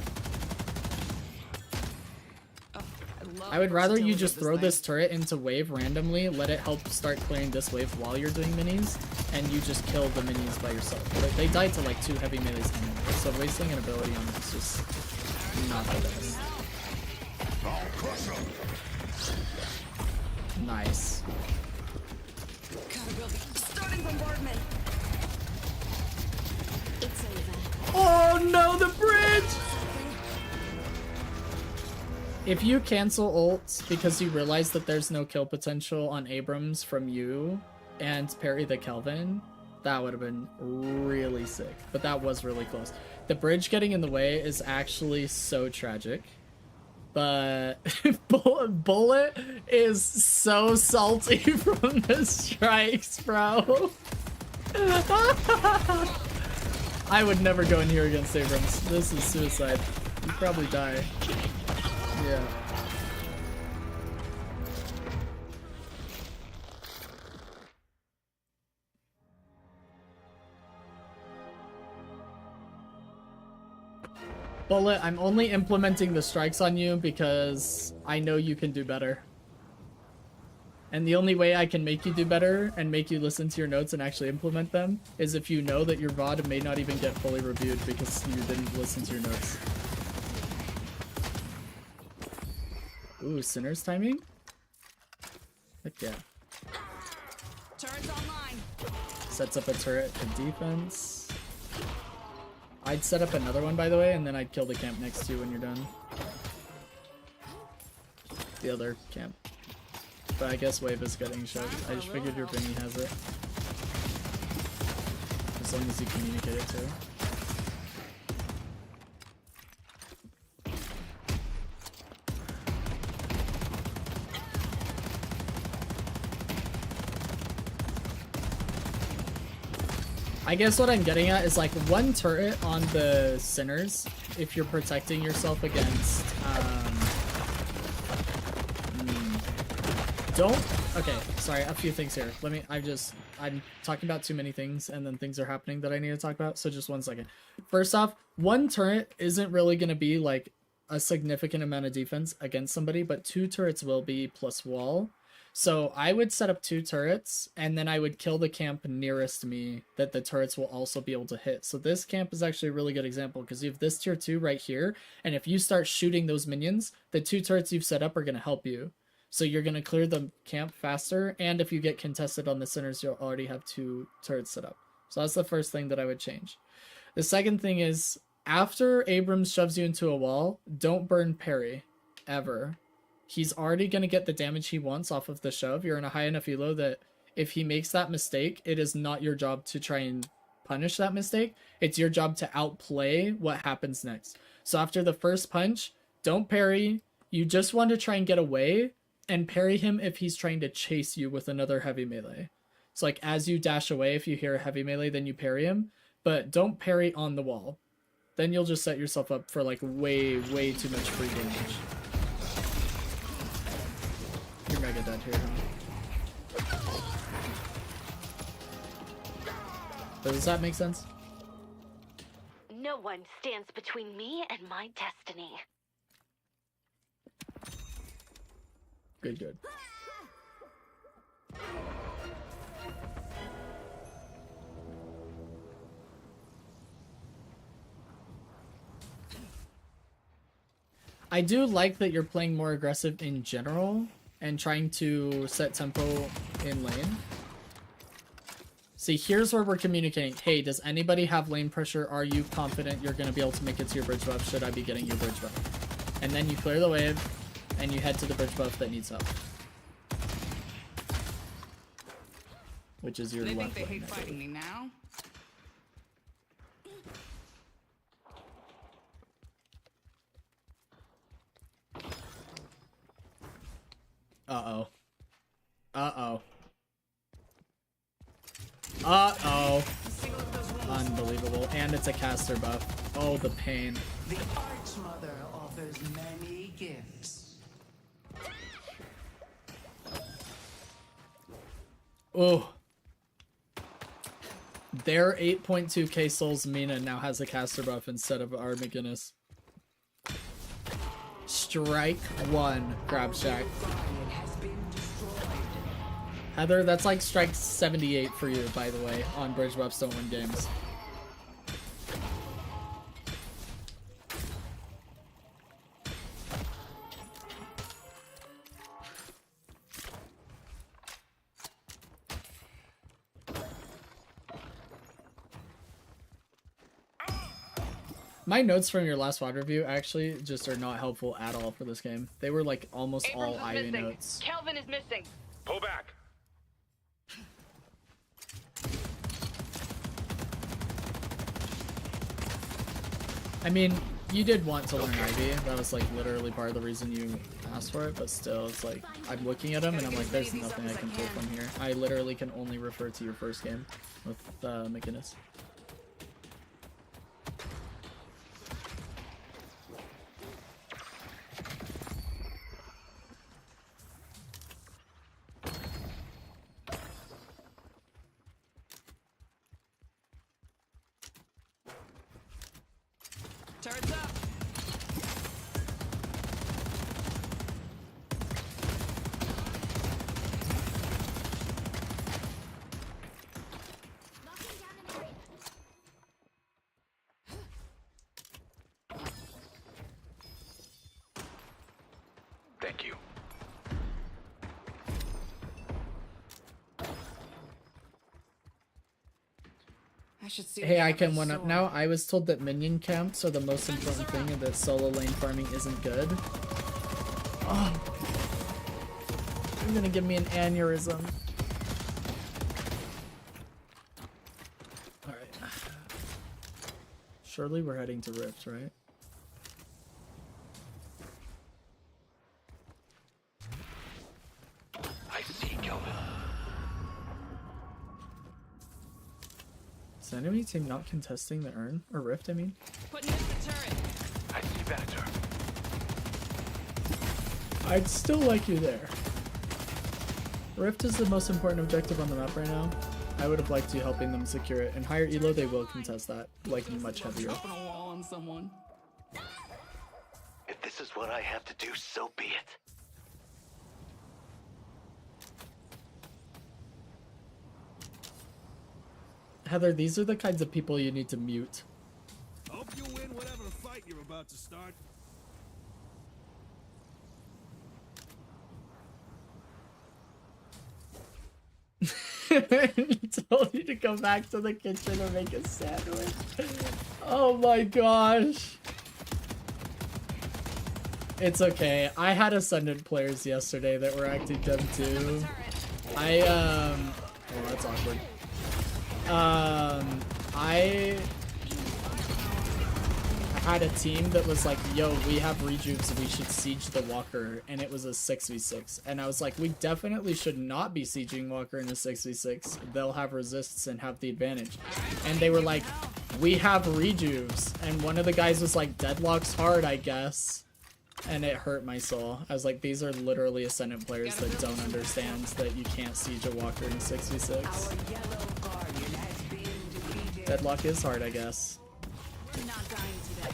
Oh, I would rather you just throw this turret into wave randomly, let it help start clearing this wave while you're doing minis, and you just kill the minis by yourself. But they die to like 2 heavy melees anyway, so wasting an ability on it is just not the best. Nice. Starting bombardment. It's over. Oh no, the bridge! If you cancel ults because you realize that there's no kill potential on Abrams from you and parry the Kelvin, that would have been really sick. But that was really close. The bridge getting in the way is actually so tragic. But Bullet is so salty from the strikes, bro. I would never go in here against Abrams. This is suicide. You'd probably die. Yeah. Bullet, I'm only implementing the strikes on you because I know you can do better. And the only way I can make you do better and make you listen to your notes and actually implement them is if you know that your VOD may not even get fully reviewed because you didn't listen to your notes. Ooh, Sinner's timing? Heck yeah. Turret's online. Sets up a turret for defense. I'd set up another one, by the way, and then I'd kill the camp next to you when you're done. The other camp. But I guess wave is getting shoved. I just figured your Vinny has it. As long as you communicate it to her. I guess what I'm getting at is like one turret on the sinners if you're protecting yourself against okay, sorry, a few things here. I'm talking about too many things and then things are happening that I need to talk about, so just 1 second. First off, one turret isn't really going to be like a significant amount of defense against somebody, but 2 turrets will be plus wall. So I would set up 2 turrets, and then I would kill the camp nearest me that the turrets will also be able to hit. So this camp is actually a really good example, because you have this tier 2 right here, and if you start shooting those minions, the 2 turrets you've set up are going to help you. So you're going to clear the camp faster, and if you get contested on the centers, you'll already have 2 turrets set up. So that's the first thing that I would change. The second thing is, after Abrams shoves you into a wall, don't burn parry, ever. He's already going to get the damage he wants off of the shove. You're in a high enough elo that if he makes that mistake, it is not your job to try and punish that mistake. It's your job to outplay what happens next. So after the first punch, don't parry. You just want to try and get away and parry him if he's trying to chase you with another heavy melee. So like as you dash away, if you hear a heavy melee, then you parry him. But don't parry on the wall. Then you'll just set yourself up for like way, way too much free damage. You're mega dead here, huh? Does that make sense? No one stands between me and my destiny. Good, good. I do like that you're playing more aggressive in general and trying to set tempo in lane. See, here's where we're communicating. Hey, does anybody have lane pressure? Are you confident you're going to be able to make it to your bridge buff? Should I be getting your bridge buff? And then you clear the wave, and you head to the bridge buff that needs help. Which is your left lane. They think they hate fighting me now? Uh-oh. Uh-oh. Uh-oh. Unbelievable. And it's a caster buff. Oh, the pain. The Archmother offers many gifts. Oh. Their 8.2k souls Mina now has a caster buff instead of our McGinnis. Strike 1, Crab Shack. Heather, that's like strike 78 for you, by the way, on Bridge Buffs Don't Win Games. My notes from your last VOD review actually just are not helpful at all for this game. They were like almost all Ivy notes. Kelvin is missing. Pull back. I mean, you did want to learn Ivy. That was like literally part of the reason you asked for it, but still, it's like, I'm looking at him and I'm like, there's nothing I can pull from here. I literally can only refer to your first game with McGinnis. Turrets up. Thank you. I should see. Hey, I can one up now. I was told that minion camps are the most important thing and that solo lane farming isn't good. Oh. You're gonna give me an aneurysm. Alright. Surely we're heading to Rift, right? I see, Kelvin. Is the enemy team not contesting the urn? Or Rift, I mean? Putting in the turret. I see Venator. I'd still like you there. Rift is the most important objective on the map right now. I would have liked you helping them secure it. In higher elo, they will contest that, like much heavier. Dropping a wall on someone. If this is what I have to do, so be it. Heather, these are the kinds of people you need to mute. Hope you win whatever fight you're about to start. Told you to go back to the kitchen and make a sandwich. Oh my gosh. It's okay. I had Ascendant players yesterday that were acting dumb too. Oh, that's awkward. I had a team that was like, yo, we have rejuves, we should siege the walker, and it was a 6v6, and I was like, we definitely should not be sieging walker in a 6v6. They'll have resists and have the advantage. And they were like, we have rejuves, and one of the guys was like, Deadlock's hard, I guess. And it hurt my soul. I was like, these are literally Ascendant players that don't understand that you can't siege a walker in a 6v6. Deadlock is hard, I guess. Not dying today.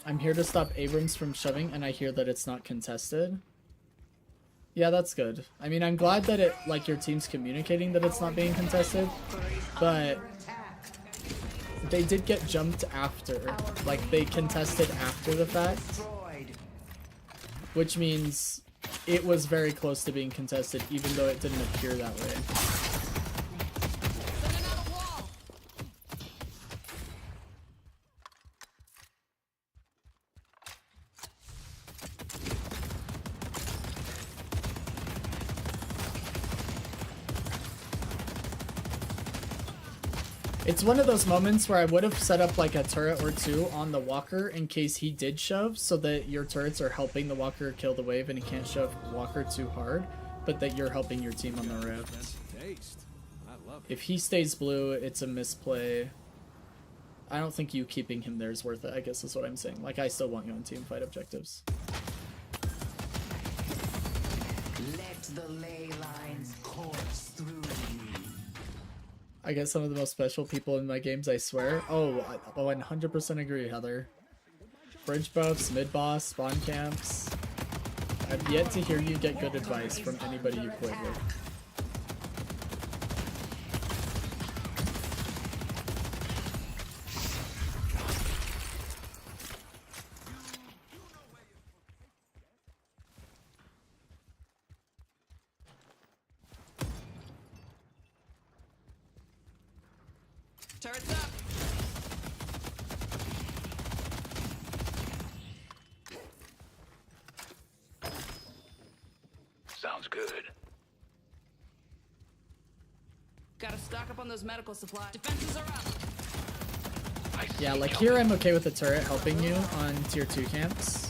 I'm here to stop Abrams from shoving, and I hear that it's not contested. Yeah, that's good. I mean, I'm glad that it, like, your team's communicating that it's not being contested, but they did get jumped after. Like, they contested after the fact, which means it was very close to being contested, even though it didn't appear that way. It's one of those moments where I would have set up like a turret or two on the walker in case he did shove, so that your turrets are helping the walker kill the wave and he can't shove walker too hard, but that you're helping your team on the rift. If he stays blue, it's a misplay. I don't think you keeping him there is worth it, I guess is what I'm saying. Like, I still want you on team fight objectives. Let the ley lines course through you. I get some of the most special people in my games, I swear. Oh, I 100% agree, Heather. Bridge buffs, mid-boss, spawn camps. I've yet to hear you get good advice from anybody you played with. Turret's up. Sounds good. Gotta stock up on those medical supplies. Defenses are up. Yeah, like here I'm okay with the turret helping you on tier 2 camps.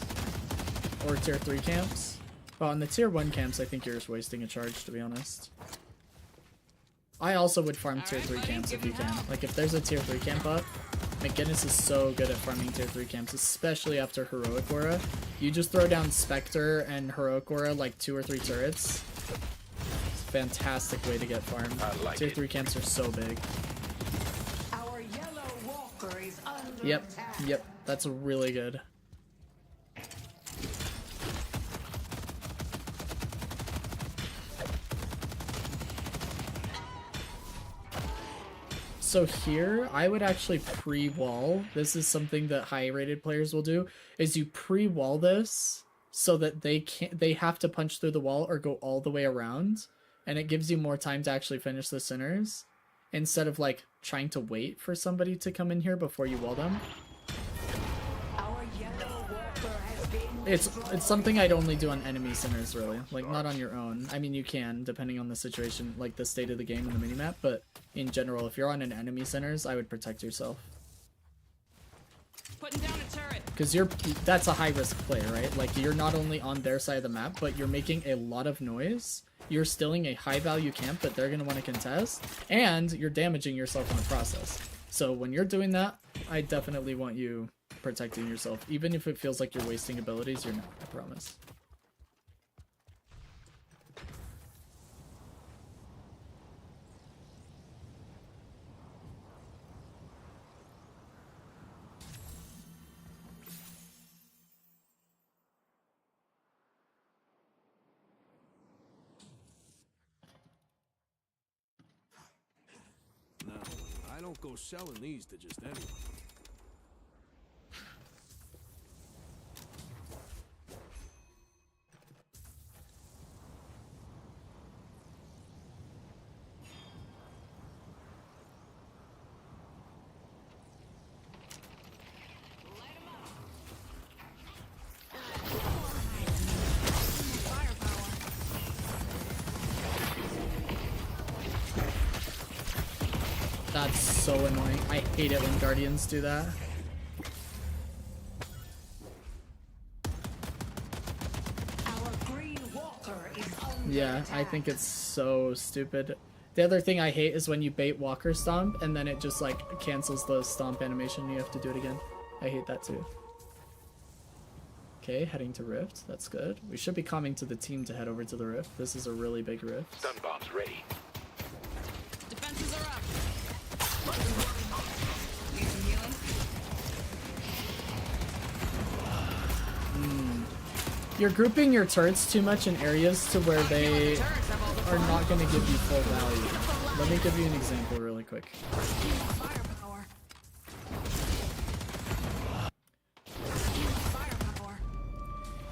Or tier 3 camps. But on the tier 1 camps, I think you're just wasting a charge, to be honest. I also would farm tier 3 camps if you can. Like, if there's a tier 3 camp up, McGinnis is so good at farming tier 3 camps, especially after Heroic Aura. You just throw down Spectre and Heroic Aura, like 2 or 3 turrets. It's a fantastic way to get farmed. Tier 3 camps are so big. Our yellow walker is under Yep, attack. yep, that's really good. So here, I would actually pre-wall. This is something that high-rated players will do, is you pre-wall this so that they have to punch through the wall or go all the way around, and it gives you more time to actually finish the sinners instead of like trying to wait for somebody to come in here before you wall them. It's something I'd only do on enemy sinners, really. Like, not on your own. I mean, you can, depending on the situation, like the state of the game and the minimap, but in general, if you're on an enemy sinners, I would protect yourself. Putting down a turret. Because that's a high-risk play, right? Like, you're not only on their side of the map, but you're making a lot of noise. You're stealing a high-value camp that they're going to want to contest, and you're damaging yourself in the process. So when you're doing that, I definitely want you protecting yourself. Even if it feels like you're wasting abilities, you're not, I promise. No, I don't go selling these to just anyone. That's so annoying. I hate it when Guardians do that. Yeah, I think it's so stupid. The other thing I hate is when you bait Walker Stomp and then it just like cancels the stomp animation and you have to do it again. I hate that too. Okay, heading to Rift. That's good. We should be coming to the team to head over to the Rift. This is a really big Rift. Stun bombs ready. Defenses are up. You're grouping your turrets too much in areas to where they are not going to give you full value. Let me give you an example really quick.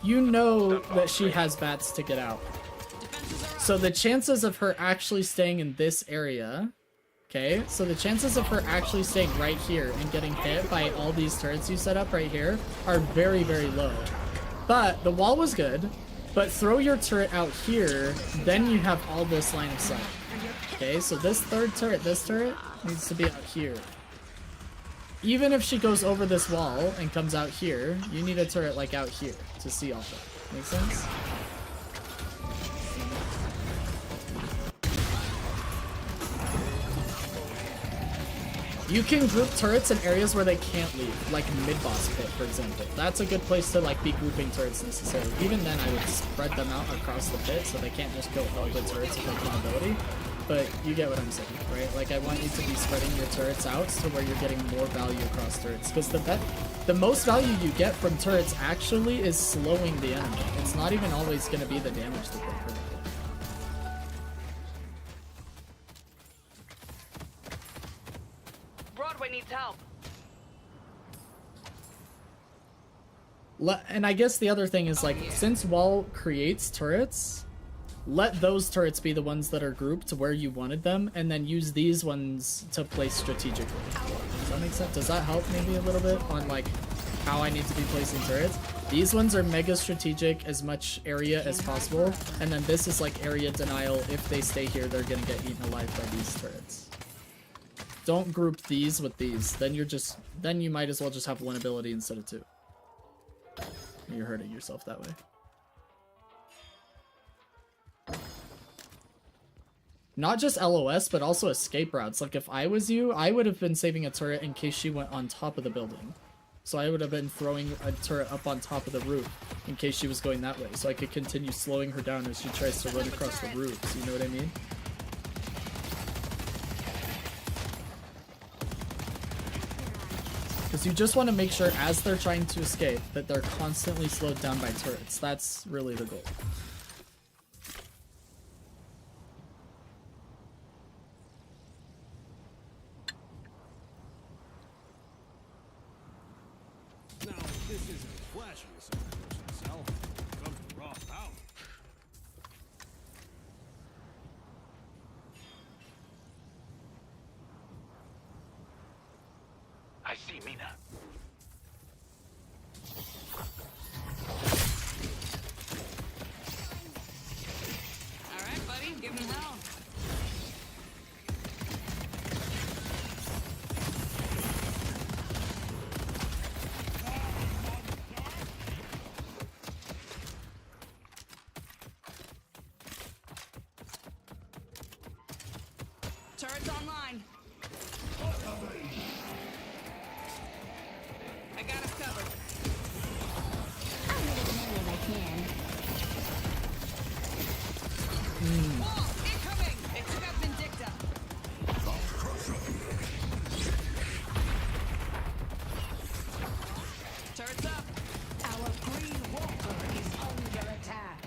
You know that she has bats to get out. So the chances of her actually staying in this area, okay? So the chances of her actually staying right here and getting hit by all these turrets you set up right here are very, very low. But the wall was good, but throw your turret out here, then you have all this line of sight. Okay, so this third turret, this turret, needs to be out here. Even if she goes over this wall and comes out here, you need a turret like out here to see all that. Make sense? You can group turrets in areas where they can't leave, like mid-boss pit, for example. That's a good place to like be grouping turrets necessarily. Even then, I would spread them out across the pit so they can't just kill all the turrets with accountability. But you get what I'm saying, right? Like I want you to be spreading your turrets out to where you're getting more value across turrets. Because the most value you get from turrets actually is slowing the enemy. It's not even always going to be the damage that they put. Needs help. And I guess the other thing is like, since wall creates turrets, let those turrets be the ones that are grouped to where you wanted them, and then use these ones to place strategically. Does that make sense? Does that help maybe a little bit on like how I need to be placing turrets? These ones are mega strategic, as much area as possible, and then this is like area denial. If they stay here, they're gonna get eaten alive by these turrets. Don't group these with these. Then you might as well just have one ability instead of two. You're hurting yourself that way. Not just LOS, but also escape routes. Like if I was you, I would have been saving a turret in case she went on top of the building. So I would have been throwing a turret up on top of the roof in case she was going that way. So I could continue slowing her down as she tries to run across the roofs. You know what I mean? Because you just want to make sure as they're trying to escape that they're constantly slowed down by turrets. That's really the goal. Now, this isn't flashing to someone itself. I see Mina. All right, buddy, give him hell. Turret's online. I got us covered. I'll hit as many as I can. Wall incoming! It took out Vindicta. Turret's up. Our Green Walker is under attack.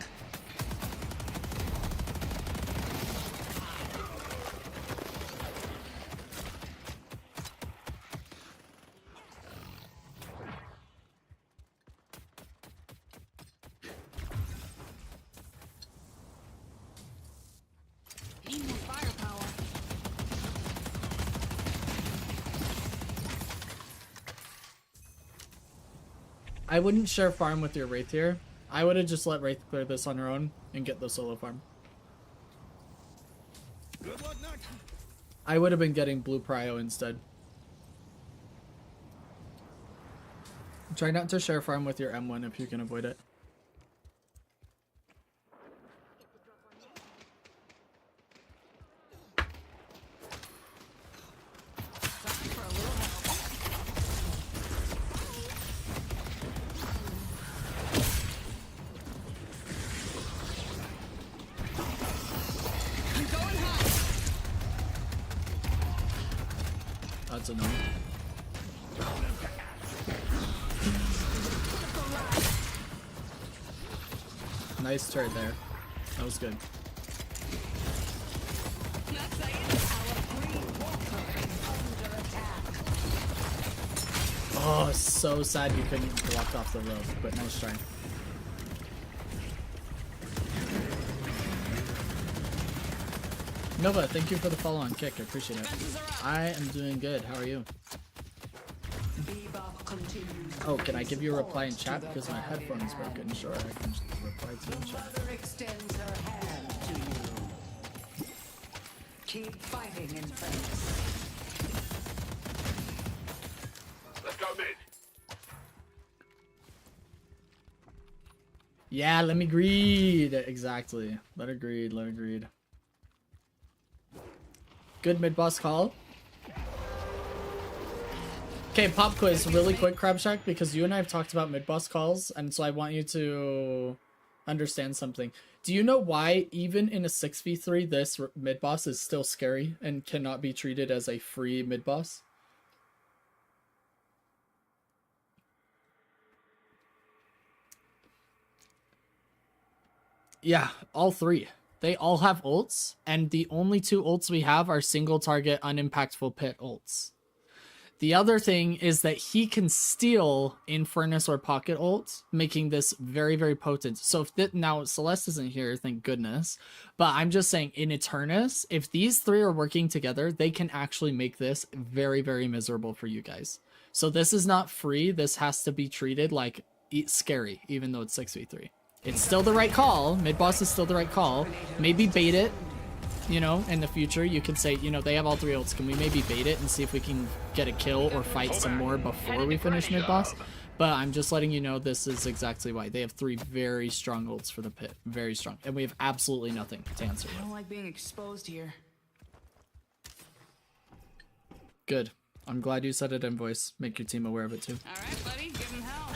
Need more firepower. I wouldn't share farm with your Wraith here. I would have just let Wraith clear this on her own and get the solo farm. Good luck, Knock. I would have been getting blue prio instead. Try not to share farm with your M1 if you can avoid it. Time for a little help. I'm going high. That's annoying. Nice turret there. That was good. Not saying. Oh, so sad you couldn't walk off the rope, but nice try. Nova, thank you for the follow on kick. I appreciate it. I am doing good. How are you? Oh, can I give you a reply in chat because my headphone's broken? Sure, I can just reply to you in chat. Mother extends her hand to you. Keep fighting, Eternus. Let's go mid. Yeah, let me greed. Exactly. Let her greed. Let her greed. Good mid-boss call. Okay, pop quiz, really quick, Crabshack, because you and I have talked about mid-boss calls, and so I want you to understand something. Do you know why, even in a 6v3, this mid-boss is still scary and cannot be treated as a free mid-boss? Yeah, all three. They all have ults, and the only two ults we have are single target, unimpactful pit ults. The other thing is that he can steal Infernus or Pocket ult, making this very, very potent. So if now Celeste isn't here, thank goodness. But I'm just saying, in Eternus, if these three are working together, they can actually make this very, very miserable for you guys. So this is not free. This has to be treated like scary, even though it's 6v3. It's still the right call. Mid-boss is still the right call. Maybe bait it. You know, in the future, you could say, you know, they have all three ults. Can we maybe bait it and see if we can get a kill or fight some more before we finish mid-boss? But I'm just letting you know this is exactly why. They have three very strong ults for the pit. Very strong. And we have absolutely nothing to answer I don't with. like being exposed here. Good. I'm glad you said it in voice. Make your team aware of it too. All right, buddy, give him hell.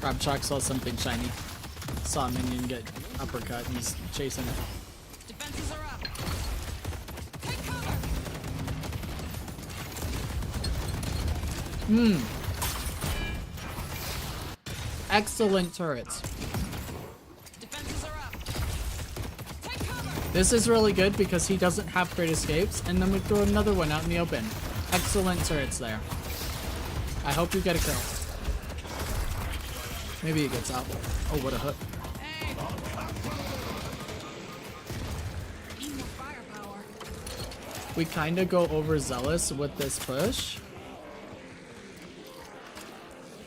Crab Chalk saw something shiny. Saw a minion get uppercut and he's chasing it. Defenses are up. Take cover. Excellent turrets. Defenses are up. Take cover. This is really good because he doesn't have great escapes, and then we throw another one out in the open. Excellent turrets there. I hope you get a kill. Maybe he gets out. Oh, what a hook. Hey. Need more firepower. We kind of go overzealous with this push.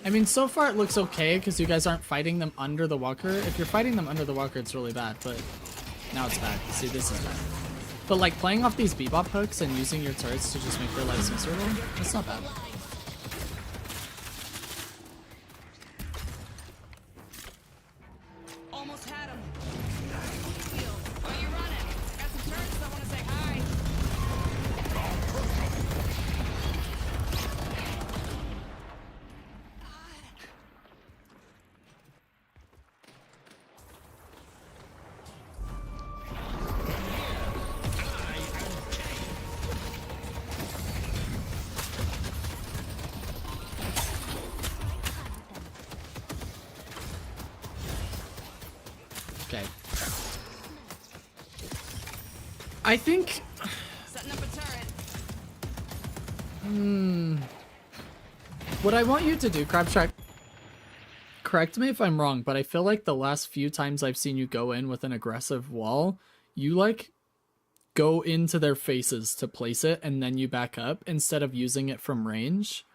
I mean, so far it looks okay because you guys aren't fighting them under the walker. If you're fighting them under the walker, it's really bad, but now it's bad. See, this is bad. But like playing off these bebop hooks and using your turrets to just make their lives miserable, that's not bad. Almost had him. Are you running? Got some turrets that want to say hi. Okay. I think... Setting up a turret. What I want you to do, Crabshark, correct me if I'm wrong, but I feel like the last few times I've seen you go in with an aggressive wall, you like go into their faces to place it and then you back up instead of using it from range.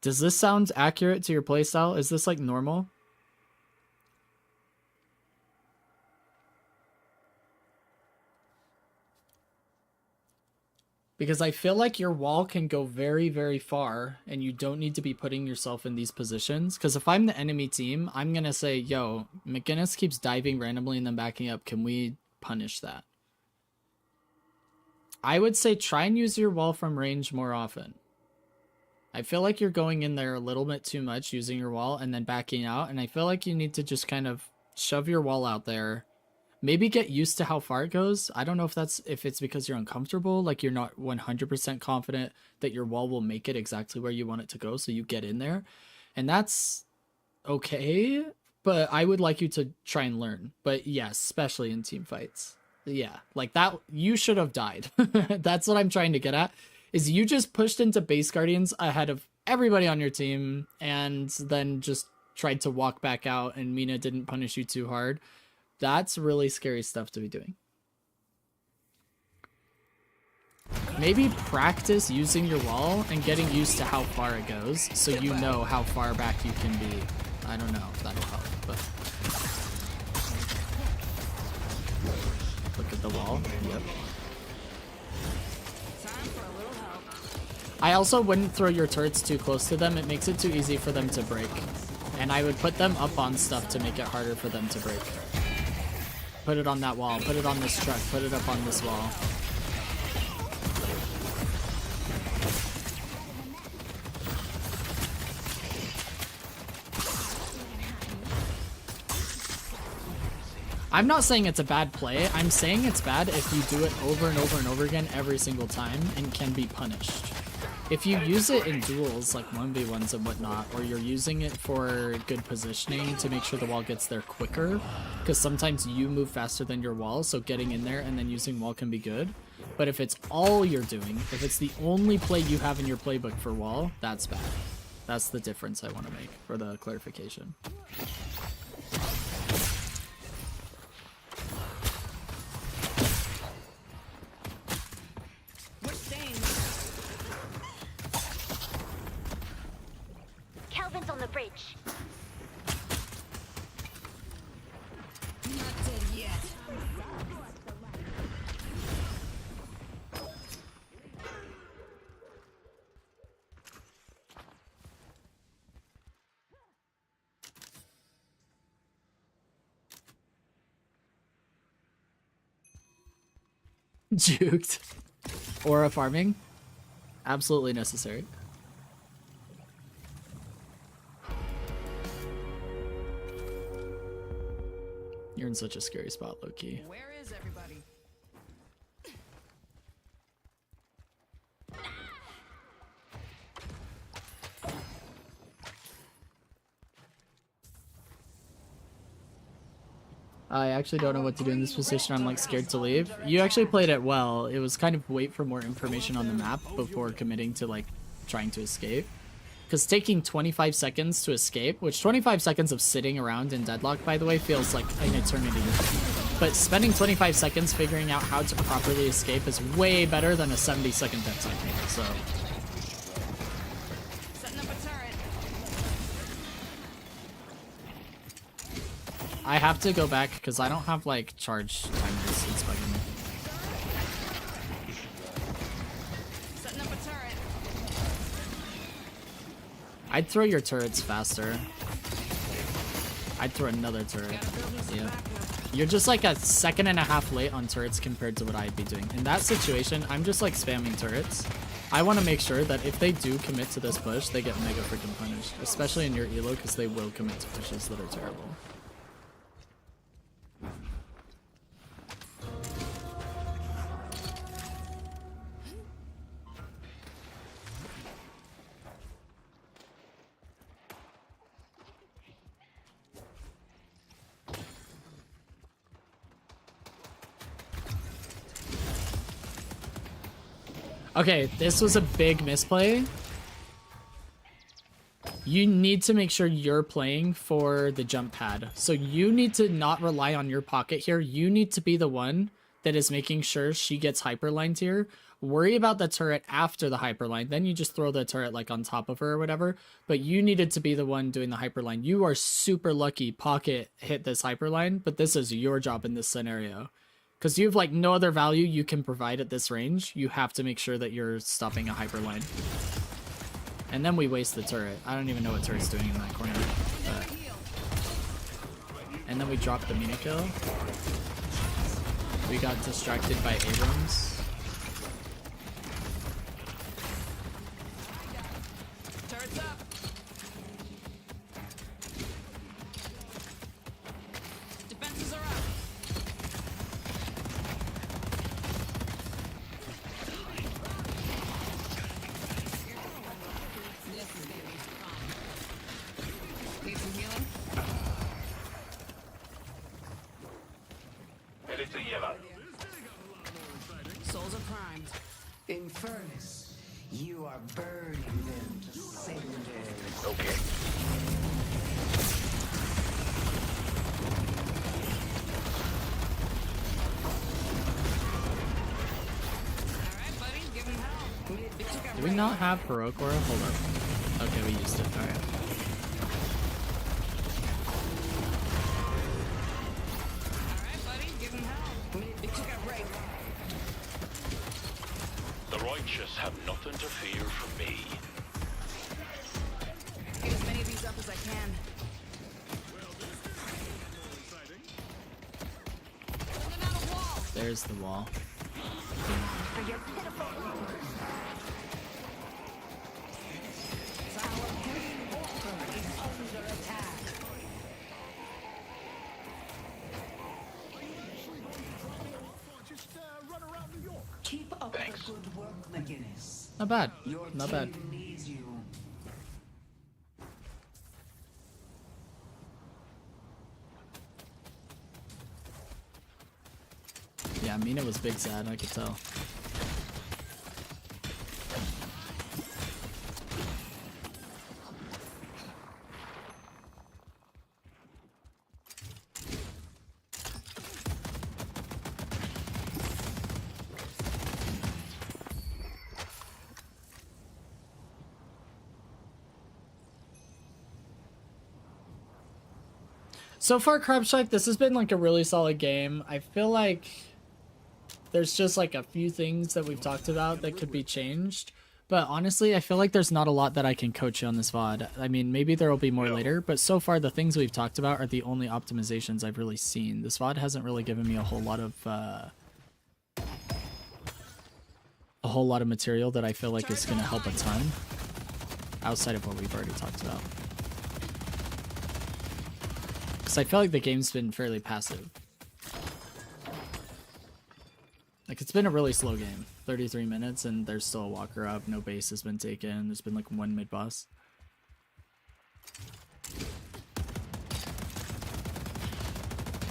Does this sound accurate to your playstyle? Is this like normal? Because I feel like your wall can go very, very far and you don't need to be putting yourself in these positions. Because if I'm the enemy team, I'm going to say, yo, McGinnis keeps diving randomly and then backing up. Can we punish that? I would say try and use your wall from range more often. I feel like you're going in there a little bit too much using your wall and then backing out. And I feel like you need to just kind of shove your wall out there. Maybe get used to how far it goes. I don't know if it's because you're uncomfortable, like you're not 100% confident that your wall will make it exactly where you want it to go, so you get in there. And that's okay, but I would like you to try and learn. But yes, especially in team fights. Yeah, like that, you should have died. That's what I'm trying to get at, is you just pushed into base guardians ahead of everybody on your team and then just tried to walk back out and Mina didn't punish you too hard. That's really scary stuff to be doing. Maybe practice using your wall and getting used to how far it goes so you know how far back you can be. I don't know if that'll help, but... Look at the wall. Yep. Time for a little help. I also wouldn't throw your turrets too close to them. It makes it too easy for them to break. And I would put them up on stuff to make it harder for them to break. Put it on that wall. Put it on this truck. Put it up on this wall. I'm not saying it's a bad play. I'm saying it's bad if you do it over and over and over again every single time and can be punished. If you use it in duels, like 1v1s and whatnot, or you're using it for good positioning to make sure the wall gets there quicker, because sometimes you move faster than your wall, so getting in there and then using wall can be good. But if it's all you're doing, if it's the only play you have in your playbook for wall, that's bad. That's the difference I want to make for the clarification. We're staying. Calvin's on the bridge. Not dead yet. Juked. Aura farming. Absolutely necessary. You're in such a scary spot, Loki. Where is everybody? I actually don't know what to do in this position. I'm like scared to leave. You actually played it well. It was kind of wait for more information on the map before committing to like trying to escape. Because taking 25 seconds to escape, which 25 seconds of sitting around in Deadlock, by the way, feels like an eternity. But spending 25 seconds figuring out how to properly escape is way better than a 70-second dead time. So. Setting up a turret. I have to go back because I don't have like charge timers. It's bugging me. Setting up a turret. I'd throw your turrets faster. I'd throw another turret. Yeah. You're just like a second and a half late on turrets compared to what I'd be doing. In that situation, I'm just like spamming turrets. I want to make sure that if they do commit to this push, they get mega freaking punished. Especially in your elo, because they will commit to pushes that are terrible. Okay, this was a big misplay. You need to make sure you're playing for the jump pad. So you need to not rely on your pocket here. You need to be the one that is making sure she gets hyperlined here. Worry about the turret after the hyperline. Then you just throw the turret like on top of her or whatever. But you needed to be the one doing the hyperline. You are super lucky Pocket hit this hyperline, but this is your job in this scenario. Because you have like no other value you can provide at this range. You have to make sure that you're stopping a hyperline. And then we waste the turret. I don't even know what turret's doing in that corner. But... And then we dropped the Mina kill. We got distracted by Abrams. Turret's up. Defenses are up. Need some healing? Souls are primed. Infernus, you are burning them to cinders. Okay. Alright, buddy, give him hell. Do we not have Heroic Aura? Hold up. Okay, we used it. Alright. Alright, buddy, give him hell. They took out Ray. The righteous have nothing to fear from me. Get as many of these up as I can. Holding out a wall. There's the wall. For your pitiful is under attack. Keep up the good work, McGinnis. Not bad. Your Not bad. team needs you. Yeah, Mina was big sad, I could tell. So far, Crabshack, this has been like a really solid game. I feel like there's just like a few things that we've talked about that could be changed. But honestly, I feel like there's not a lot that I can coach you on this VOD. I mean, maybe there will be more later, but so far the things we've talked about are the only optimizations I've really seen. This VOD hasn't really given me a whole lot of material that I feel like is going to help a ton outside of what we've already talked about. Because I feel like the game's been fairly passive. Like, it's been a really slow game. 33 minutes, and there's still a walker up. No base has been taken. There's been, like, one mid-boss.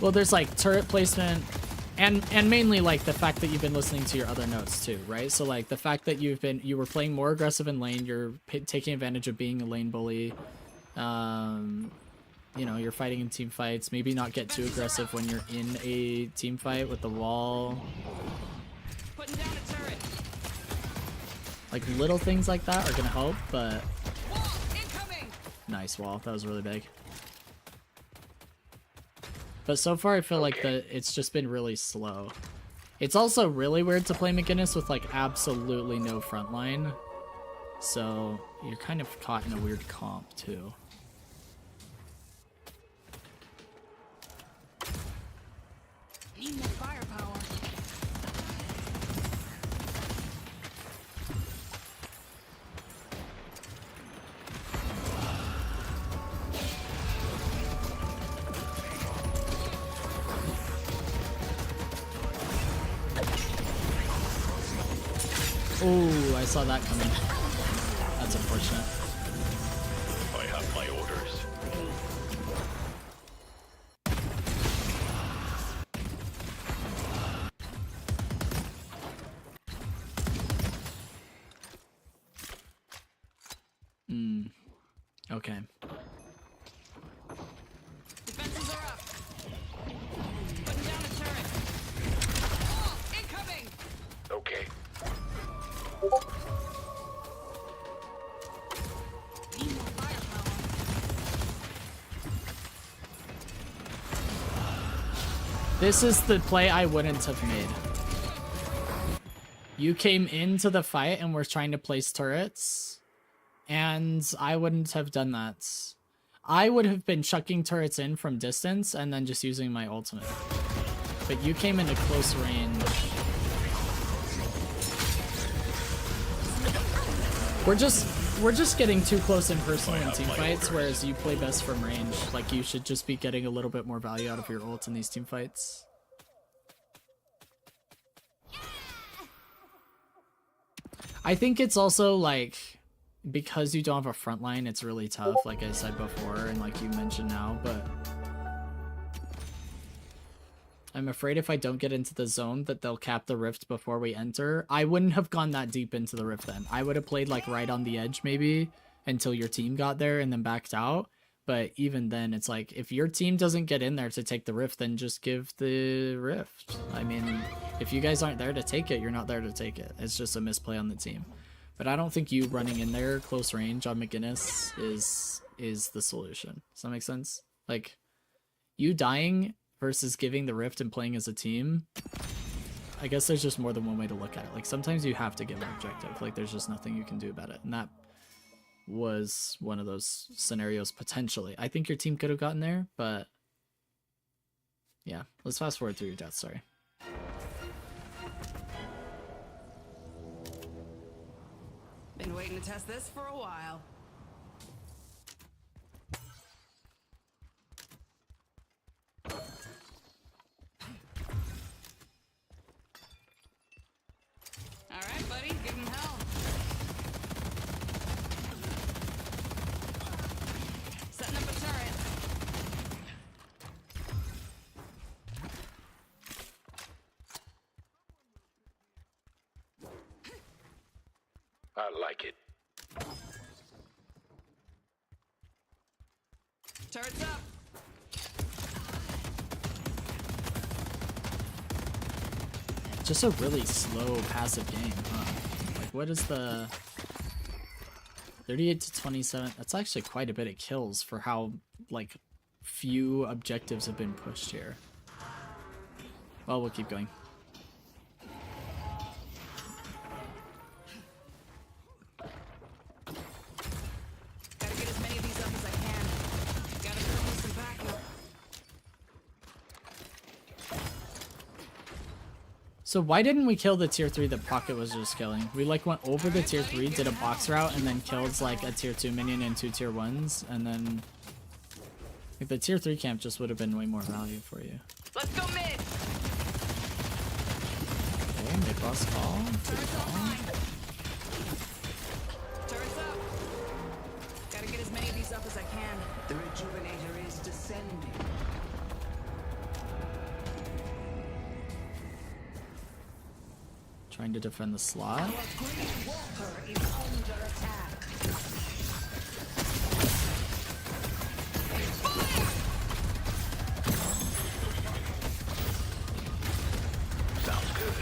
Well, there's, like, turret placement, and mainly, like, the fact that you've been listening to your other notes, too, right? So, like, the fact that you were playing more aggressive in lane, you're taking advantage of being a lane bully. You know, you're fighting in team fights. Maybe not get too aggressive when you're in a team fight with the wall. Putting down a turret. Like, little things like that are gonna help, but... Wall incoming. Nice wall. That was really big. But so far, I feel like it's just been really slow. It's also really weird to play McGinnis with, like, absolutely no frontline. So, you're kind of caught in a weird comp, too. Need more firepower. Oh, I saw that coming. That's unfortunate. I have my orders. Okay. Defenses are up. Putting down a turret. Wall incoming. Okay. Need more firepower. This is the play I wouldn't have made. You came into the fight and were trying to place turrets, and I wouldn't have done that. I would have been chucking turrets in from distance and then just using my ultimate. But you came into close range. We're just getting too close in personal and team fights, whereas you play best from range. Like, you should just be getting a little bit more value out of your ult in these team fights. I think it's also, like, because you don't have a front line, it's really tough, like I said before, and like you mentioned now, but I'm afraid if I don't get into the zone that they'll cap the rift before we enter. I wouldn't have gone that deep into the rift then. I would have played, like, right on the edge, maybe, until your team got there and then backed out. But even then, it's like, if your team doesn't get in there to take the rift, then just give the rift. I mean, if you guys aren't there to take it, you're not there to take it. It's just a misplay on the team. But I don't think you running in there close range on McGinnis is the solution. Does that make sense? Like, you dying versus giving the rift and playing as a team, I guess there's just more than one way to look at it. Like, sometimes you have to give an objective. Like, there's just nothing you can do about it. And that was one of those scenarios potentially. I think your team could have gotten there, but yeah, let's fast forward through your death. Sorry. Been waiting to test this for a while. All right, buddy, give him hell. Setting up a turret. I like it. Turret's up. Just a really slow passive game, huh? Like, what is the 38 to 27? That's actually quite a bit of kills for how, like, few objectives have been pushed here. Well, we'll keep going. Gotta get as many of these up as I can. Gotta throw me some backup. So why didn't we kill the tier 3 that Pocket was just killing? We, like, went over the tier 3, did a box route, and then killed, like, a tier 2 minion and 2 tier 1s, and then Like the tier 3 camp just would have been way more value for you. Let's go mid. Okay, mid boss fall. Turrets online. Turrets up. Gotta get as many of these up as I can. The rejuvenator is descending. Trying to defend the slot. Our Green Walker is under attack. Sounds good.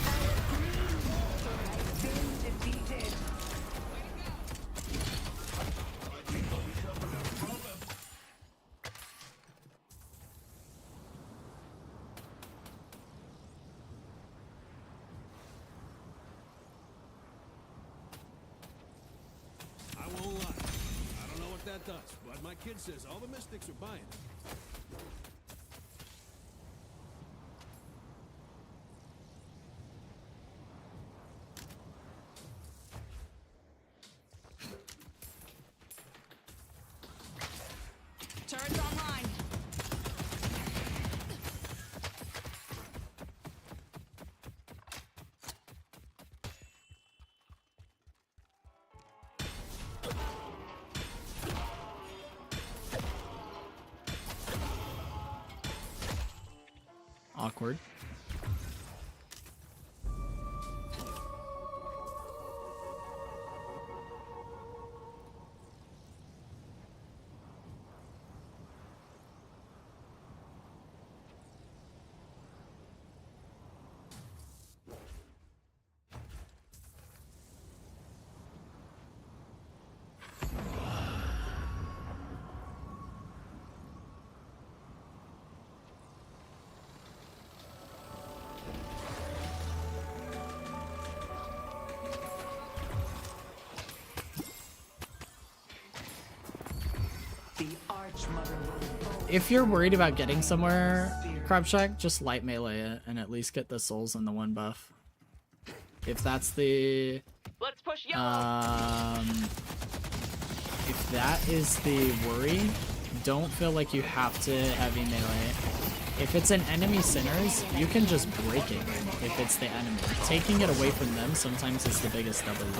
Our Green Walker has been defeated. I won't lie. I don't know what that does, but my kid says all the mystics are buying it. Turrets online. Awkward. The Archmother will fall. If you're worried about getting somewhere, Crabshack, just light melee it and at least get the souls and the 1 buff. If that's the Let's push yellow. if that is the worry, don't feel like you have to heavy melee. If it's an enemy sinners, you can just break it if it's the enemy. Taking it away from them sometimes is the biggest W.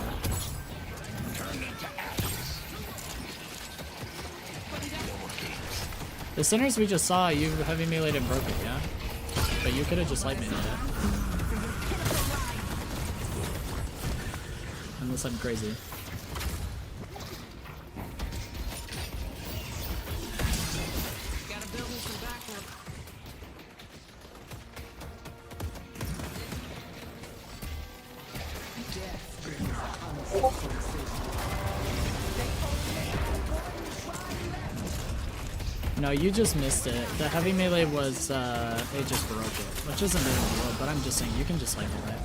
The sinners we just saw, you heavy meleeed and broke it, yeah? But you could have just light meleeed it. Unless I'm crazy. Gotta build me some backup. Death brings consequences. No, you just missed it. The heavy melee was, it just broke it. Which isn't the end of the world, but I'm just saying, you can just light melee.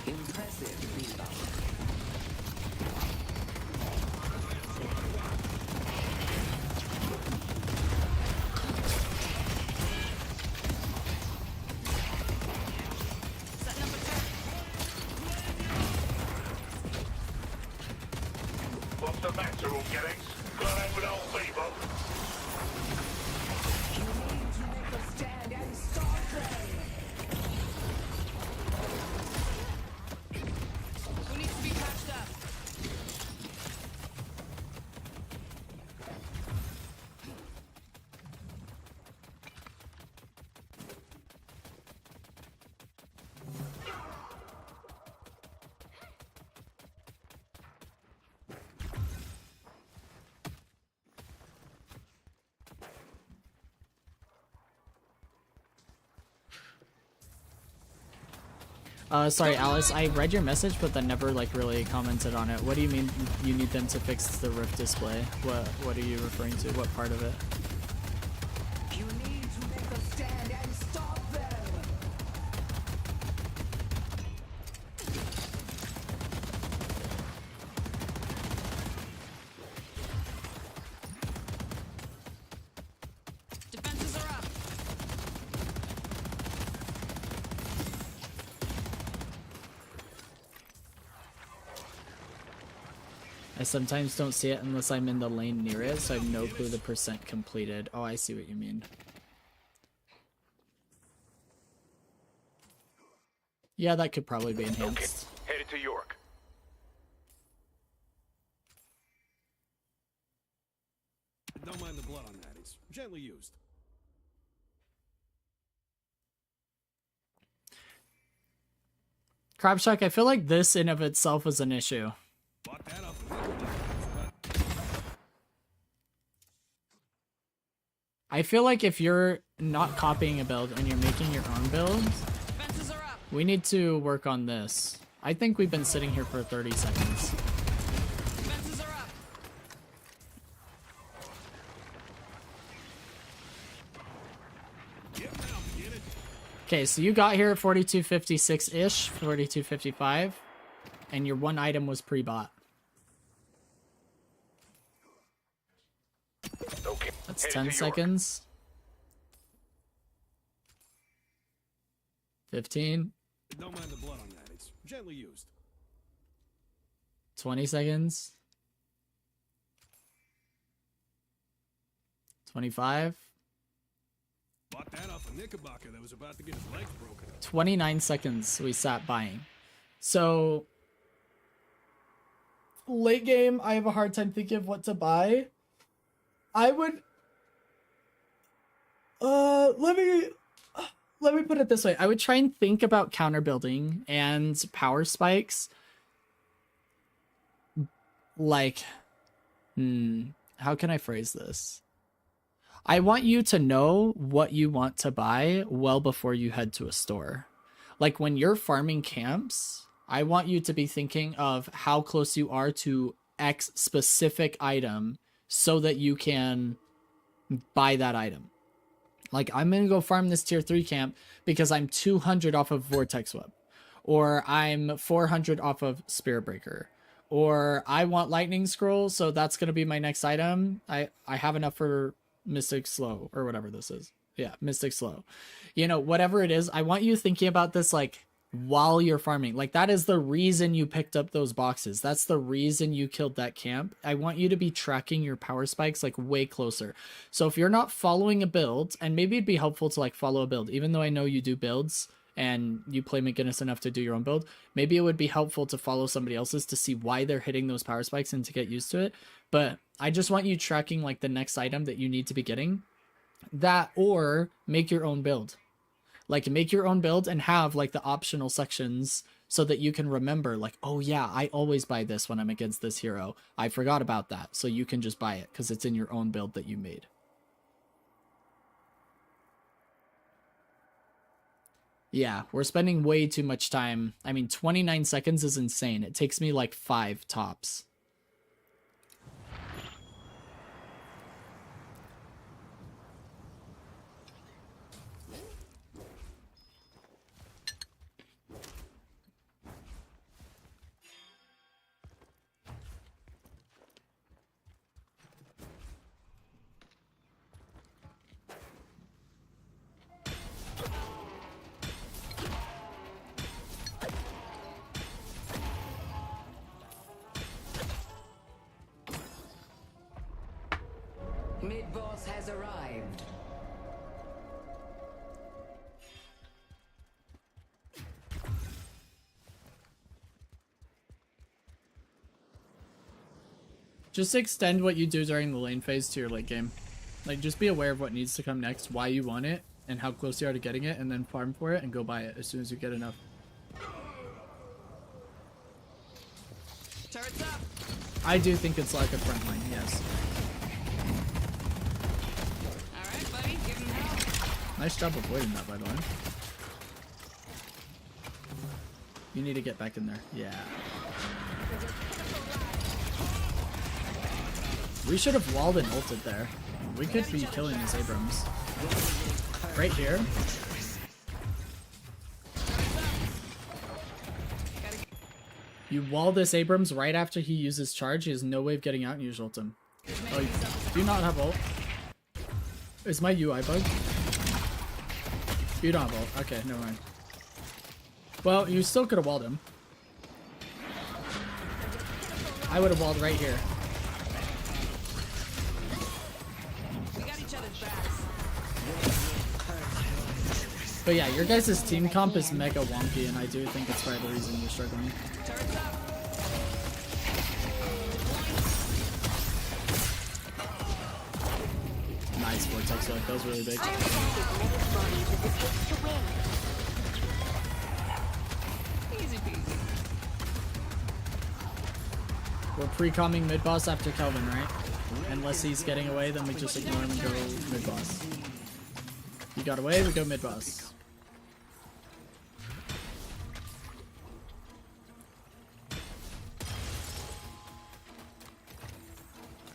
Impressive rebound. Setting up a turret. What's the matter, all gettings? Got out with old people? You need to make a stand and stop them. Who needs to be patched up? Sorry, Alice, I read your message, but then never, like, really commented on it. What do you mean you need them to fix the Rift display? What are you referring to? What part of it? You need to make a stand and stop them. Defenses are up. I sometimes don't see it unless I'm in the lane near it, so I have no clue the percent completed. Oh, I see what you mean. Yeah, that could probably be enhanced. Okay. Headed to York. Don't mind the blood on that. It's gently used. Crabshack, I feel like this in of itself is an issue. Bought that up. I feel like if you're not copying a build and you're making your own build, Defenses are up. we need to work on this. I think we've been sitting here for 30 seconds. Defenses are up. Get now, get it. Okay, so you got here at 4256-ish, 4255, and your one item was pre-bought. Okay. That's Headed 10 to York. seconds. 15, Don't mind the blood on that. It's gently used. 20 seconds. 25, Bought that off a Knickerbocker that was about to get his legs broken. 29 seconds we sat buying. So late game, I have a hard time thinking of what to buy. I would let me put it this way. I would try and think about counter building and power spikes. Like, how can I phrase this? I want you to know what you want to buy well before you head to a store. Like when you're farming camps, I want you to be thinking of how close you are to X specific item so that you can buy that item. Like, I'm going to go farm this tier 3 camp because I'm 200 off of Vortex Web. Or I'm 400 off of Spirit Breaker. Or I want Lightning Scroll, so that's going to be my next item. I have enough for Mystic Slow, or whatever this is. Yeah, Mystic Slow. You know, whatever it is, I want you thinking about this, like, while you're farming. Like, that is the reason you picked up those boxes. That's the reason you killed that camp. I want you to be tracking your power spikes, like, way closer. So if you're not following a build, and maybe it'd be helpful to, like, follow a build, even though I know you do builds, and you play McGinnis enough to do your own build, maybe it would be helpful to follow somebody else's to see why they're hitting those power spikes and to get used to it. But I just want you tracking, like, the next item that you need to be getting. That, or make your own build. Like, make your own build and have, like, the optional sections so that you can remember, like, oh yeah, I always buy this when I'm against this hero. I forgot about that. So you can just buy it because it's in your own build that you made. Yeah, we're spending way too much time. I mean, 29 seconds is insane. It takes me like 5 tops. Mid-boss has arrived. Just extend what you do during the lane phase to your late game. Like, just be aware of what needs to come next, why you want it, and how close you are to getting it, and then farm for it and go buy it as soon as you get enough. Turrets up. I do think it's like a front line, yes. All right, buddy, give him hell. Nice job avoiding that, by the way. You need to get back in there. Yeah. We should have walled and ulted there. We could be killing these Abrams. Right here. You wall this Abrams right after he uses charge. He has no way of getting out and you just ult him. Oh, you do not have ult. Is my UI bugged? You don't have ult. Okay, never mind. Well, you still could have walled him. I would have walled right here. We got each other's backs. But yeah, your guys' team comp is mega wonky, and I do think it's part of the reason you're struggling. Turrets up. Nice vortex hook, that was really big. Easy peasy. We're pre-comming mid-boss after Kelvin, right? Unless he's getting away, then we just ignore him and go mid-boss. You got away, we go mid-boss.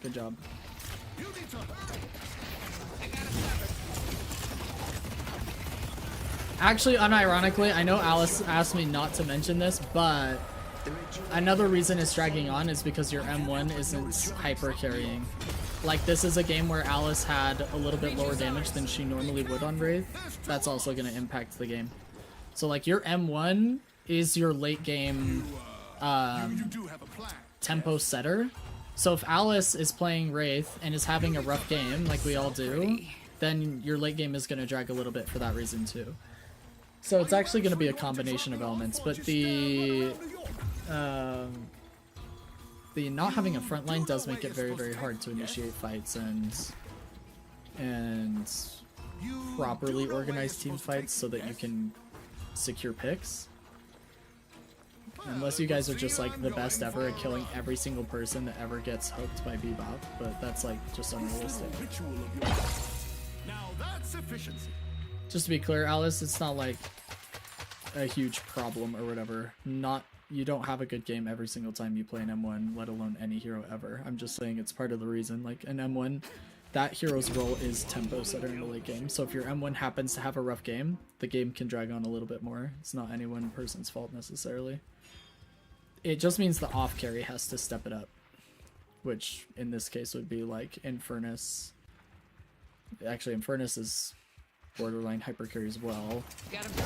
Good job. Actually, unironically, I know Alice asked me not to mention this, but another reason it's dragging on is because your M1 isn't hyper carrying. Like, this is a game where Alice had a little bit lower damage than she normally would on Wraith. That's also going to impact the game. So, like, your M1 is your late game tempo setter. So if Alice is playing Wraith and is having a rough game, like we all do, then your late game is going to drag a little bit for that reason too. So it's actually going to be a combination of elements, but the not having a front line does make it very, very hard to initiate fights and properly organize team fights so that you can secure picks. Unless you guys are just like the best ever at killing every single person that ever gets hooked by Bebop, but that's like just unrealistic. Now that's efficiency. Just to be clear, Alice, it's not like a huge problem or whatever. You don't have a good game every single time you play an M1, let alone any hero ever. I'm just saying it's part of the reason. Like an M1, that hero's role is tempo setter in the late game. So if your M1 happens to have a rough game, the game can drag on a little bit more. It's not any one person's fault necessarily. It just means the off carry has to step it up, which in this case would be like Eternus. Actually, Eternus is borderline hyper carry as well,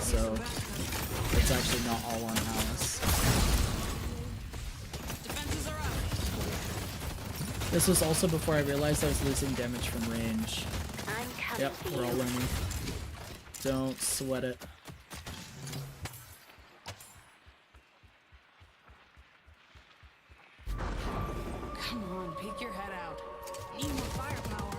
so it's actually not all on Alice. Defenses are up. This was also before I realized I was losing damage from range. Yep, we're all learning. Don't sweat it. Come on, peek your head out. Need more firepower.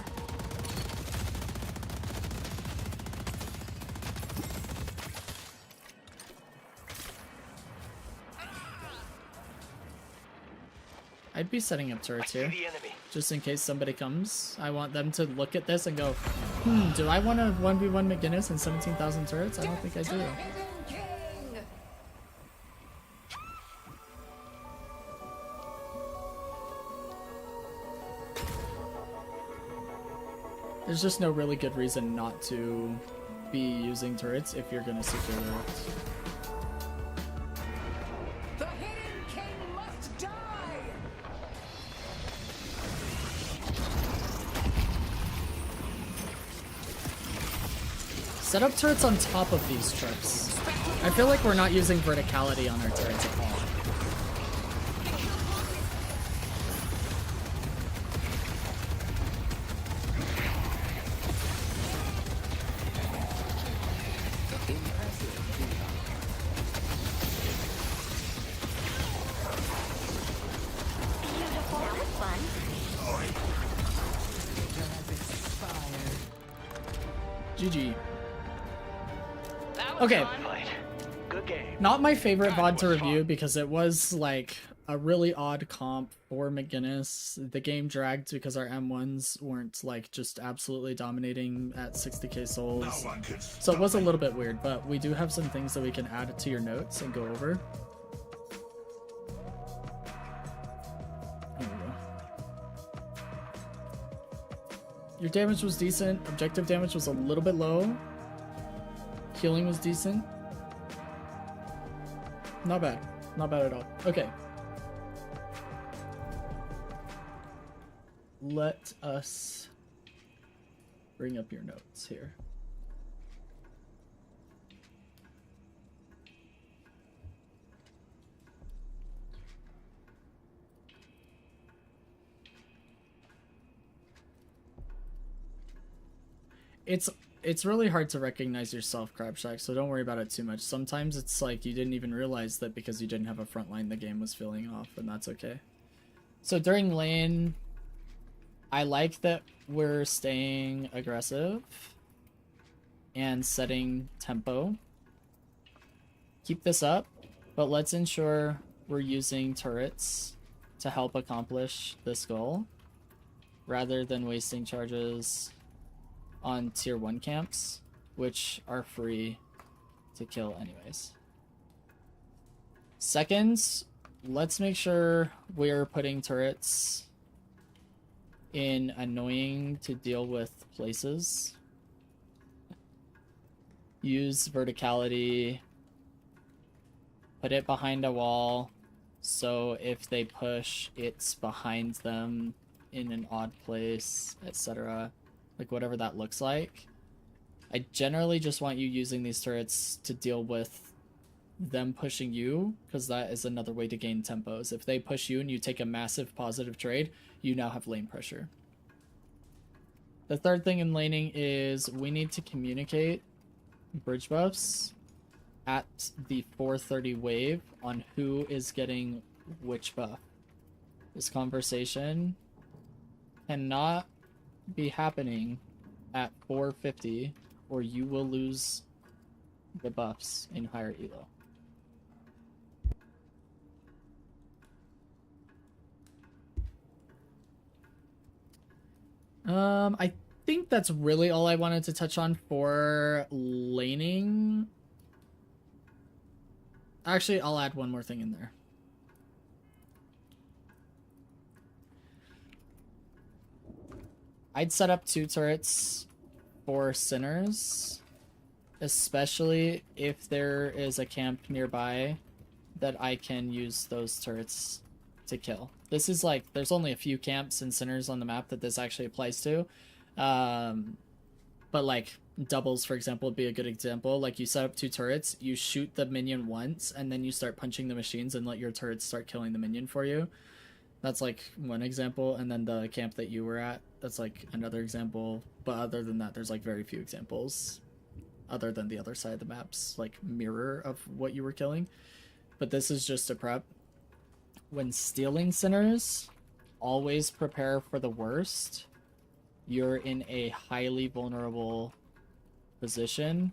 I'd be setting up turrets here, just in case somebody comes. I want them to look at this and go, do I want to 1v1 McGinnis and 17,000 turrets? I don't think I do. There's just no really good reason not to be using turrets if you're going to secure the turrets. The Hidden King must die! Set up turrets on top of these trucks. I feel like we're not using verticality on our turrets at all. GG. Okay. Not my favorite VOD to review because it was like a really odd comp for McGinnis. The game dragged because our M1s weren't like just absolutely dominating at 60k souls. So it was a little bit weird, but we do have some things that we can add to your notes and go over. There we go. Your damage was decent. Objective damage was a little bit low. Healing was decent. Not bad. Not bad at all. Okay. Let us bring up your notes here. it's really hard to recognize yourself, Crabshack, so don't worry about it too much. Sometimes it's like you didn't even realize that because you didn't have a front line, the game was feeling off, and that's okay. So during lane, I like that we're staying aggressive and setting tempo. Keep this up, but let's ensure we're using turrets to help accomplish this goal rather than wasting charges on tier 1 camps, which are free to kill anyways. Second, let's make sure we're putting turrets in annoying to deal with places. Use verticality, put it behind a wall, so if they push, it's behind them in an odd place, etc. Like whatever that looks like. I generally just want you using these turrets to deal with them pushing you, because that is another way to gain tempos. If they push you and you take a massive positive trade, you now have lane pressure. The third thing in laning is we need to communicate bridge buffs at the 430 wave on who is getting which buff. This conversation cannot be happening at 450 or you will lose the buffs in higher elo. I think that's really all I wanted to touch on for laning. Actually, I'll add one more thing in there. I'd set up 2 turrets for sinners, especially if there is a camp nearby that I can use those turrets to kill. This is like, there's only a few camps and sinners on the map that this actually applies to. But like doubles, for example, would be a good example. Like you set up 2 turrets, you shoot the minion once, and then you start punching the machines and let your turrets start killing the minion for you. That's like one example. And then the camp that you were at, that's like another example. But other than that, there's like very few examples other than the other side of the map's like mirror of what you were killing. But this is just a prep. When stealing sinners, always prepare for the worst. You're in a highly vulnerable position.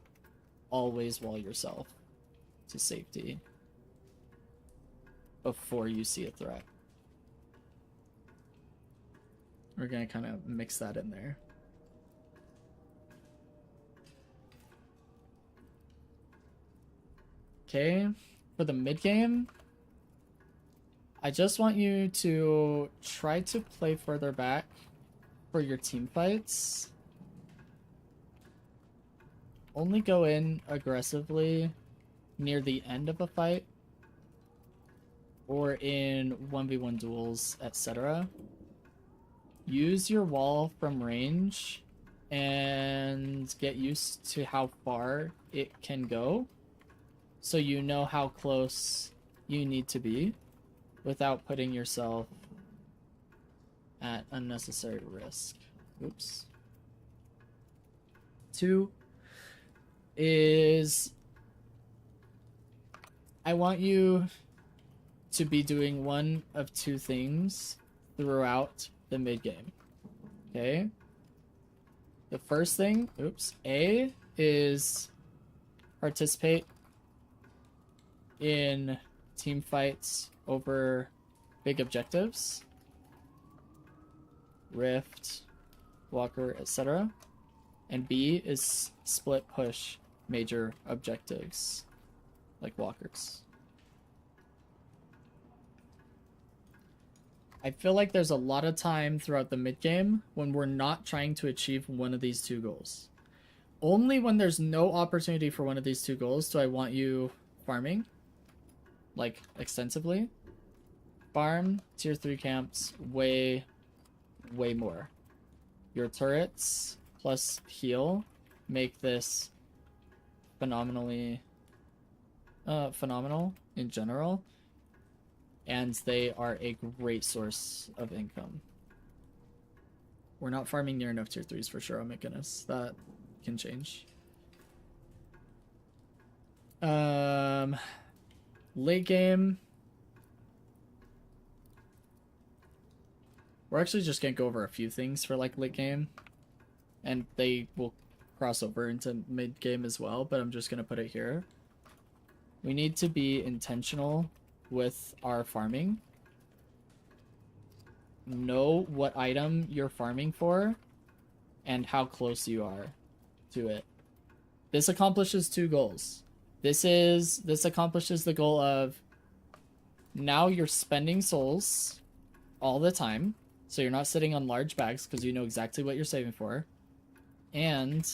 Always wall yourself to safety before you see a threat. We're gonna kind of mix that in there. Okay, for the mid game, I just want you to try to play further back for your team fights. Only go in aggressively near the end of a fight or in 1v1 duels, etc. Use your wall from range and get used to how far it can go, so you know how close you need to be without putting yourself at unnecessary risk. Oops. 2 is I want you to be doing one of 2 things throughout the mid game. Okay? The first thing, A, is participate in team fights over big objectives. Rift, Walker, etc. And B is split push major objectives, like Walkers. I feel like there's a lot of time throughout the mid game when we're not trying to achieve one of these 2 goals. Only when there's no opportunity for one of these 2 goals do I want you farming, like extensively. Farm tier 3 camps way more. Your turrets plus heal make this phenomenal in general, and they are a great source of income. We're not farming near enough tier 3s for sure, oh my goodness. can change. Late game. We're actually just gonna go over a few things for like late game, and they will cross over into mid game as well, but I'm just gonna put it here. We need to be intentional with our farming. Know what item you're farming for and how close you are to it. This accomplishes two goals. This accomplishes the goal of now you're spending souls all the time, so you're not sitting on large bags because you know exactly what you're saving for, and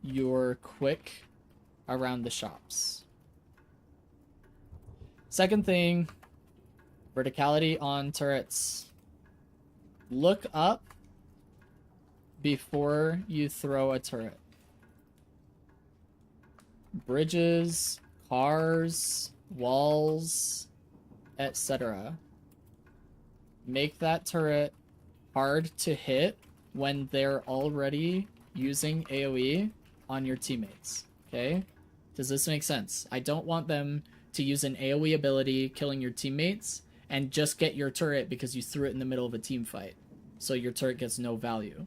you're quick around the shops. Second thing, verticality on turrets. Look up before you throw a turret. Bridges, cars, walls, etc. Make that turret hard to hit when they're already using AoE on your teammates. Okay? Does this make sense? I don't want them to use an AoE ability killing your teammates and just get your turret because you threw it in the middle of a team fight. So your turret gets no value.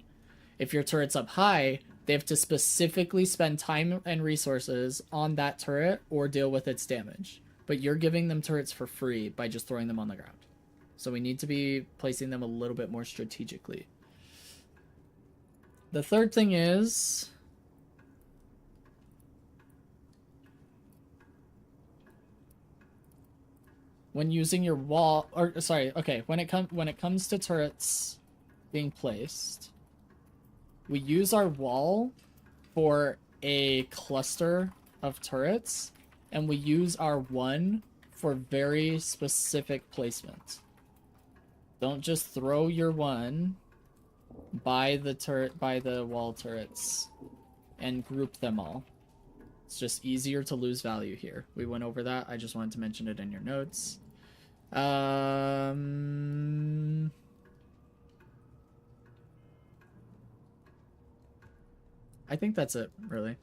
If your turret's up high, they have to specifically spend time and resources on that turret or deal with its damage. But you're giving them turrets for free by just throwing them on the ground. So we need to be placing them a little bit more strategically. The third thing is when using your wall, or sorry, okay, when it comes to turrets being placed, we use our wall for a cluster of turrets, and we use our one for very specific placement. Don't just throw your one by the wall turrets and group them all. It's just easier to lose value here. We went over that. I just wanted to mention it in your notes. I think that's it, really.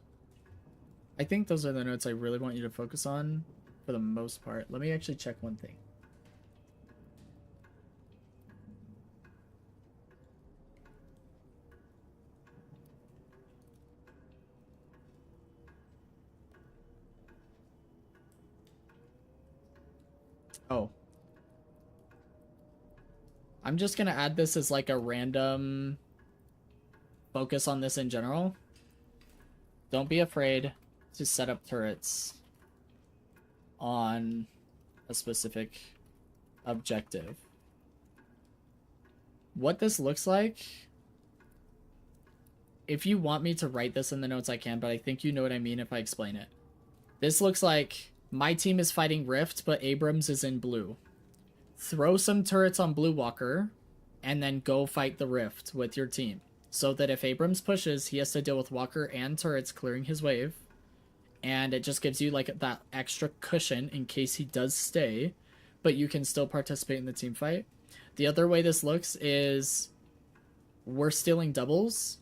I think those are the notes I really want you to focus on for the most part. Let me actually check one thing. Oh. I'm just gonna add this as like a random focus on this in general. Don't be afraid to set up turrets on a specific objective. What this looks like, if you want me to write this in the notes, I can, but I think you know what I mean if I explain it. This looks like my team is fighting Rift, but Abrams is in blue. Throw some turrets on Blue Walker, and then go fight the Rift with your team. So that if Abrams pushes, he has to deal with Walker and turrets clearing his wave. And it just gives you like that extra cushion in case he does stay, but you can still participate in the team fight. The other way this looks is we're stealing doubles.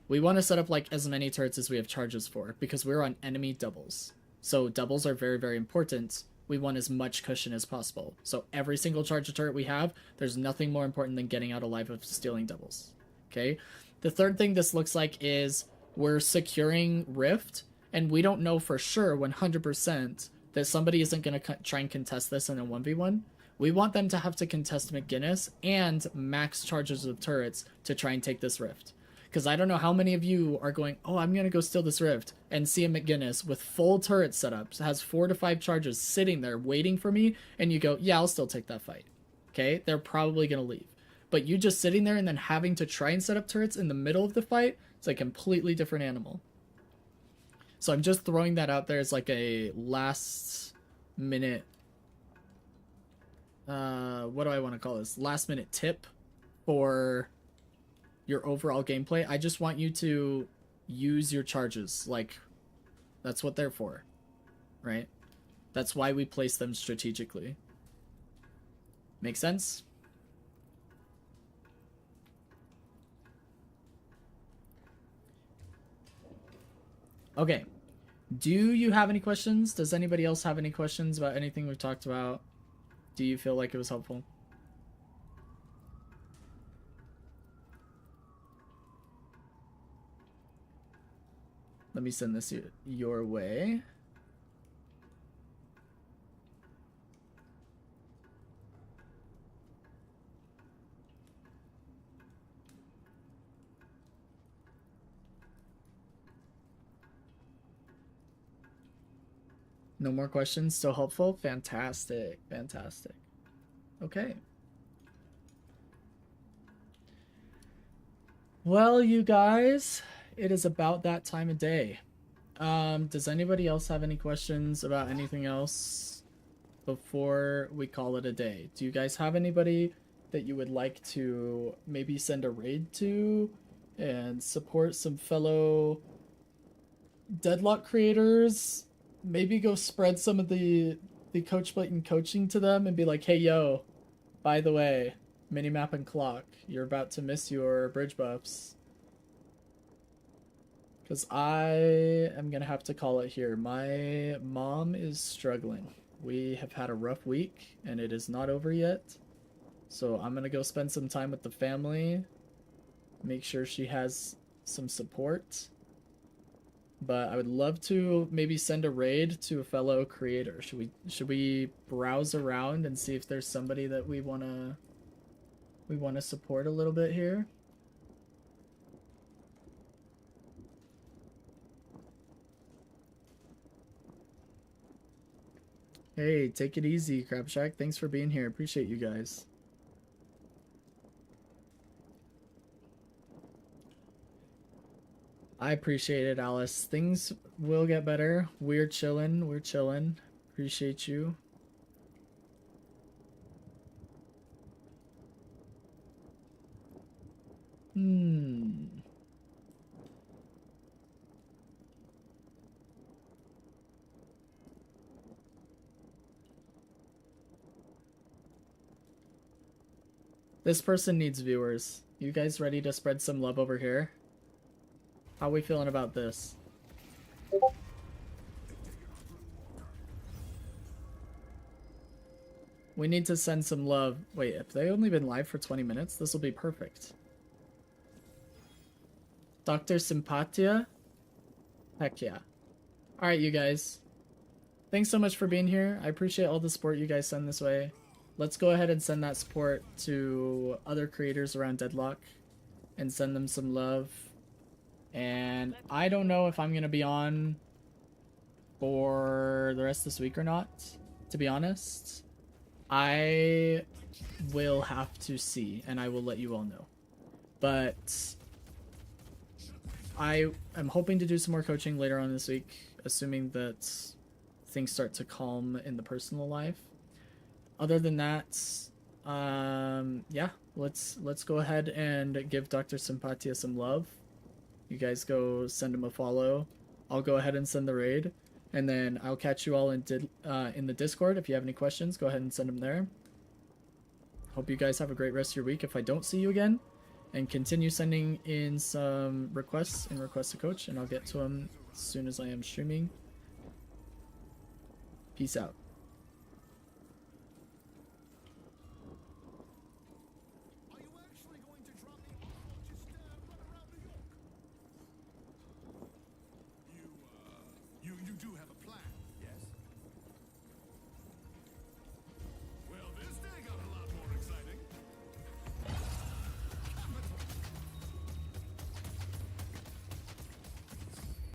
We want to set up like as many turrets as we have charges for because we're on enemy doubles. So doubles are very, very important. We want as much cushion as possible. So every single charge turret we have, there's nothing more important than getting out alive of stealing doubles. Okay? The third thing this looks like is we're securing Rift, and we don't know for sure 100% that somebody isn't going to try and contest this in a 1v1. We want them to have to contest McGinnis and max charges of turrets to try and take this Rift. Because I don't know how many of you are going, oh, I'm going to go steal this Rift, and see a McGinnis with full turret setups, has 4 to 5 charges sitting there waiting for me, and you go, yeah, I'll still take that fight. Okay? They're probably going to leave. But you just sitting there and then having to try and set up turrets in the middle of the fight, it's a completely different animal. So I'm just throwing that out there as like a last minute, what do I want to call this? Last minute tip for your overall gameplay. I just want you to use your charges. Like, that's what they're for, right? That's why we place them strategically. Make sense? Okay. Do you have any questions? Does anybody else have any questions about anything we've talked about? Do you feel like it was helpful? Let me send this your way. No more questions? Still helpful? Fantastic. Fantastic. Okay. Well, you guys, it is about that time of day. Does anybody else have any questions about anything else before we call it a day? Do you guys have anybody that you would like to maybe send a raid to and support some fellow Deadlock creators? Maybe go spread some of the Coach Blatant coaching to them and be like, hey, yo, by the way, minimap and clock, you're about to miss your bridge buffs. Because I am going to have to call it here. My mom is struggling. We have had a rough week, and it is not over yet. So I'm going to go spend some time with the family. Make sure she has some support. But I would love to maybe send a raid to a fellow creator. Should we browse around and see if there's somebody that we want to support a little bit here? Hey, take it easy, Crab Shack. Thanks for being here. Appreciate you guys. I appreciate it, Alice. Things will get better. We're chilling. We're chilling. Appreciate you. This person needs viewers. You guys ready to spread some love over here? How are we feeling about this? We need to send some love. Wait, if they only been live for 20 minutes, this will be perfect. Dr. Sympatia? Heck yeah. Alright, you guys. Thanks so much for being here. I appreciate all the support you guys send this way. Let's go ahead and send that support to other creators around Deadlock and send them some love. And I don't know if I'm going to be on for the rest of this week or not, to be honest. I will have to see, and I will let you all know. But I am hoping to do some more coaching later on this week, assuming that things start to calm in the personal life. Other than that, yeah, let's go ahead and give Dr. Sympatia some love. You guys go send him a follow. I'll go ahead and send the raid, and then I'll catch you all in the Discord. If you have any questions, go ahead and send them there. Hope you guys have a great rest of your week if I don't see you again, and continue sending in some requests and requests to coach, and I'll get to them as soon as I am streaming. Peace out.